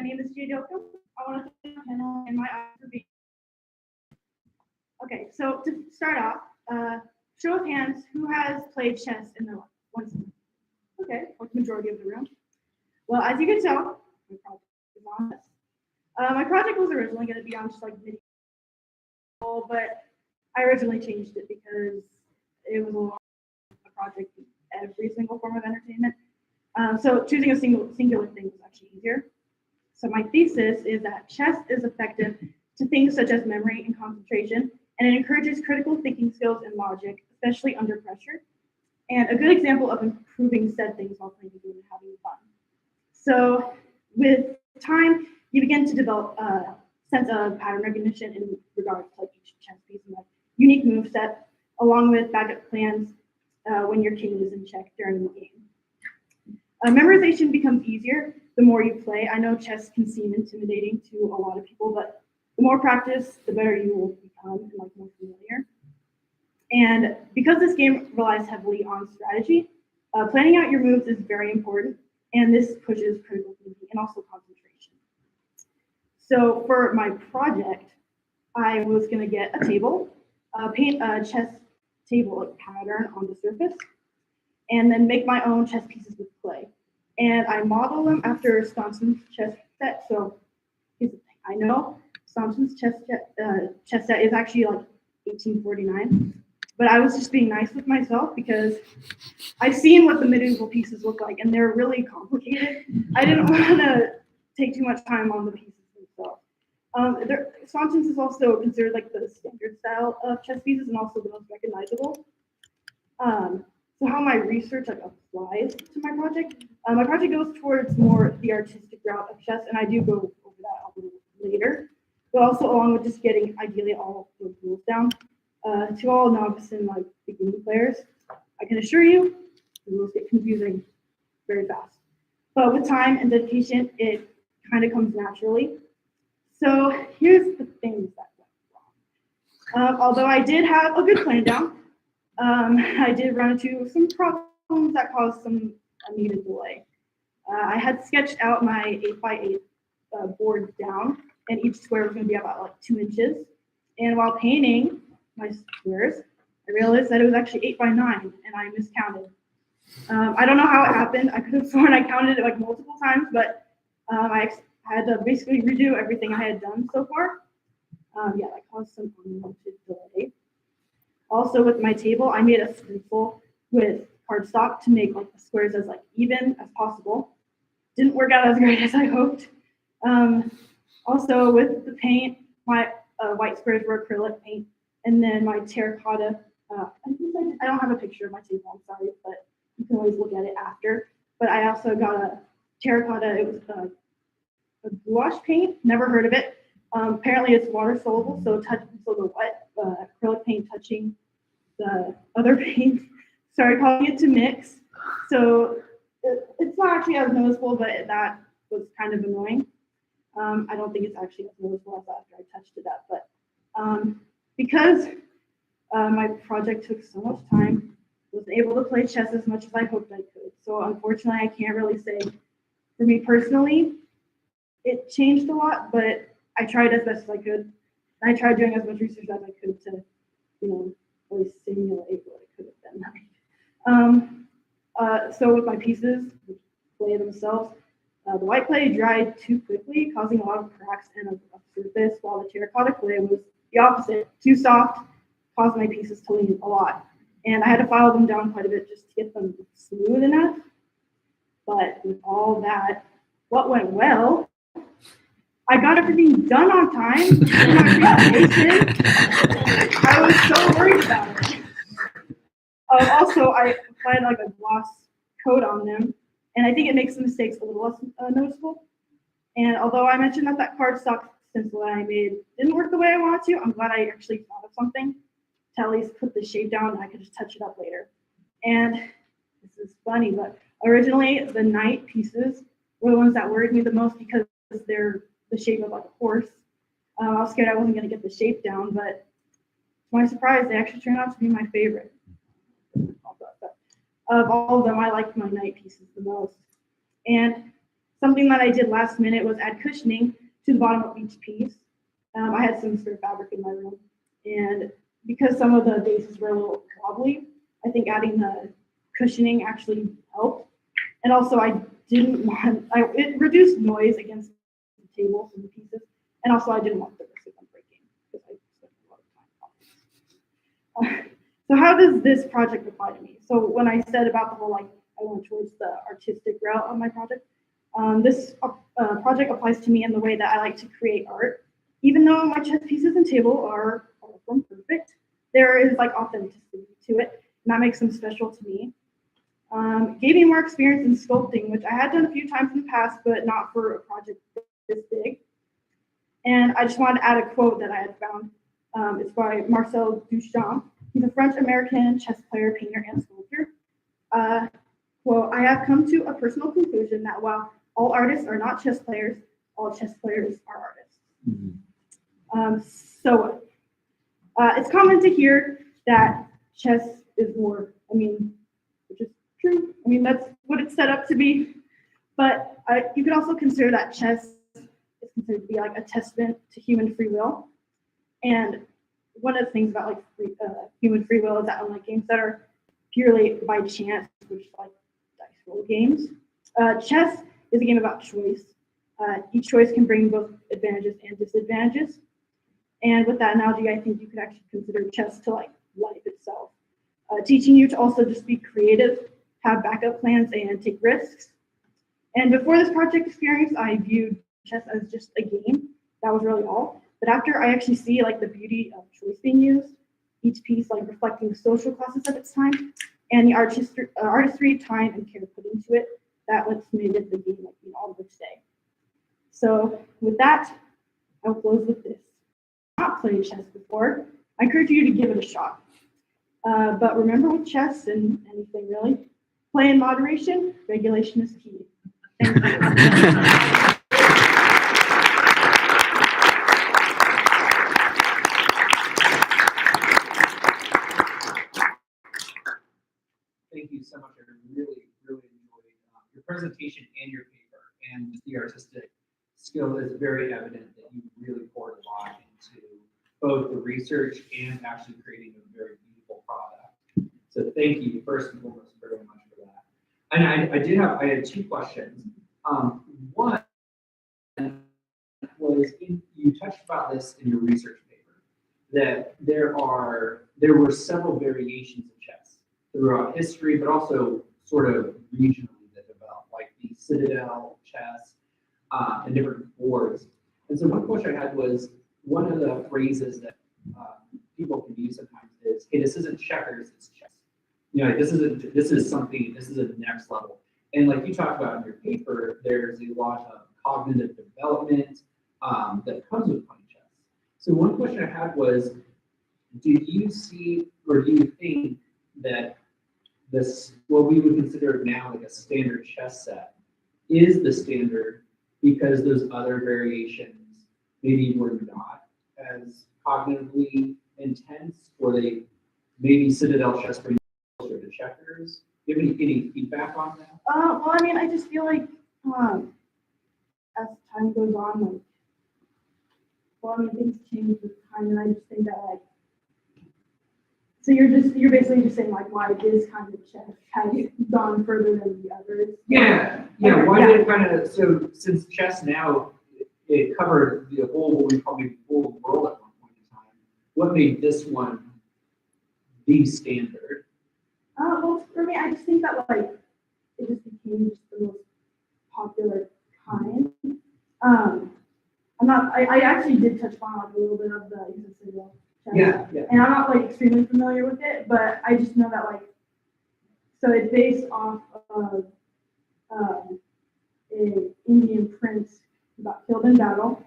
name is Jadoko. I want to thank my panel and my audience for being. Okay, so to start off, show of hands, who has played chess in their life? Once. Okay, like the majority of the room. Well, as you can tell, my project is on this. My project was originally going to be on just like medieval, but I originally changed it because it was a project with every single form of entertainment. So choosing a singular thing was actually easier. So my thesis is that chess is effective to things such as memory and concentration, and it encourages critical thinking skills and logic, especially under pressure. And a good example of improving said things while playing the game and having fun. So with time, you begin to develop a sense of pattern recognition in regards to like each chess piece and like unique move set, along with backup plans when your king is in check during the game. Memorization becomes easier the more you play. I know chess can seem intimidating to a lot of people, but the more practice, the better you will become and like more familiar. And because this game relies heavily on strategy, planning out your moves is very important, and this pushes critical thinking and also concentration. So for my project, I was going to get a table, paint a chess table like pattern on the surface, and then make my own chess pieces with clay. And I model them after Stonson's chess set. So here's the thing. I know Stonson's chess set is actually like 1849. But I was just being nice with myself because I've seen what the medieval pieces look like, and they're really complicated. I didn't want to take too much time on the pieces themselves. Swanson's is also considered like the standard style of chess pieces and also the most recognizable. So how my research like applies to my project goes towards more the artistic route of chess, and I do go over that a little later, but also along with just getting ideally all the rules down. To all novice and like beginning players, I can assure you the rules get confusing very fast. But with time and dedication, it kind of comes naturally. So here's the things that went wrong. Although I did have a good plan down, I did run into some problems that caused some needed delay. I had sketched out my 8x8 board down, and each square was going to be about like 2 inches. And while painting my squares, I realized that it was actually 8x9, and I miscounted. I don't know how it happened. I could have sworn I counted it like multiple times, but I had to basically redo everything I had done so far. Yeah, that caused some unwanted delay. Also, with my table, I made a stencil with cardstock to make like the squares as like even as possible. Didn't work out as great as I hoped. Also, with the paint, my white squares were acrylic paint, and then my terracotta. I don't have a picture of my table. I'm sorry, but you can always look at it after. But I also got a terracotta. It was a gouache paint. Never heard of it. Apparently, it's water soluble, so the wet acrylic paint touching the other paint started causing it to mix. So it's not actually as noticeable, but that was kind of annoying. I don't think it's actually as noticeable as after I touched it up, but because my project took so much time, I wasn't able to play chess as much as I hoped I could. So unfortunately, I can't really say for me personally, it changed a lot, but I tried as best as I could. And I tried doing as much research as I could to, really simulate what it could have been. So with my pieces, the clay themselves, the white clay dried too quickly, causing a lot of cracks in a surface, while the terracotta clay was the opposite, too soft, caused my pieces to lean a lot. And I had to file them down quite a bit just to get them smooth enough. But with all that, what went well, I got everything done on time. In my presentation, I was so worried about it. Also, I applied like a gloss coat on them, and I think it makes the mistakes a little less noticeable. And although I mentioned that cardstock stencil that I made didn't work the way I wanted to, I'm glad I actually thought of something to at least put the shape down, and I could just touch it up later. And this is funny, but originally the knight pieces were the ones that worried me the most because they're the shape of like a horse. I was scared I wasn't going to get the shape down, but to my surprise, they actually turned out to be my favorite. Of all of them, I liked my knight pieces the most. And Something that I did last minute was add cushioning to the bottom of each piece. I had some spare fabric in my room, and because some of the bases were a little wobbly, I think adding the cushioning actually helped. And also, I didn't want, it reduced noise against the tables and the pieces, and also I didn't want the risk of them breaking because I spent a lot of time on this. So how does this project apply to me? So when I said about the whole, like, I went towards the artistic route of my project, this project applies to me in the way that I like to create art. Even though my chess pieces and table are far from perfect, there is like authenticity to it, and that makes them special to me. Gave me more experience in sculpting, which I had done a few times in the past, but not for a project this big. And I just wanted to add a quote that I had found. It's by Marcel Duchamp. He's a French-American chess player, painter, and sculptor. Quote, I have come to a personal conclusion that while all artists are not chess players, all chess players are artists. It's common to hear that chess is war. I mean, which is true. I mean, that's what it's set up to be. But you could also consider that chess is considered to be like a testament to human free will. And one of the things about like human free will is that unlike games that are purely by chance, which is like dice roll games, chess is a game about choice. Each choice can bring both advantages and disadvantages. And with that analogy, I think you could actually consider chess to like life itself, teaching you to also just be creative, have backup plans, and take risks. And before this project experience, I viewed chess as just a game. That was really all. But after I actually see like the beauty of choice being used, each piece like reflecting the social classes of its time, and the artistry, time, and care put into it, that what's made it the game like all of today. So with that, I'll close with this. Not played chess before, I encourage you to give it a shot. But remember with chess and anything really, play in moderation, regulation is key. Thank you. Thank you so much. I really, really enjoyed your presentation and your paper, and the artistic skill is very evident that you really poured a lot into both the research and actually creating a very beautiful product. So thank you, first and foremost, very much for that. And I had two questions. One was you touched about this in your research paper, that there were several variations of chess throughout history, but also sort of regionally that developed, like the Citadel chess and different boards. And so one question I had was, one of the phrases that people can use sometimes is, hey, this isn't checkers, it's chess. You know, this is a next level. And like you talked about in your paper, there's a lot of cognitive development that comes with playing chess. So one question I had was, do you see, or do you think that this, what we would consider now like a standard chess set, is the standard because those other variations maybe were not as cognitively intense, or they maybe Citadel chess brings closer to checkers? Do you have any feedback on that? Well, I mean, I just feel like as time goes on, like, well, I mean, things change with time, and I just think that like, so you're basically just saying like why this kind of chess has gone further than the others. Yeah. Why did it kind of, so since chess now it covered the whole, what we probably whole world at one point in time, what made this one the standard? Well, for me, I just think that like it just became just the most popular kind. I actually did touch on like a little bit of the Citadel chess. Yeah. And I'm not like extremely familiar with it, but I just know that like, so it's based off of an Indian prince who got killed in battle.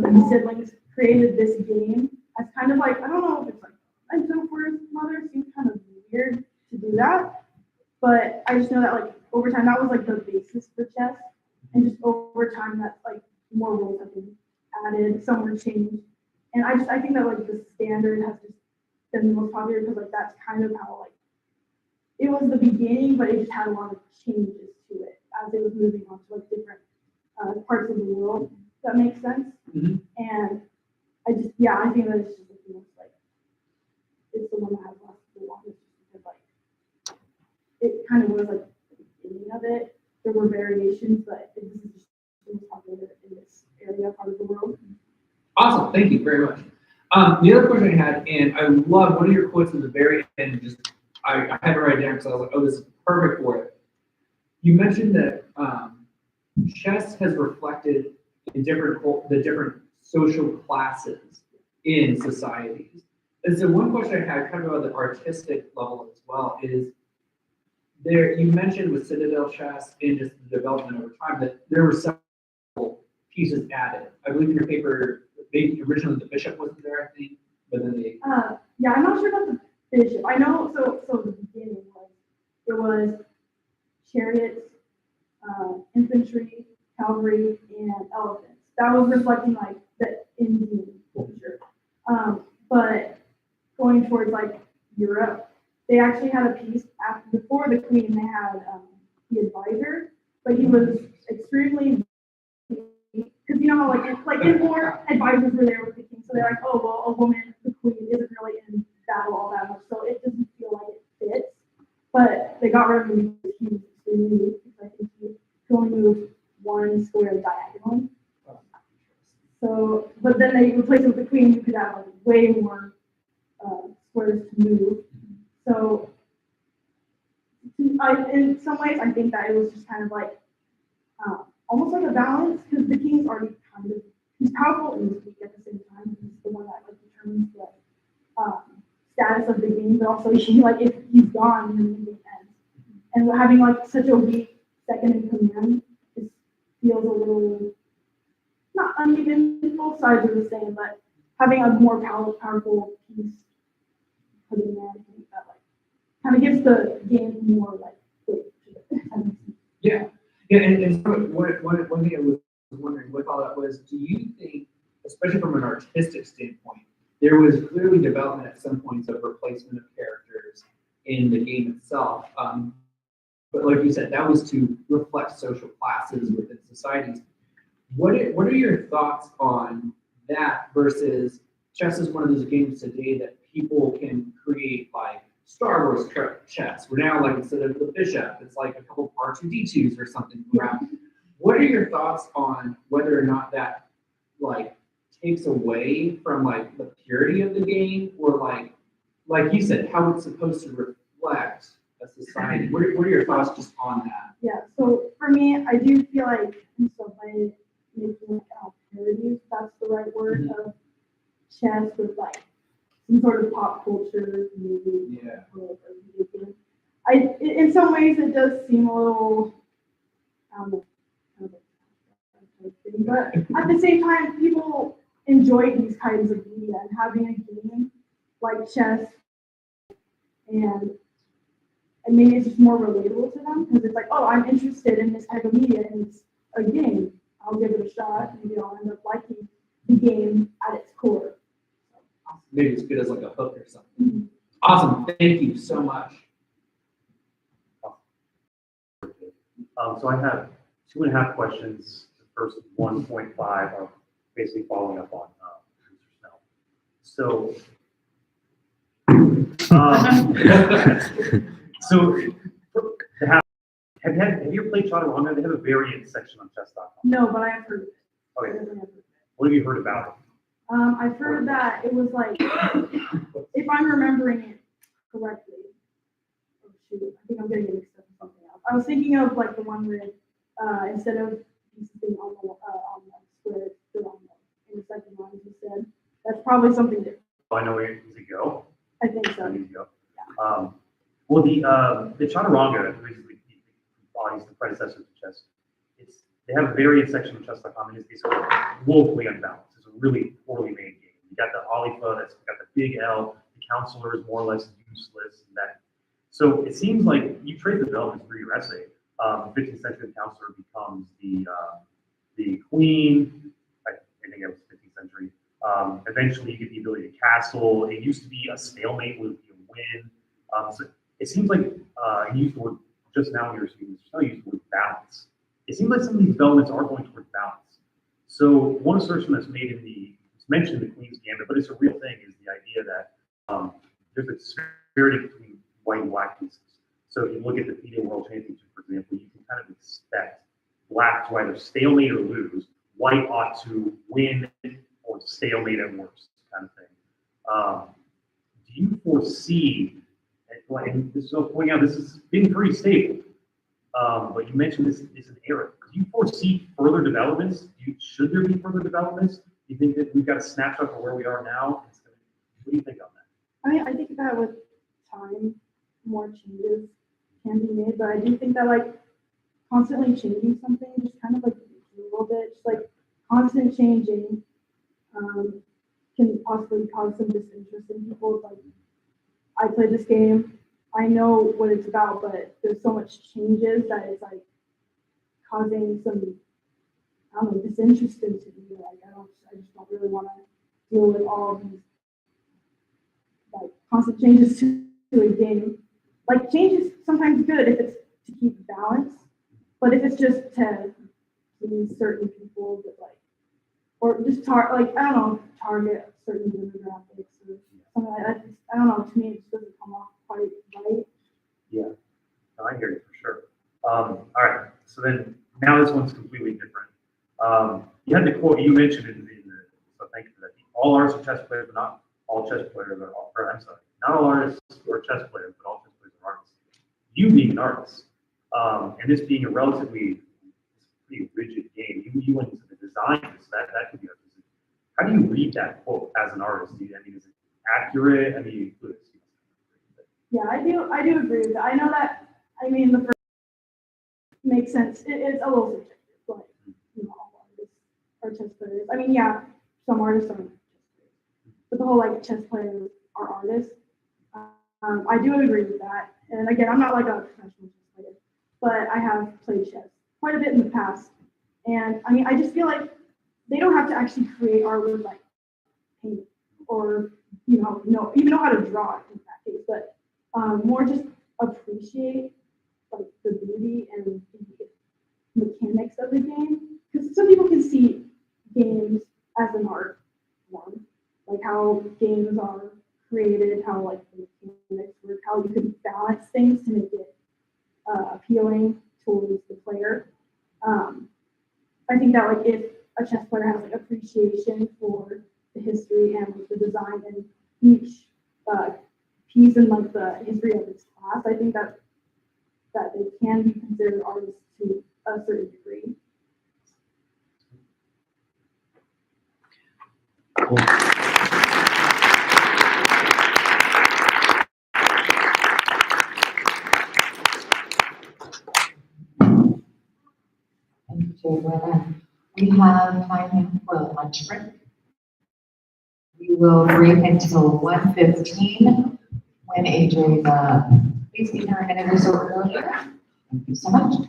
His siblings created this game as kind of like, I don't know if it's like a mentor for his mother. It seems kind of weird to do that, but I just know that like over time that was like the basis for chess, and just over time that like more rules have been added, some were changed, and I think that like the standard has just been the most popular because like that's kind of how like it was the beginning, but it just had a lot of changes to it, as it was moving on to like different parts of the world. If that makes sense. Mhm. And I just, yeah, I think that it's just like the most like, it's the one that has less of the longest because like, it kind of was like the beginning of it. There were variations, but this is just the most popular in this area, part of the world. Awesome, thank you very much. The other question I had, and I love one of your quotes at the very end, just, I had it right down because I was like, oh, this is perfect for it. You mentioned that chess has reflected in the different social classes in societies. And so one question I had kind of on the artistic level as well is, there, you mentioned with Citadel chess and just the development over time that there were several pieces added. I believe in your paper, maybe originally the bishop wasn't there, I think, but then they. Yeah, I'm not sure about the bishop. I know, so the beginning was, there was chariots, infantry, cavalry, and elephants. That was reflecting like the Indian culture. But going towards like Europe, they actually had a piece after, before the queen, they had the advisor, but he was extremely, because you know how like in war, advisors were there with the king, so they're like, oh well, a woman, the queen, isn't really in battle all that much, so it doesn't feel like it fits. But they got rid of him because he was extremely weak, because I think he could only move one square diagonally. So, but then they replaced it with the queen, who could have like way more squares to move. So, in some ways, I think that it was just kind of like almost like a balance, because the king's already kind of, he's powerful and he's weak at the same time. He's the one that like determines the status of the game, but also like if he's gone, then the game ends. And having like such a weak second in command just feels a little not uneven. Both sides are the same, but having a more powerful piece put in there, I think that like kind of gives the game more like weight to it. Yeah, yeah, and so one thing I was wondering with all that was, do you think, especially from an artistic standpoint, there was clearly development at some points of replacement of characters in the game itself, but like you said, that was to reflect social classes within societies. What are your thoughts on that versus chess is one of those games today that people can create like Star Wars chess, where now like instead of the bishop, it's like a couple R2D2s or something around. What are your thoughts on whether or not that like takes away from like the purity of the game, or like you said, how it's supposed to reflect a society? What are your thoughts just on that? Yeah, so for me, I do feel like by making parodies, that's the right word, of chess with like some sort of pop culture movie. Yeah. Or video game. In some ways, it does seem a little, but at the same time, people enjoy these kinds of media, and having a game like chess, and maybe it's just more relatable to them, because it's like, oh, I'm interested in this type of media, and it's a game. I'll give it a shot. Maybe I'll end up liking the game at its core. Maybe it's good as like a hook or something. Awesome, thank you so much. So I have 2.5 questions. The first 1.5 are basically following up on So, have you played Chaturanga? They have a variant section on chess.com. No, but I have heard of it. Okay. What have you heard about it? I've heard that it was like, if I'm remembering it correctly, oh shoot, I think I'm getting it mixed up with something else. I was thinking of like the one where instead of pieces being on the square, they're on in the second line, you said. That's probably something different. Oh, I know where it needs to go. I think so. It needs to go. Yeah. Well, the Chaturanga, basically embodies the predecessor to chess. They have a variant section of chess.com, and it's woefully unbalanced. It's a really poorly made game. You got the Alifa, that's got the big L, the counselor is more or less useless. So it seems like you trade the developments through your essay. 15th century counselor becomes the queen. I think it was 15th century. Eventually, you get the ability to castle. It used to be a stalemate would be a win. So it seems like you used the word just now when you were speaking, just now you used the word balance. It seems like some of these developments are going towards balance. So one assertion that's made it's mentioned in the Queen's Gambit, but it's a real thing, is the idea that there's a disparity between white and black pieces. So if you look at the FIDE World Championship, for example, you can kind of expect black to either stalemate or lose, white ought to win or stalemate at worst, kind of thing. Do you foresee, and this is pointing out, this has been pretty stable, but you mentioned this is an era. Do you foresee further developments? Should there be further developments? Do you think that we've got a snapshot of where we are now? What do you think on that? I mean, I think that with time, more changes can be made, but I do think that like constantly changing something, just kind of like a little bit, just like constant changing, can possibly cause some disinterest in people. Like, I played this game, I know what it's about, but there's so much changes that it's like causing some, I don't know, disinterest into me. Like, I just don't really want to deal with all of these like constant changes to a game. Like, change is sometimes good if it's to keep balance, but if it's just to please certain people that like, or just target certain demographics or something like that. I don't know, to me it just doesn't come off quite right. Yeah, no, I hear you for sure. All right, so then now this one's completely different. You had the quote, you mentioned it in the, so thank you for that. All artists are chess players, but not all chess players are, or I'm sorry, not all artists are chess players, but all chess players are artists. You being an artist, and this being a relatively pretty rigid game, you went into the design, so that could be a, how do you read that quote as an artist? I mean, is it accurate? I mean, Yeah, I do agree with that. I know that, I mean, the first makes sense. It's a little subjective, but you know, all artists are chess players. I mean, yeah, some artists are chess players, but the whole like chess players are artists. I do agree with that. And again, I'm not like a professional chess player, but I have played chess quite a bit in the past. And I mean, I just feel like they don't have to actually create art with like paint or even know how to draw in that case, but more just appreciate like the beauty and the mechanics of the game. Because some people can see games as an art form, like how games are created, how like the mechanics work, how you can balance things to make it appealing towards the player. I think that like if a chess player has like appreciation for the history and like the design and each piece in like the history of its class, I think that they can be considered artists to a certain degree. Thank you, Jay. We have time for a lunch break. We will break until 1:15 when AJ's basically her interview so earlier. Thank you so much.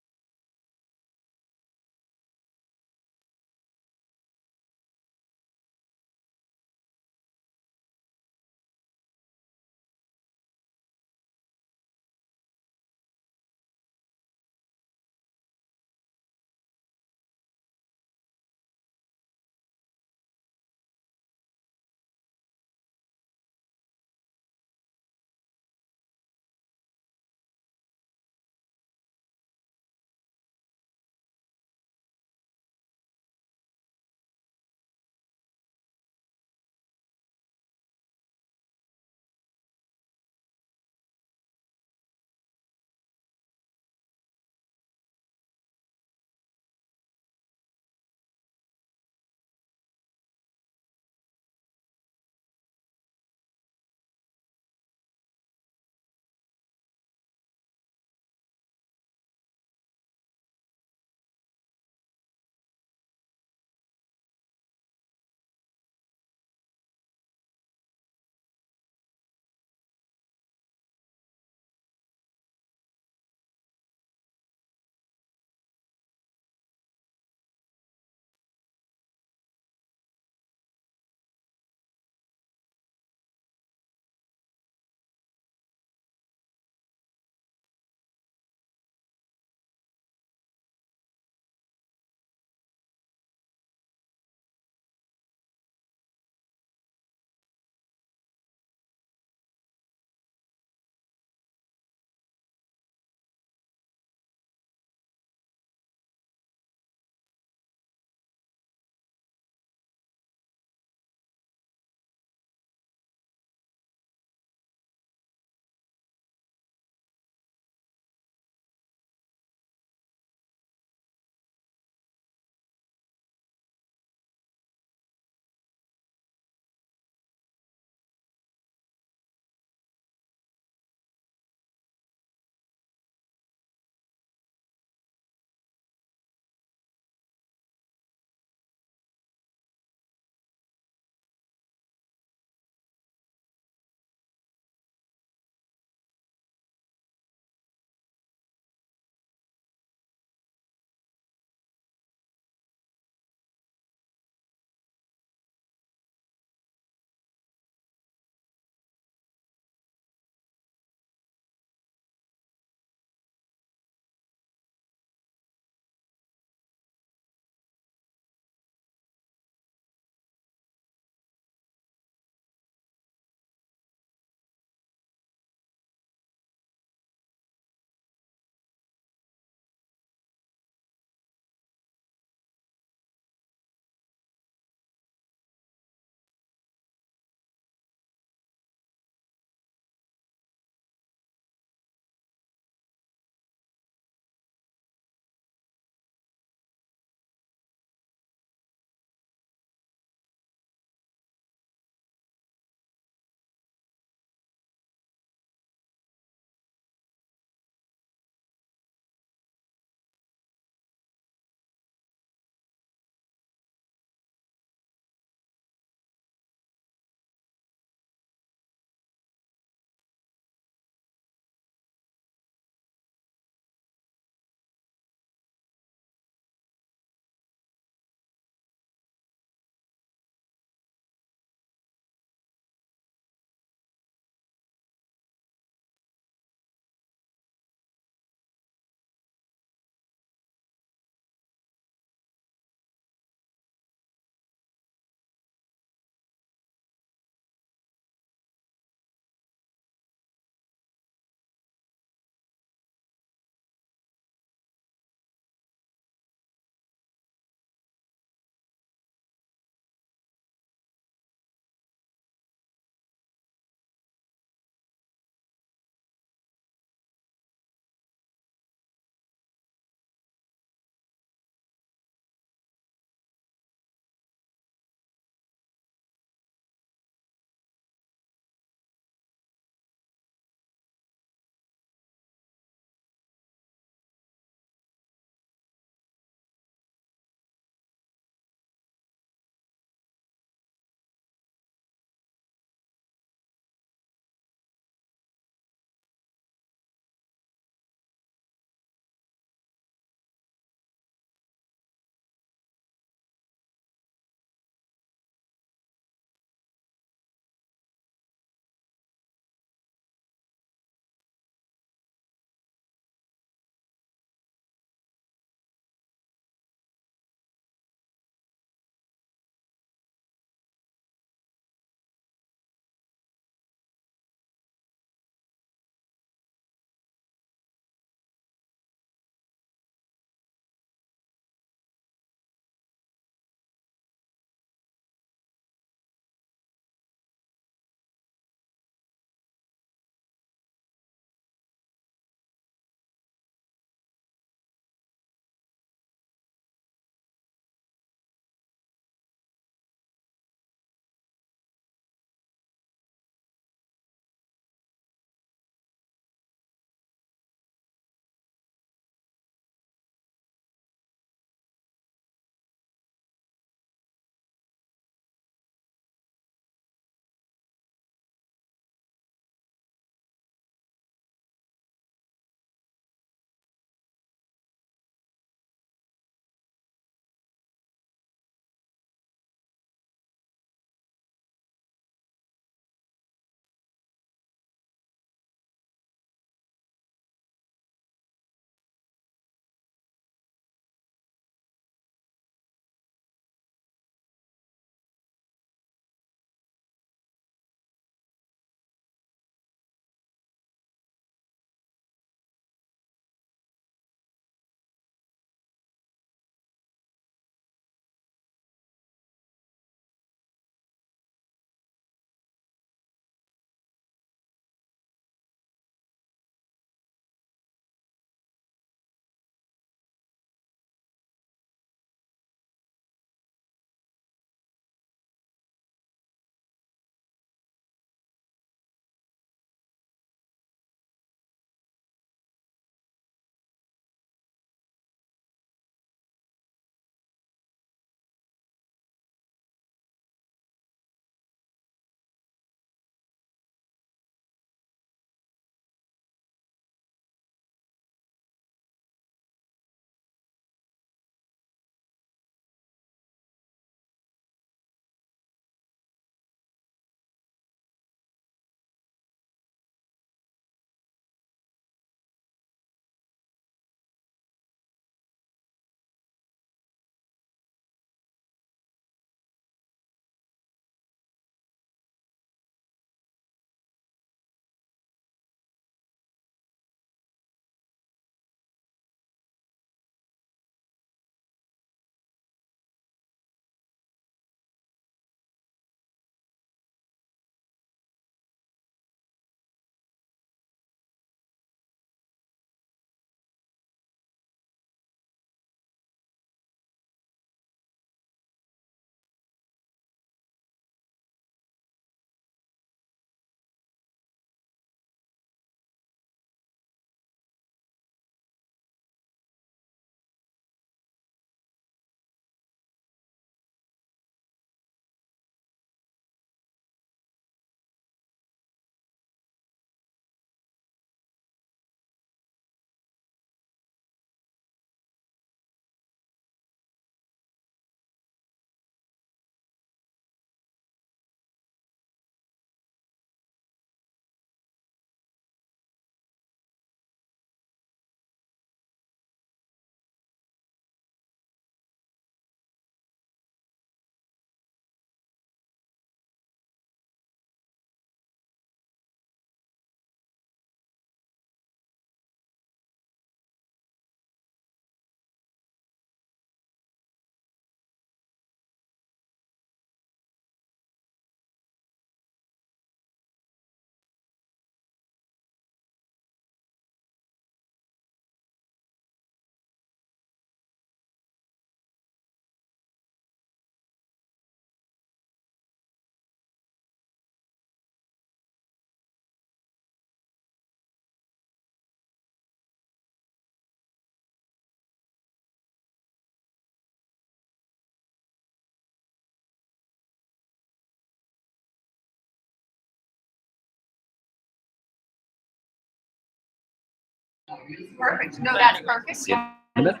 Perfect. No, that's perfect. See you in a bit.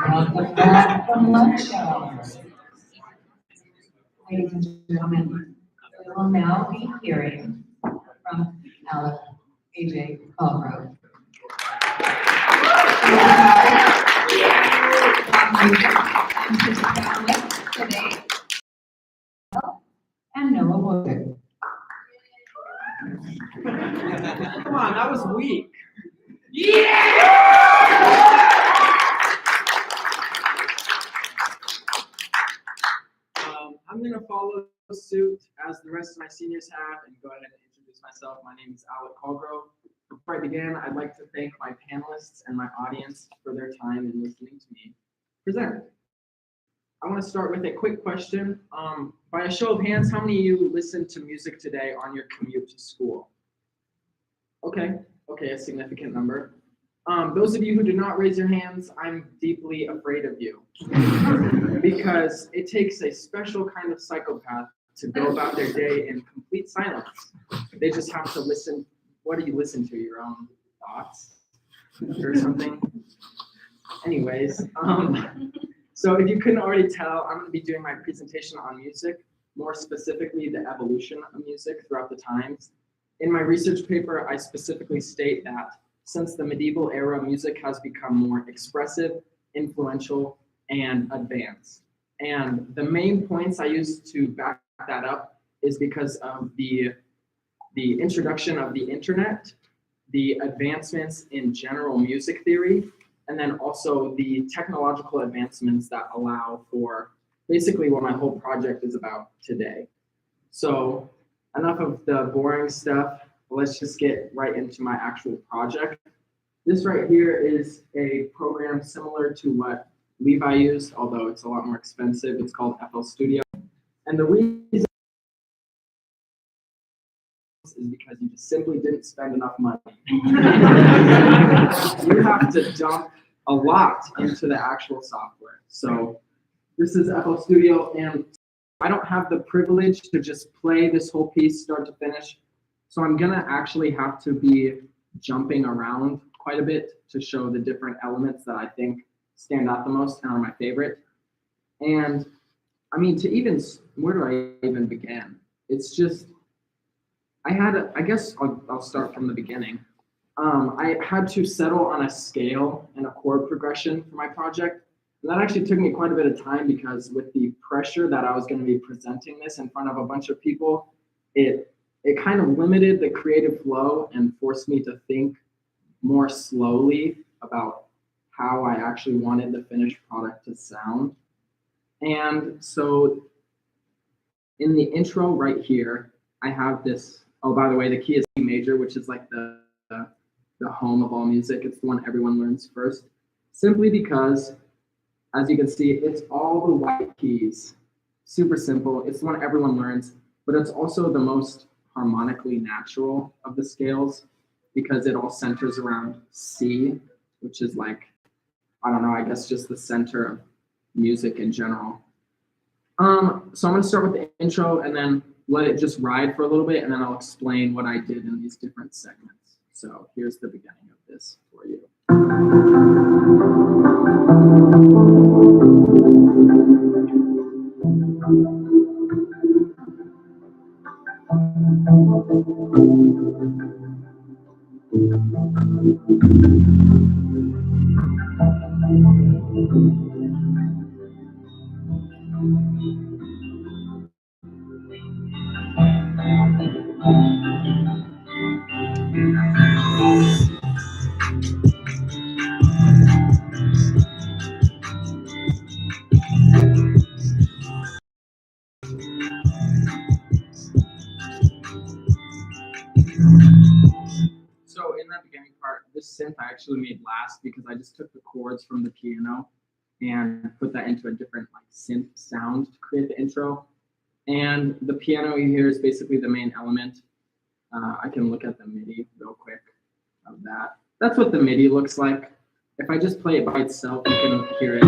Welcome back from lunch hour. Ladies and gentlemen, we will now be hearing from Alec A.J. Colgrove. Today, and Noah Wood. Come on, that was weak. I'm going to follow suit as the rest of my seniors have and go ahead and introduce myself. My name is Alec Colgrove. Before I begin, I'd like to thank my panelists and my audience for their time in listening to me present. I want to start with a quick question. By a show of hands, how many of you listen to music today on your commute to school? Okay, a significant number. Those of you who do not raise your hands, I'm deeply afraid of you. Because it takes a special kind of psychopath to go about their day in complete silence. They just have to listen. What do you listen to? Your own thoughts or something? Anyways, so if you couldn't already tell, I'm going to be doing my presentation on music, more specifically the evolution of music throughout the times. In my research paper, I specifically state that since the medieval era, music has become more expressive, influential, and advanced. And the main points I use to back that up is because of the introduction of the internet, the advancements in general music theory, and then also the technological advancements that allow for basically what my whole project is about today. So enough of the boring stuff. Let's just get right into my actual project. This right here is a program similar to what Levi used, although it's a lot more expensive. It's called FL Studio. And the reason is because you just simply didn't spend enough money. You have to dump a lot into the actual software. So this is FL Studio, and I don't have the privilege to just play this whole piece start to finish. So I'm gonna actually have to be jumping around quite a bit to show the different elements that I think stand out the most and are my favorite. And I mean, where do I even begin? It's just, I guess I'll start from the beginning. I had to settle on a scale and a chord progression for my project. And that actually took me quite a bit of time because with the pressure that I was going to be presenting this in front of a bunch of people, it kind of limited the creative flow and forced me to think more slowly about how I actually wanted the finished product to sound. And so in the intro right here, I have this, oh, by the way, the key is C major, which is like the home of all music. It's the one everyone learns first, simply because, as you can see, it's all the white keys. Super simple. It's the one everyone learns, but it's also the most harmonically natural of the scales because it all centers around C, which is like, I don't know, I guess just the center of music in general. So I'm gonna start with the intro and then let it just ride for a little bit, and then I'll explain what I did in these different segments. So here's the beginning of this for you. So in that beginning part, this synth I actually made last because I just took the chords from the piano and put that into a different like synth sound to create the intro. And the piano you hear is basically the main element. I can look at the MIDI real quick of that. That's what the MIDI looks like. If I just play it by itself, you can hear it.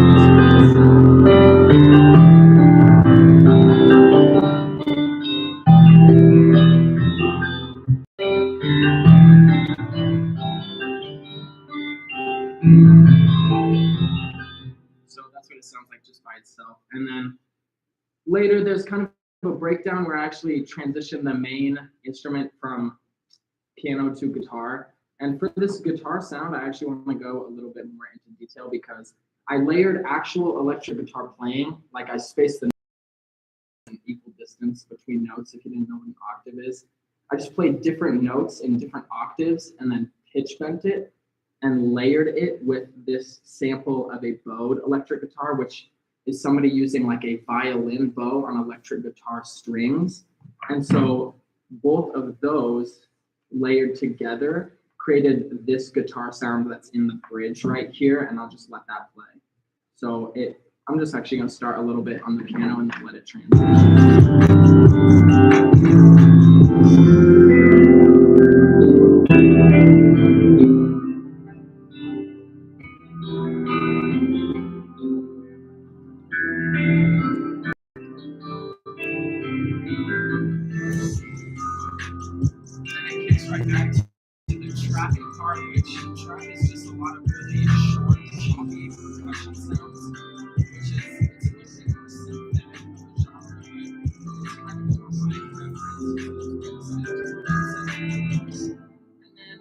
So that's what it sounds like just by itself. And then later there's kind of a breakdown where I actually transition the main instrument from piano to guitar. And for this guitar sound, I actually want to go a little bit more into detail because I layered actual electric guitar playing, like I spaced the notes in equal distance between notes if you didn't know what an octave is. I just played different notes in different octaves and then pitch bent it and layered it with this sample of a bowed electric guitar, which is somebody using like a violin bow on electric guitar strings. And so both of those layered together created this guitar sound that's in the bridge right here, and I'll just let that play. So I'm just actually gonna start a little bit on the piano and then let it transition. Right back to the trapping part, which trap is just a lot of really short, choppy percussion sounds, which is it's a little bit more synthetic of the genre, but kind of more my preference. And then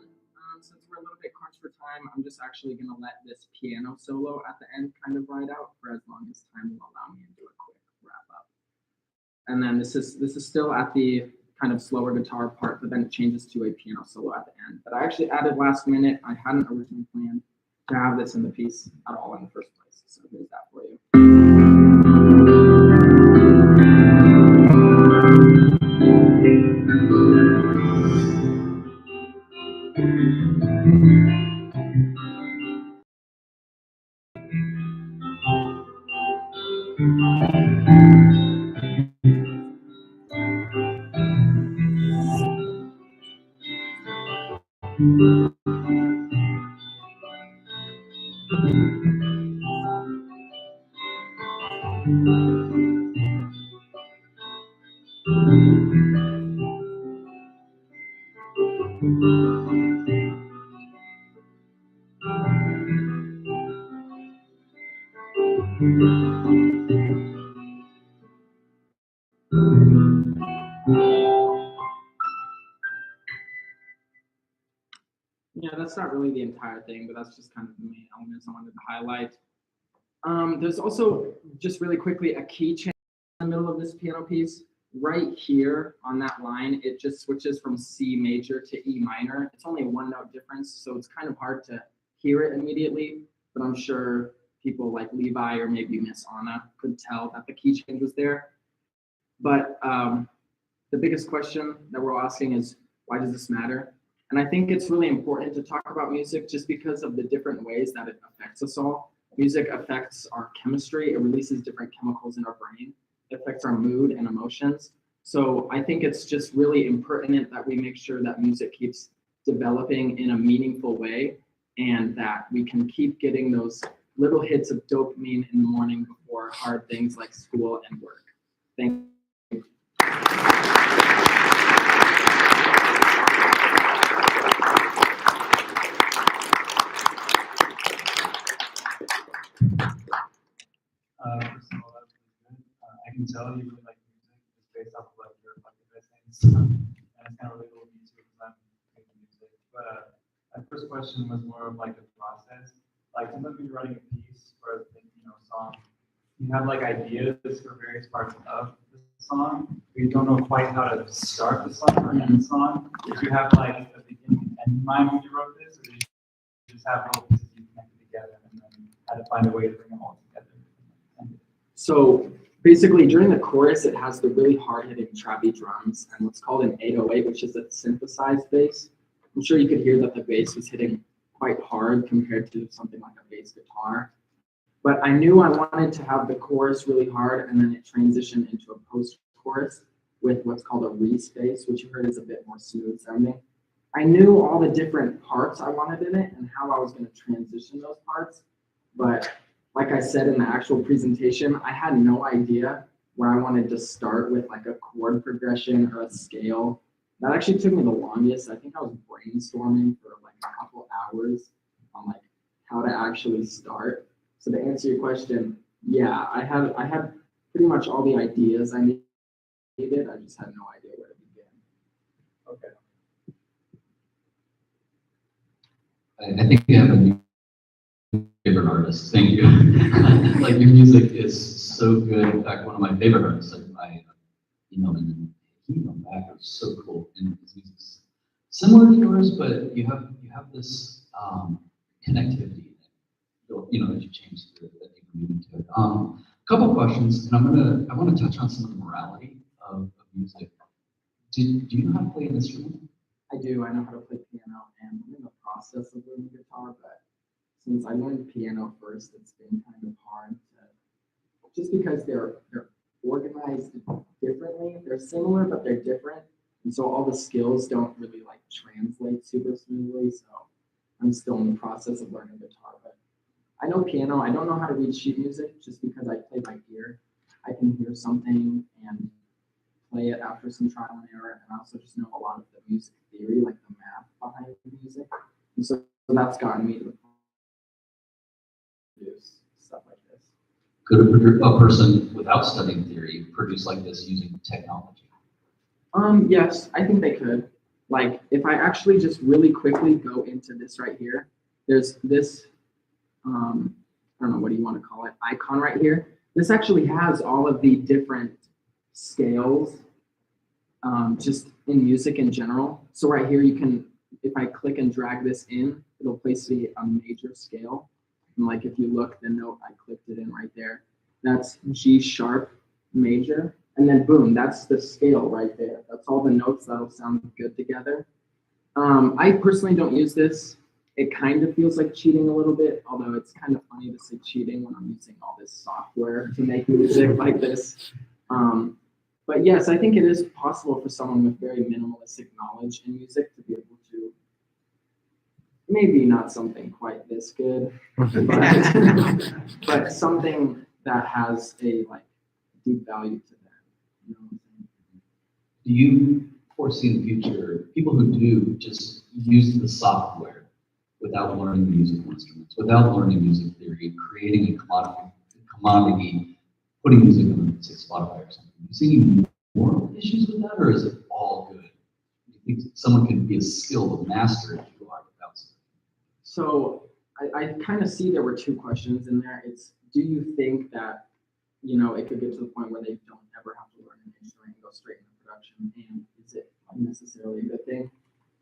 since we're a little bit crunched for time, I'm just actually gonna let this piano solo at the end kind of ride out for as long as time will allow me to do a quick wrap up. And then this is still at the kind of slower guitar part, but then it changes to a piano solo at the end. But I actually added last minute. I hadn't originally planned to have this in the piece at all in the first place. So here's that for you. Yeah, that's not really the entire thing, but that's just kind of the main elements I wanted to highlight. There's also, just really quickly, a key change in the middle of this piano piece. Right here on that line, it just switches from C major to E minor. It's only a one note difference, so it's kind of hard to hear it immediately, but I'm sure people like Levi or maybe Miss Anna could tell that the key change was there. But the biggest question that we're all asking is, why does this matter? And I think it's really important to talk about music just because of the different ways that it affects us all. Music affects our chemistry. It releases different chemicals in our brain. It affects our mood and emotions. So I think it's just really impertinent that we make sure that music keeps developing in a meaningful way and that we can keep getting those little hits of dopamine in the morning before hard things like school and work. Thank you. know you really like music just based off of like your reflective essays. And it's kind of really cool to me too because I'm making music. But my first question was more of like the process. Like sometimes when you're writing a piece or a song, you have like ideas for various parts of the song, but you don't know quite how to start the song or end the song. Did you have like a beginning and end in mind when you wrote this, or did you just have little pieces you connected together and then had to find a way to bring them all together? So basically during the chorus, it has the really hard-hitting trappy drums and what's called an 808, which is a synthesized bass. I'm sure you could hear that the bass was hitting quite hard compared to something like a bass guitar. But I knew I wanted to have the chorus really hard, and then it transitioned into a post-chorus with what's called a re-space, which you heard is a bit more smooth sounding. I knew all the different parts I wanted in it and how I was going to transition those parts. But like I said in the actual presentation, I had no idea where I wanted to start with like a chord progression or a scale. That actually took me the longest. I think I was brainstorming for like a couple hours on like how to actually start. So to answer your question, yeah, I had pretty much all the ideas I needed. I just had no idea where to begin. Okay. I think you have a new favorite artist. Thank you. Like your music is so good. In fact, one of my favorite artists, I emailed him and he emailed back. It was so cool. And his music's similar to yours, but you have this connectivity. As you change the meaning to it. A couple questions, and I want to touch on some of the morality of music. Do you know how to play an instrument? I do. I know how to play piano, and I'm in the process of learning guitar. But since I learned piano first, it's been kind of hard just because they're organized differently. They're similar, but they're different, and so all the skills don't really like translate super smoothly. So I'm still in the process of learning guitar, but I know piano. I don't know how to read sheet music just because I play by ear. I can hear something and play it after some trial and error. And I also just know a lot of the music theory, like the math behind the music. And so that's gotten me to produce stuff like this. Could a person without studying theory produce like this using technology? Yes, I think they could. Like if I actually just really quickly go into this right here, there's this I don't know, what do you want to call it, icon right here. This actually has all of the different scales just in music in general. So right here you can, if I click and drag this in, it'll place a major scale. And like if you look, the note I clicked it in right there, that's G sharp major. And then boom, that's the scale right there. That's all the notes that'll sound good together. I personally don't use this. It kind of feels like cheating a little bit, although it's kind of funny to say cheating when I'm using all this software to make music like this. But yes, I think it is possible for someone with very minimalistic knowledge in music to be able to, maybe not something quite this good, but something that has a like deep value to them. You know what I'm saying? Do you foresee in the future people who do just use the software without learning the musical instruments, without learning music theory, creating a commodity, putting music on, say, Spotify or something? Do you see any more issues with that, or is it all good? Do you think someone can be as skilled a master as you are without studying? So I kind of see there were two questions in there. It's, do you think that, it could get to the point where they don't ever have to learn an instrument and go straight into production, and is it necessarily a good thing?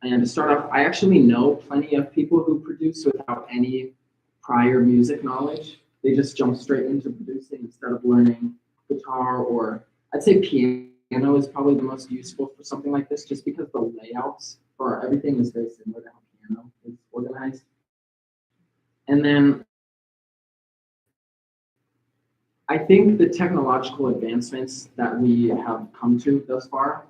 And to start off, I actually know plenty of people who produce without any prior music knowledge. They just jump straight into producing instead of learning guitar, or I'd say piano is probably the most useful for something like this, just because the layouts for everything is very similar to how piano is organized. And then I think the technological advancements that we have come to thus far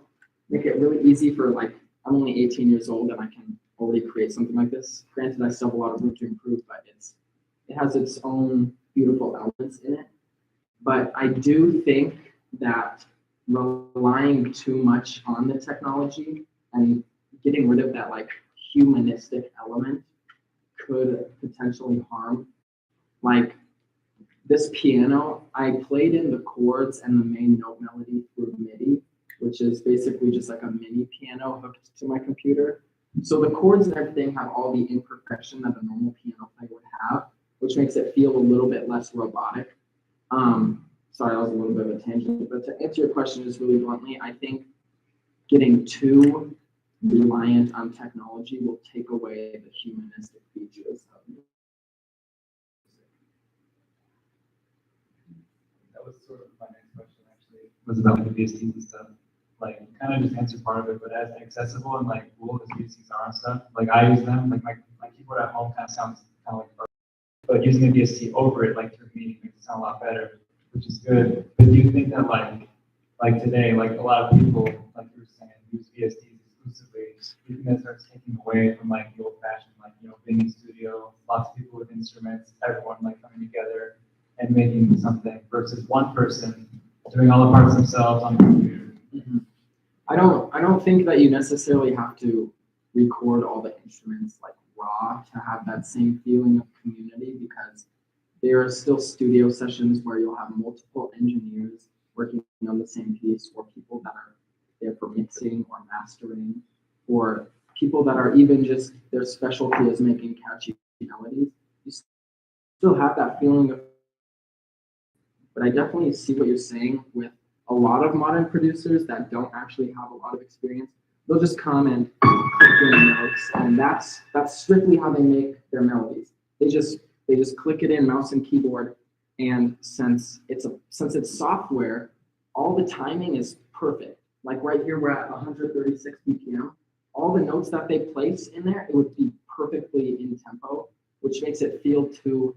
make it really easy for, like, I'm only 18 years old and I can already create something like this. Granted, I still have a lot of room to improve, but it has its own beautiful elements in it. But I do think that relying too much on the technology and getting rid of that like humanistic element could potentially harm. Like, this piano, I played in the chords and the main note melody through MIDI, which is basically just like a mini piano hooked to my computer. So the chords and everything have all the imperfection that a normal piano player would have, which makes it feel a little bit less robotic. Sorry, that was a little bit of a tangent, but to answer your question just really bluntly, I think getting too reliant on technology will take away the humanistic features of music. That was sort of my next question actually, was about the VSTs and stuff. Like, you kind of just answered part of it, but as accessible and like cool as VSTs are and stuff, like I use them, like my keyboard at home kind of sounds kind of like, but using a VST over it, like through me, makes it sound a lot better, which is good. But do you think that like today, like a lot of people, like you were saying, use VSTs exclusively, do you think that starts taking away from like the old fashioned, like, you know, being in studio, lots of people with instruments, everyone like coming together and making something versus one person doing all the parts themselves on the computer? Mm-hmm. I don't think that you necessarily have to record all the instruments like raw to have that same feeling of community, because there are still studio sessions where you'll have multiple engineers working on the same piece, or people that are there for mixing or mastering, or people that are even just their specialty is making catchy melodies. You still have that feeling of, but I definitely see what you're saying with a lot of modern producers that don't actually have a lot of experience. They'll just come and click in notes, and that's strictly how they make their melodies. They just click it in, mouse and keyboard, and since it's software, all the timing is perfect. Like right here, we're at 136 BPM. All the notes that they place in there, it would be perfectly in tempo, which makes it feel too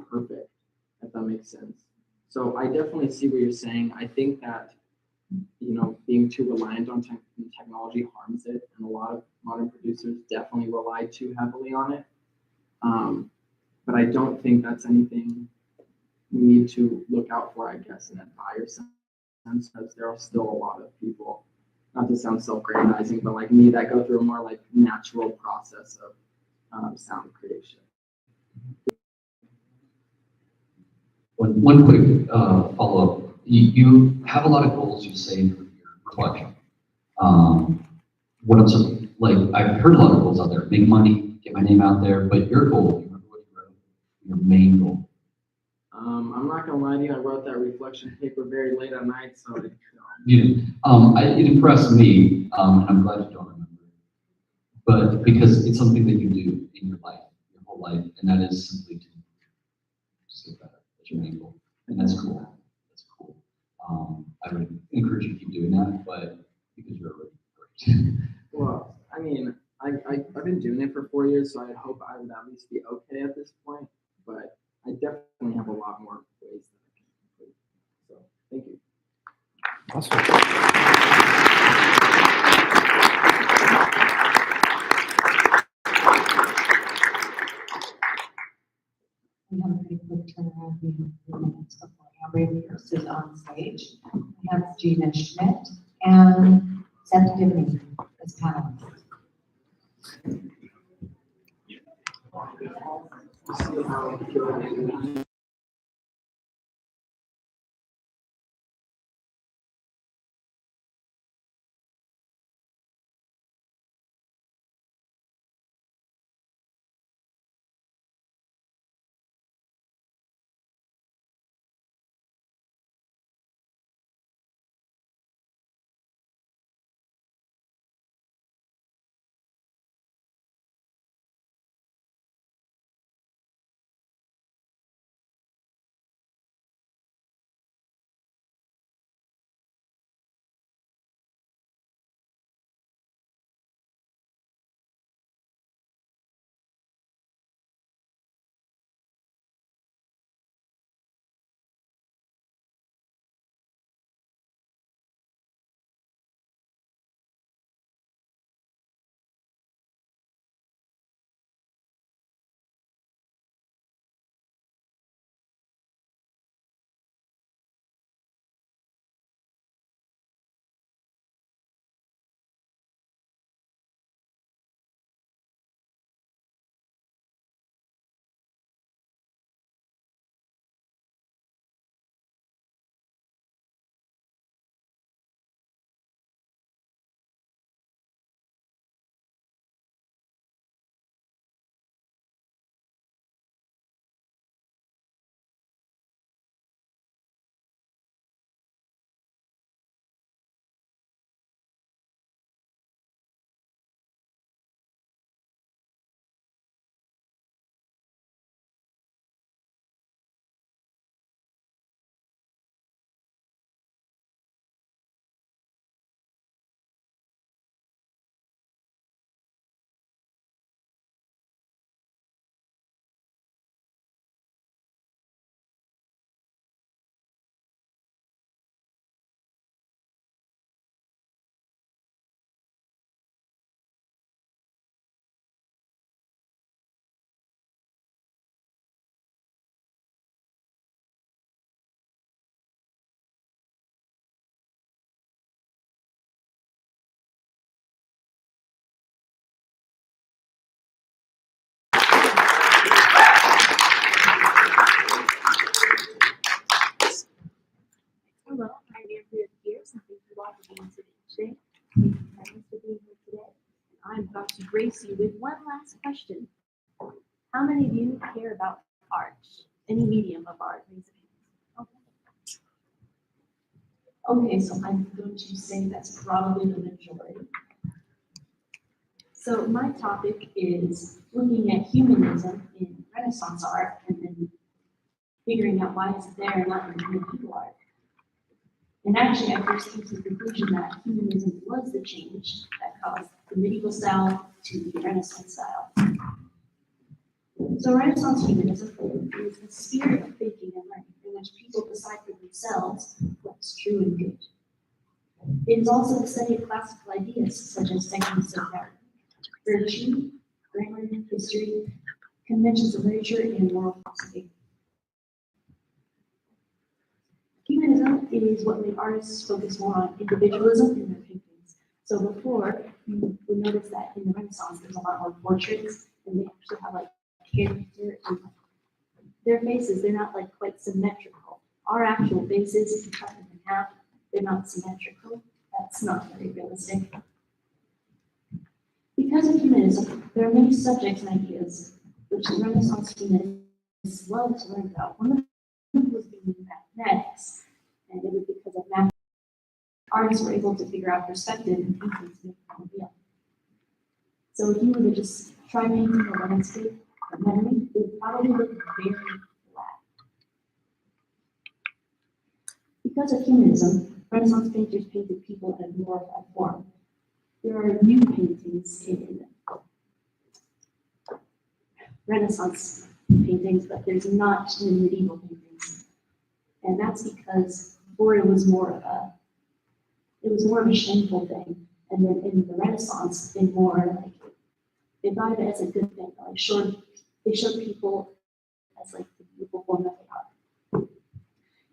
perfect, if that makes sense. So I definitely see what you're saying. I think that, you know, being too reliant on technology harms it, and a lot of modern producers definitely rely too heavily on it. But I don't think that's anything we need to look out for, I guess, in a dire sense, because there are still a lot of people, not to sound self-grandizing, but like me, that go through a more like natural process of sound creation. One quick follow-up. You have a lot of goals, you say, for your collection. What I'm sort of, like, I've heard a lot of goals out there: make money, get my name out there. But your goal, you remember what you wrote? Your main goal. I'm not gonna lie to you. I wrote that reflection paper very late at night, so it impressed me, and I'm glad you don't remember. But because it's something that you do in your life, your whole life, and that is simply to get better. That's your main goal, and that's cool. That's cool. I would encourage you to keep doing that, but because you're already great. Well, I mean, I've been doing it for 4 years, so I hope I would at least be okay at this point. But I definitely have a lot more ways that I can improve. So thank you. We have a pretty quick turnaround. We have 3 minutes before Amber Pierce is on stage. We have Gina Schmidt and Seth Gibney as panelists. grace you with one last question. How many of you care about art? Any medium of art? Raise your hands. Okay, so I'm going to say that's probably the majority. So my topic is looking at humanism in Renaissance art and then figuring out why it's there and not in medieval art. And actually, I first came to the conclusion that humanism was the change that caused the medieval style to the Renaissance style. So Renaissance humanism is the spirit of thinking and learning in which people decide for themselves what's true and good. It is also the study of classical ideas such as techniques of virtue, grammar, history, conventions of literature, and moral philosophy. Humanism is what made artists focus more on individualism in their paintings. So before, you would notice that in the Renaissance, there's a lot more portraits, and they actually have like character and their faces, they're not like quite symmetrical. Our actual faces, if you cut them in half, they're not symmetrical. That's not very realistic. Because of humanism, there are many subjects and ideas which the Renaissance humanists loved to learn about. One of them was being mathematics, and it was because of math artists were able to figure out perspective and paintings to make them real. So if you were to just try painting a landscape or memory, it would probably look very flat. Because of humanism, Renaissance painters painted people in a glorified form. There are new paintings in Renaissance paintings, but there's not in medieval paintings. And that's because before it was more of a shameful thing. And then in the Renaissance, they thought of it as a good thing. They showed people as like the beautiful form that they are.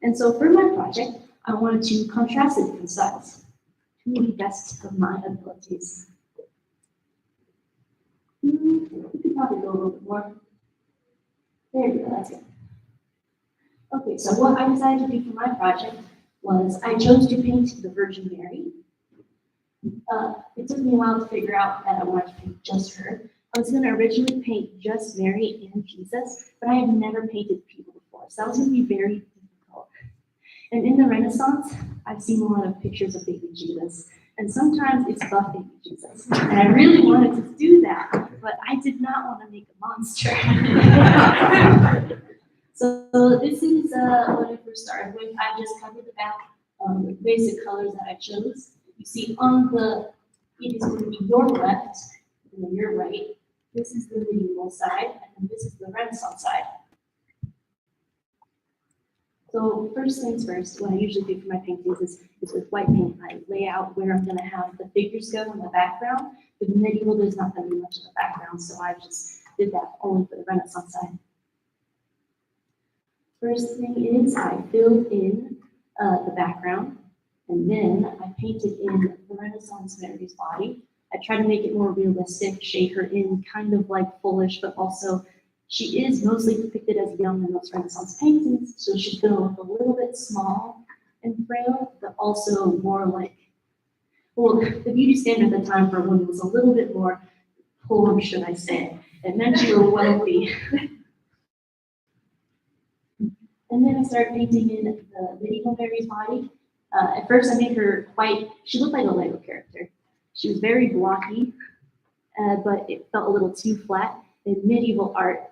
And so for my project, I wanted to contrast the different styles to the best of my abilities. We could probably go a little bit more. There we go, that's it. Okay, so what I decided to do for my project was I chose to paint the Virgin Mary. It took me a while to figure out that I wanted to paint just her. I was going to originally paint just Mary and Jesus, but I had never painted people before, so that was going to be very difficult. And in the Renaissance, I've seen a lot of pictures of baby Jesus, and sometimes it's buff baby Jesus. And I really wanted to do that, but I did not want to make a monster. So this is what I first started with. I just covered the back with basic colors that I chose. You see it is going to be your left, and then your right. This is the medieval side, and then this is the Renaissance side. So first things first, what I usually do for my paintings is with white paint, I lay out where I'm going to have the figures go in the background. For the medieval, there's not going to be much of a background, so I just did that only for the Renaissance side. First thing is I filled in the background, and then I painted in the Renaissance Mary's body. I tried to make it more realistic, shade her in kind of like foolish, but also she is mostly depicted as young in most Renaissance paintings, so she's going to look a little bit small and frail, but also more like, well, the beauty standard at the time for a woman was a little bit more poor, should I say. It meant you were wealthy. And then I started painting in the medieval Mary's body. At first I made her she looked like a Lego character. She was very blocky, but it felt a little too flat. In medieval art,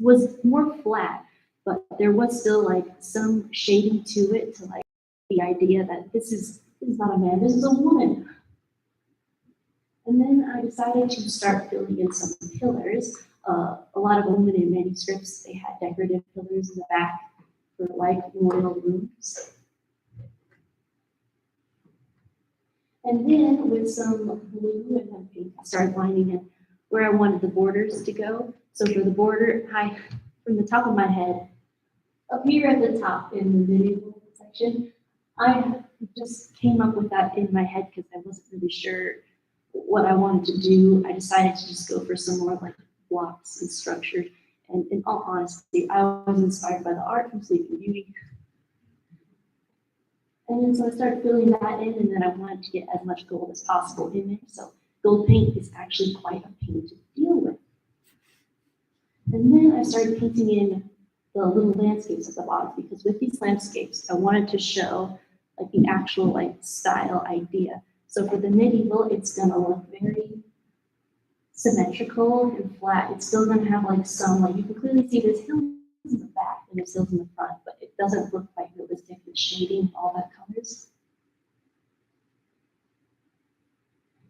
was more flat, but there was still like some shading to it, to like the idea that this is not a man, this is a woman. And then I decided to start filling in some pillars. A lot of Illuminated Manuscripts, they had decorative pillars in the back for like royal rooms. And then with some blue and then pink, I started lining in where I wanted the borders to go. So for the border, from the top of my head, up here at the top in the medieval section, I just came up with that in my head because I wasn't really sure what I wanted to do. I decided to just go for some more like blocks and structure. And in all honesty, I was inspired by the art from Sleeping Beauty. And then so I started filling that in, and then I wanted to get as much gold as possible in there. So gold paint is actually quite a pain to deal with. And then I started painting in the little landscapes at the bottom, because with these landscapes, I wanted to show like the actual like style idea. So for the medieval, it's gonna look very symmetrical and flat. It's still gonna have like some, like you can clearly see there's hills in the back and there's hills in the front, but it doesn't look quite realistic with shading, all that colors.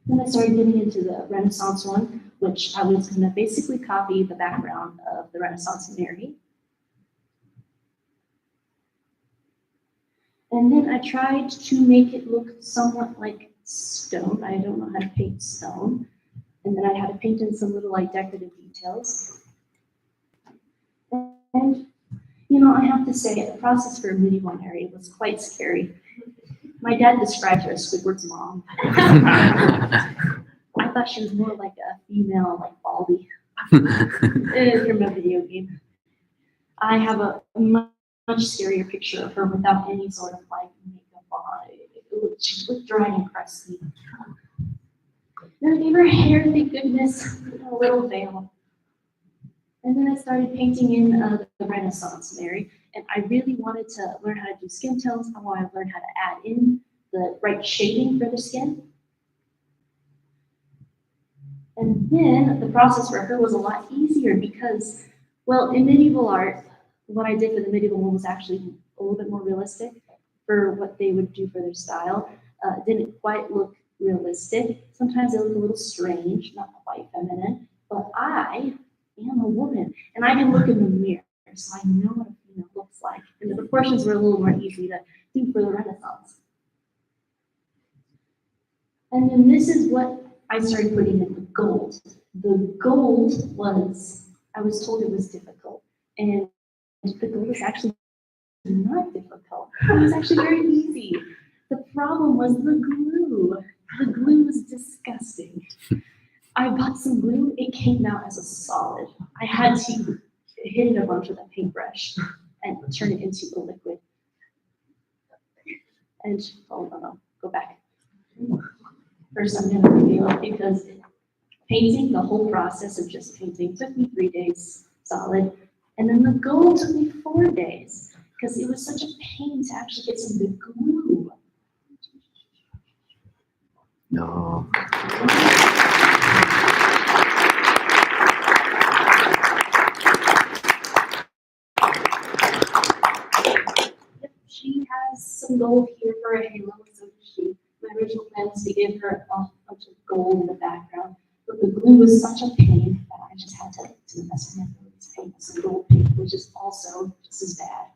Then I started getting into the Renaissance one, which I was gonna basically copy the background of the Renaissance Mary. And then I tried to make it look somewhat like stone. I don't know how to paint stone. And then I had to paint in some little like decorative details. And, you know, I have to say, the process for a medieval Mary was quite scary. My dad described her as Squidward's mom. I thought she was more like a female, like Baldy, from a video game. I have a much scarier picture of her without any sort of like makeup on. She looked dry and crusty. Then I gave her hair, thank goodness, a little veil. And then I started painting in the Renaissance Mary, and I really wanted to learn how to do skin tones. I wanted to learn how to add in the right shading for the skin. And then the process for her was a lot easier because, well, in medieval art, what I did for the medieval one was actually a little bit more realistic for what they would do for their style. Didn't quite look realistic. Sometimes they look a little strange, not quite feminine, but I am a woman and I can look in the mirror, so I know what a female looks like. And the proportions were a little more easy to do for the Renaissance. And then this is what I started putting in the gold. The gold was, I was told it was difficult, and the gold is actually not difficult. It was actually very easy. The problem was the glue. The glue was disgusting. I bought some glue, it came out as a solid. I had to hit it a bunch with a paintbrush and turn it into a liquid. And, oh no, go back. First I'm gonna reveal it because painting, the whole process of just painting took me 3 days solid. And then the gold took me 4 days because it was such a pain to actually get some good glue. No. She has some gold here for a halo, so does she. My original plan was to give her a bunch of gold in the background, but the glue was such a pain that I just had to do the best I can to paint some gold paint, which is also just as bad.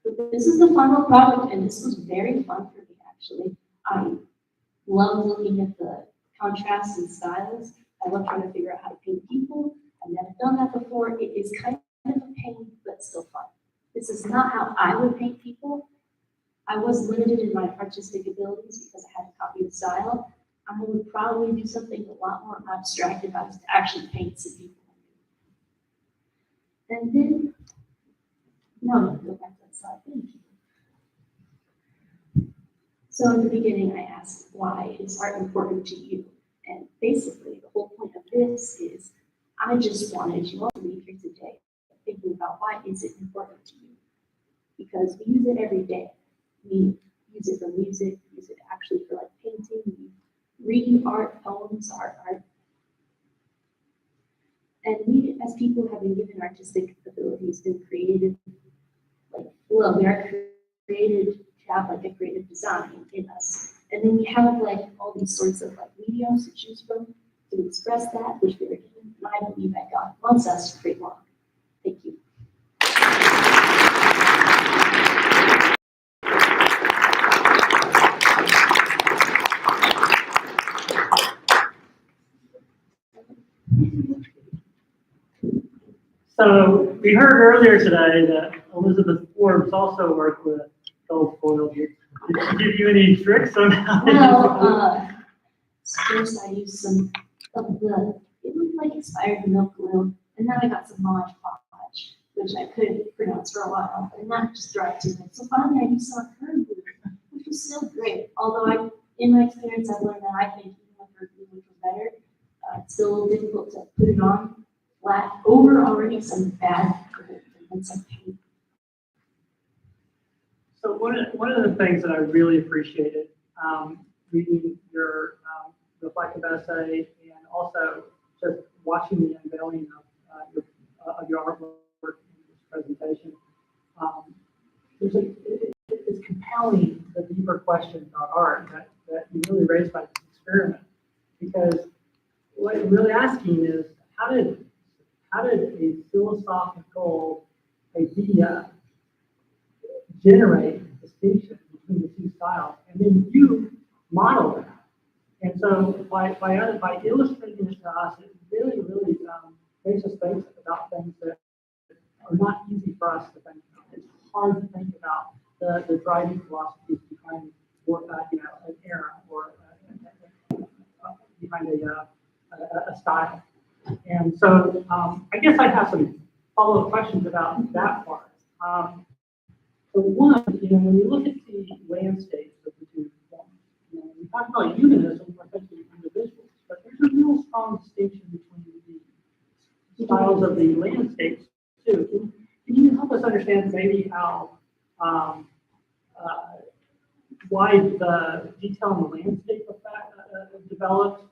But this is the final product, and this was very fun for me, actually. I love looking at the contrasts and styles. I love trying to figure out how to paint people. I've never done that before. It is kind of a pain, but still fun. This is not how I would paint people. I was limited in my artistic abilities because I had to copy the style. I would probably do something a lot more abstract if I was to actually paint some people. And then, no, I'm going to go back to that slide. Thank you. So in the beginning, I asked, why is art important to you? And basically, the whole point of this is, I just wanted you all to leave here today thinking about why is it important to you? Because we use it every day. We use it for music, use it actually for like painting, we read art, poems, art. And we as people have been given artistic abilities and creative, like, well, we are created to have like a creative design in us. And then we have like all these sorts of like mediums to choose from to express that, which we are given. And I believe that God wants us to create more. Thank you. So we heard earlier today that Elizabeth Forbes also worked with gold foil. Did she give you any tricks on how to use Well, first I used some of the, it looked like expired milk glue, and then I got some Mod Podge, which I couldn't pronounce for a while, and that just dried too much. So finally I used some of her glue, which was still great. Although in my experience, I've learned that I think even with still difficult to put it on flat over already some bad and some paint. So one of the things that I really appreciated reading your reflective essay and also just watching the unveiling of your artwork in this presentation, it's compelling the deeper question about art that you really raised by this experiment, because what you're really asking is how did a philosophical idea generate a distinction between the two styles, and then you model that. And so by illustrating this to us, it really makes us think about things that are not easy for us to think about. It's hard to think about the driving philosophies behind an era or behind a style. And so I guess I have some follow-up questions about that part. So one, when you look at the landscapes of the two forms, we talk about humanism, we're thinking individuals, but there's a real strong distinction between the styles of the landscapes too. Can you help us understand maybe how why the detail in the landscape effect developed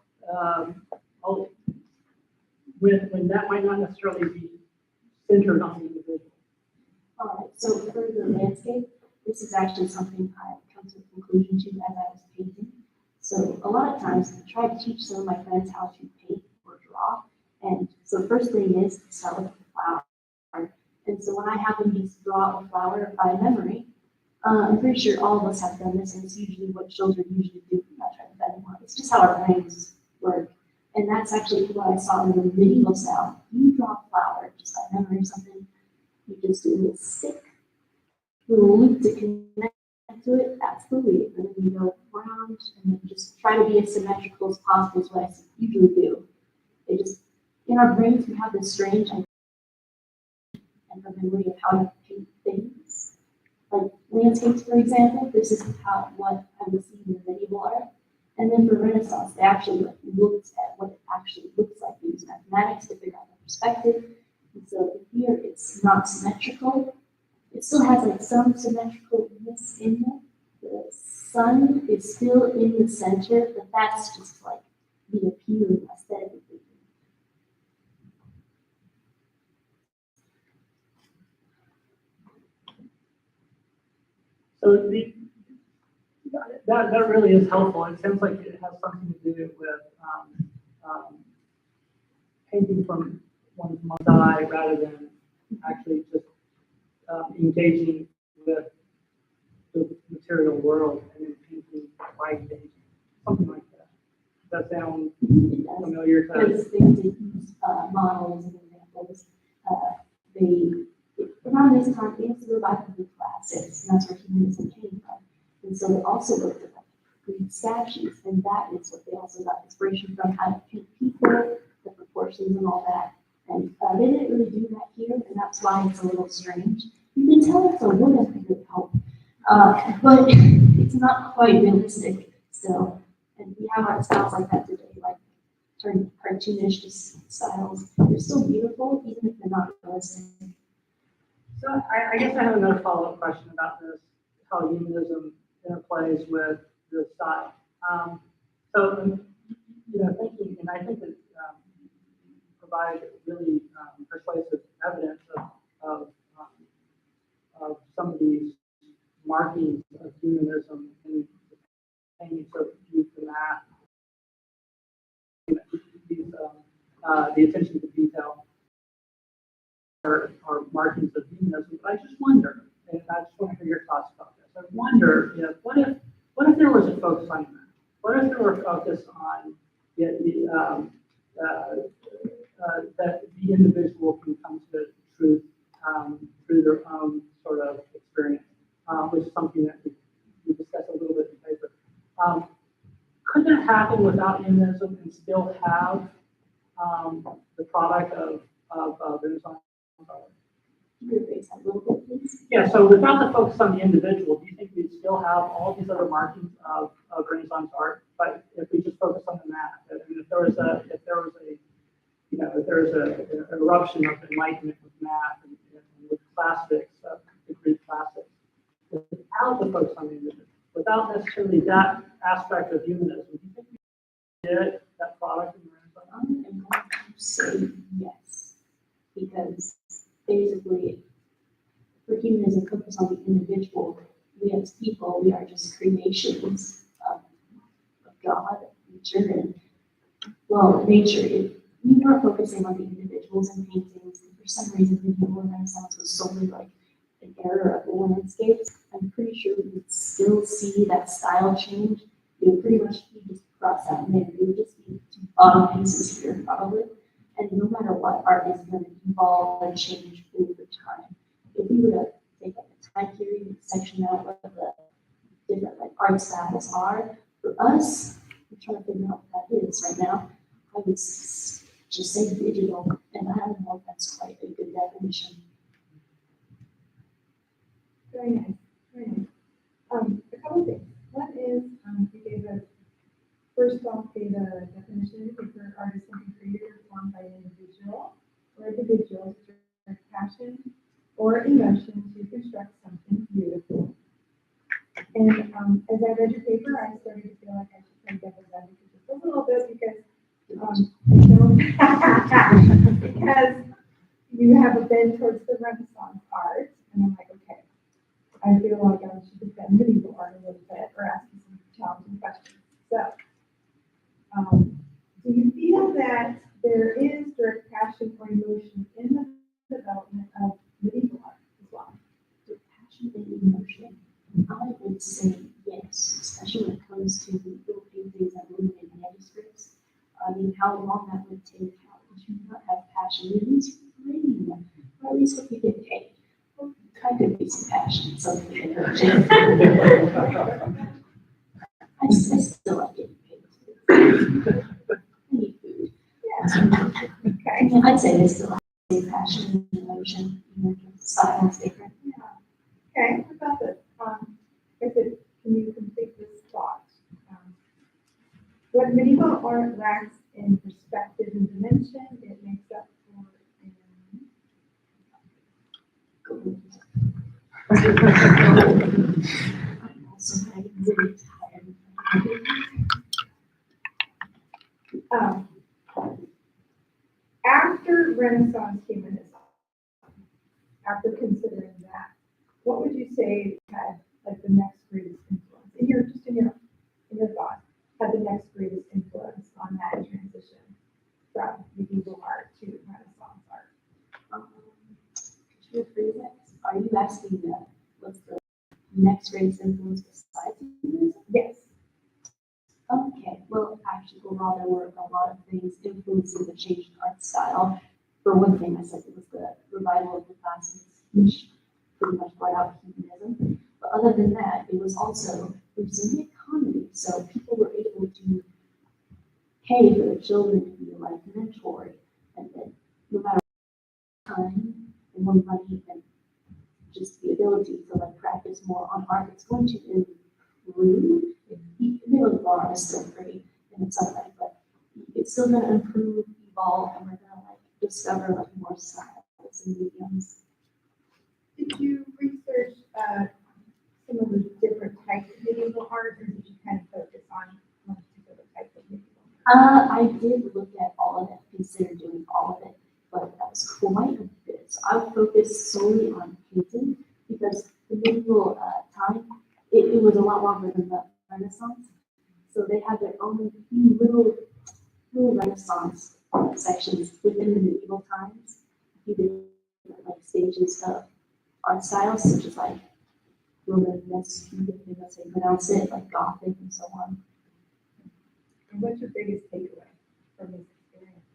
when that might not necessarily be centered on the individual? All right, so for the landscape, this is actually something I come to a conclusion to as I was painting. So a lot of times I try to teach some of my friends how to paint or draw. And so the first thing is to start with a flower. And so when I have them just draw a flower by memory, I'm pretty sure all of us have done this, and it's usually what children usually do. I'm not trying to bet anyone. It's just how our brains work. And that's actually what I saw in the medieval style. You draw a flower just by memory or something. You just do a little stick, a little loop to connect to it. That's the leaf. And then you go around and then just try to be as symmetrical as possible is what I usually do. It just, in our brains, we have this strange idea and the memory of how to paint things. Like landscapes, for example, this is what I was seeing in medieval art. And then for Renaissance, they actually looked at what it actually looks like. They use mathematics to figure out the perspective. And so here it's not symmetrical. It still has some symmetricalness in it. The sun is still in the center, but that's just the appealing aesthetic. So that really is helpful. It sounds like it has something to do with painting from one's eye rather than actually just engaging with the material world and then painting by engaging, something like that. Does that sound familiar to Because things that use models and examples, around this time, they used to go back to the classics, and that's where humanism came from. And so they also looked at Greek statues, and that is what they also got inspiration from, how to paint people, the proportions and all that. And they didn't really do that here, and that's why it's a little strange. You can tell it's a little bit of help, but it's not quite realistic still. And we have art styles like that today, like turn cartoonish styles. They're still beautiful, even if they're not realistic. So I guess I have another follow-up question about this, how humanism interplays with the style. Thinking, and I think that you provide really persuasive evidence of some of these markings of humanism in the paintings of youth and math, the attention to detail are markings of humanism. But I just wonder, and I just want to hear your thoughts about this. I wonder, what if there was a focus on that? What if there were a focus on that the individual can come to truth through their own sort of experience, which is something that we discussed a little bit in paper. Could that happen without humanism and still have the product of Renaissance art? Yeah, so without the focus on the individual, do you think we'd still have all these other markings of Renaissance art? But if we just focus on the math, I mean, if there was a eruption of enlightenment with math and with classics, the Greek classics, without the focus on the individual, without necessarily that aspect of humanism. Do you think we did that product in the Renaissance? I'm going to say yes, because basically, for humanism focus on the individual, we as people, we are just creations of God, nature, and well, nature. If we were focusing on the individuals and paintings, and for some reason, the medieval Renaissance was solely like an era of the landscapes, I'm pretty sure we would still see that style change. It would pretty much be just cross out and there. It would just be two bottom pieces here, probably. And no matter what, art is going to evolve and change over time. If we were to take like a time period and section out what the different like art styles are, for us, I'm trying to figure out what that is right now. I would just say digital, and I don't know if that's quite a good definition. Very nice, very nice. A couple things. One is, you gave a, first off, gave a definition for artist something created or formed by an individual or individuals to direct passion or emotion to construct something beautiful. And as I read your paper, I started to feel like I should play devil's advocate just a little bit because because you have a bend towards the Renaissance art, and I'm like, okay, I feel like I should defend medieval art a little bit or ask you some challenging questions. So, do you feel that there is direct passion or emotion in the development of medieval art as well? Direct passion and emotion, I would say yes, especially when it comes to little paintings and illuminated manuscripts. I mean, how long that would take, how would you not have passion? At least free, or at least if you get paid. Well, kind of be some passion, something in her I still like getting paid. I need food. Yeah. Okay. Yeah, I'd say they still have the same passion and emotion, even if the style is different. Yeah. Okay, what about this? Can you complete this thought? What medieval art lacks in perspective and dimension, it makes up for in I'm also really tired. After Renaissance humanism, after considering that, what would you say had like the next greatest influence in your thought, had the next greatest influence on that transition from medieval art to Renaissance art? Are you asking that what's the next greatest influence besides humanism? Yes. Okay, well, actually, overall, there were a lot of things influencing the change in art style. For one thing, I said it was the revival of the classics, which pretty much brought out humanism. But other than that, it was also boosting the economy. So people were able to pay for their children to be like mentored, and then no matter what time and more money and just the ability to like practice more on art, it's going to improve. The bar is still free in its own way, but it's still going to improve, evolve, and we're going to like discover like more styles and mediums. Did you research some of the different types of medieval art, or did you kind of focus on one particular type of medieval art? I did look at all of it, consider doing all of it, but that was quite a bit. So I focused solely on painting because the medieval time, it was a lot longer than the Renaissance. So they had their own few little Renaissance sections within the medieval times, a few different like stages of art styles, such as like Romanesque, let's say pronounce it, like Gothic and so on. And what's your biggest takeaway from this experience?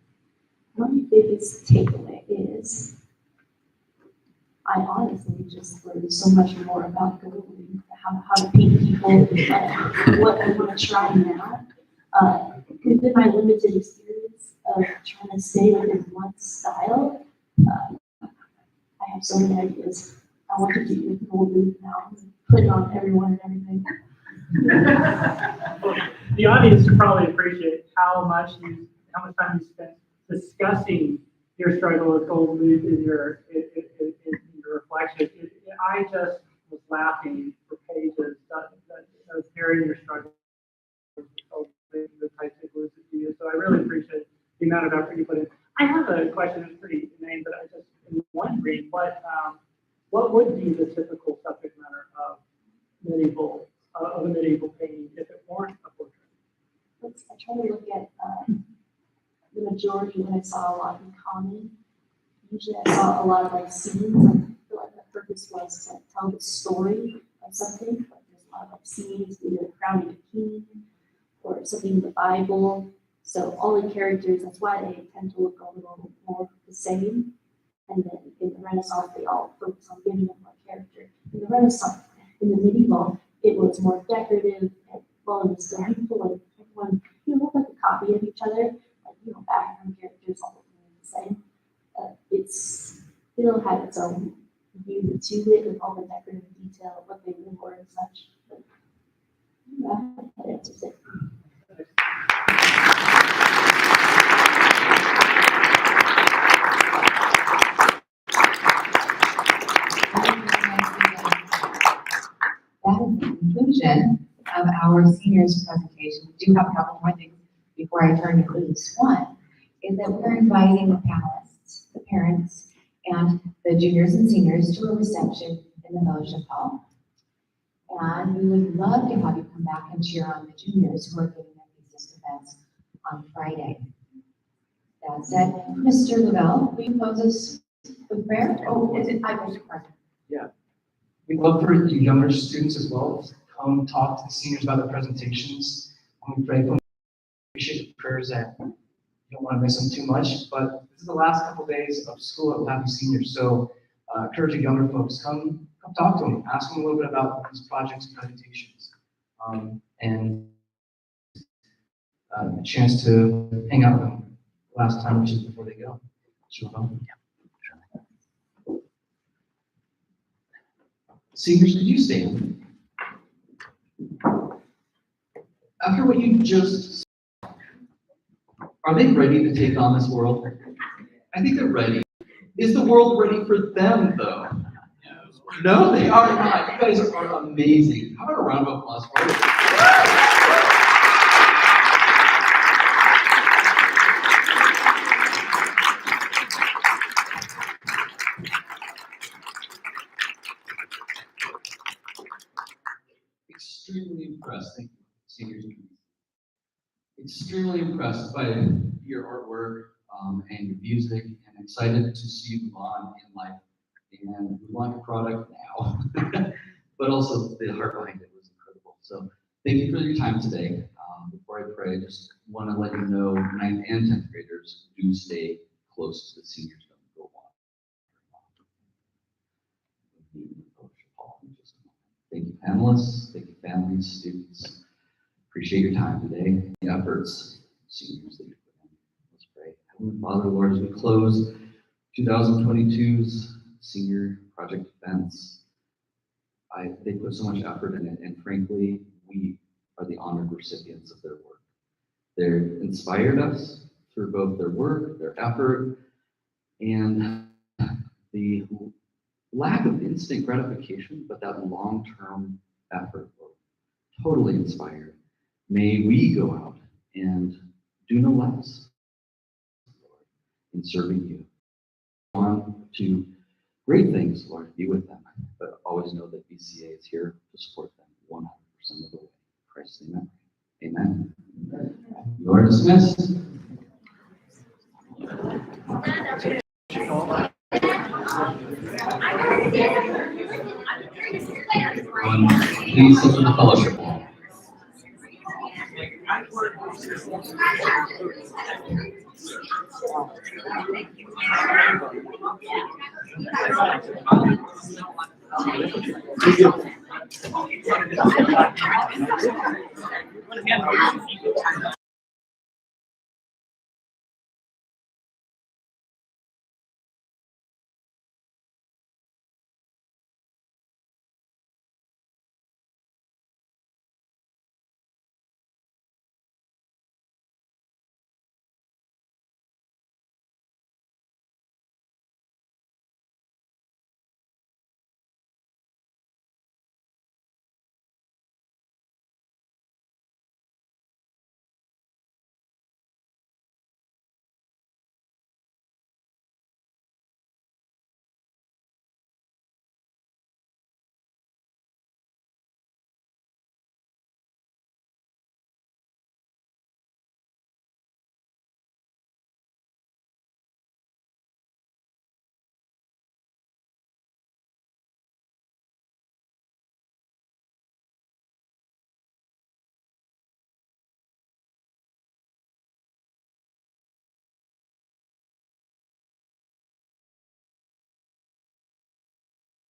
My biggest takeaway is I honestly just learned so much more about Gilding, how to paint people, what I want to try now. Within my limited experience of trying to stay within one style, I have so many ideas. I want to do with Gilding now, put it on everyone and everything. The audience would probably appreciate how much time you spent discussing your struggle with gold leaf in your reflection. I just was laughing for pages. That was hearing your struggle with gold leaf, the types of glues that you use. So I really appreciate the amount of effort you put in. I have a question that's pretty inane, but I just am wondering what would be the typical subject matter of a medieval painting if it weren't a portrait? I try to look at the majority when I saw a lot in common. Usually I saw a lot of like scenes. I feel like the purpose was to tell the story of something. Like there's a lot of like scenes, either crowning a king or something in the Bible. So all the characters, that's why they tend to look a little more the same. And then in the Renaissance, they all focus on giving them more character. In the Renaissance, in the medieval, it was more decorative and well, it was still beautiful. Like everyone, look like a copy of each other. Like background characters all the same. It'll have its own view to it with all the decorative detail, what they wore and such. But that answers it. That is the conclusion of our seniors presentation. We do have a couple more things before I turn to Luke's. One is that we're inviting the panelists, the parents, and the juniors and seniors to a reception in the fellowship hall. And we would love to have you come back and cheer on the juniors who are giving their thesis defense on Friday. That said, Mr. Lavelle, will you close us with prayer? Oh, is it? I beg your pardon. Yeah. We'd love for you younger students as well to come talk to the seniors about the presentations. And we pray for them. Appreciate the prayers that you don't want to miss them too much, but this is the last couple days of school that will have you seniors. So encourage the younger folks, come talk to them, ask them a little bit about these projects and presentations, and a chance to hang out with them last time, which is before they go. Sure. Seniors, could you stand? After what you just saw, are they ready to take on this world? I think they're ready. Is the world ready for them, though? No, they are not. You guys are amazing. How about a round of applause for you? Extremely impressed, thank you, seniors. Extremely impressed by your artwork and your music, and excited to see you move on in life. And we want your product now, but also the heart behind it was incredible. So thank you for your time today. Before I pray, I just want to let you know 9th and 10th graders do stay close to the seniors. Don't go on. Thank you, panelists. Thank you, families, students. Appreciate your time today, the efforts, seniors that you put in. Let's pray. Heavenly Father, Lord, as we close 2022's Senior Project Defense, they put so much effort in it, and frankly, we are the honored recipients of their work. They've inspired us through both their work, their effort, and the lack of instant gratification, but that long-term effort. Totally inspired. May we go out and do no less in serving you. On to great things, Lord, be with them, but always know that BCA is here to support them 100% of the way. Christ's name, amen. You are dismissed. Please sit in the fellowship hall. Thank you.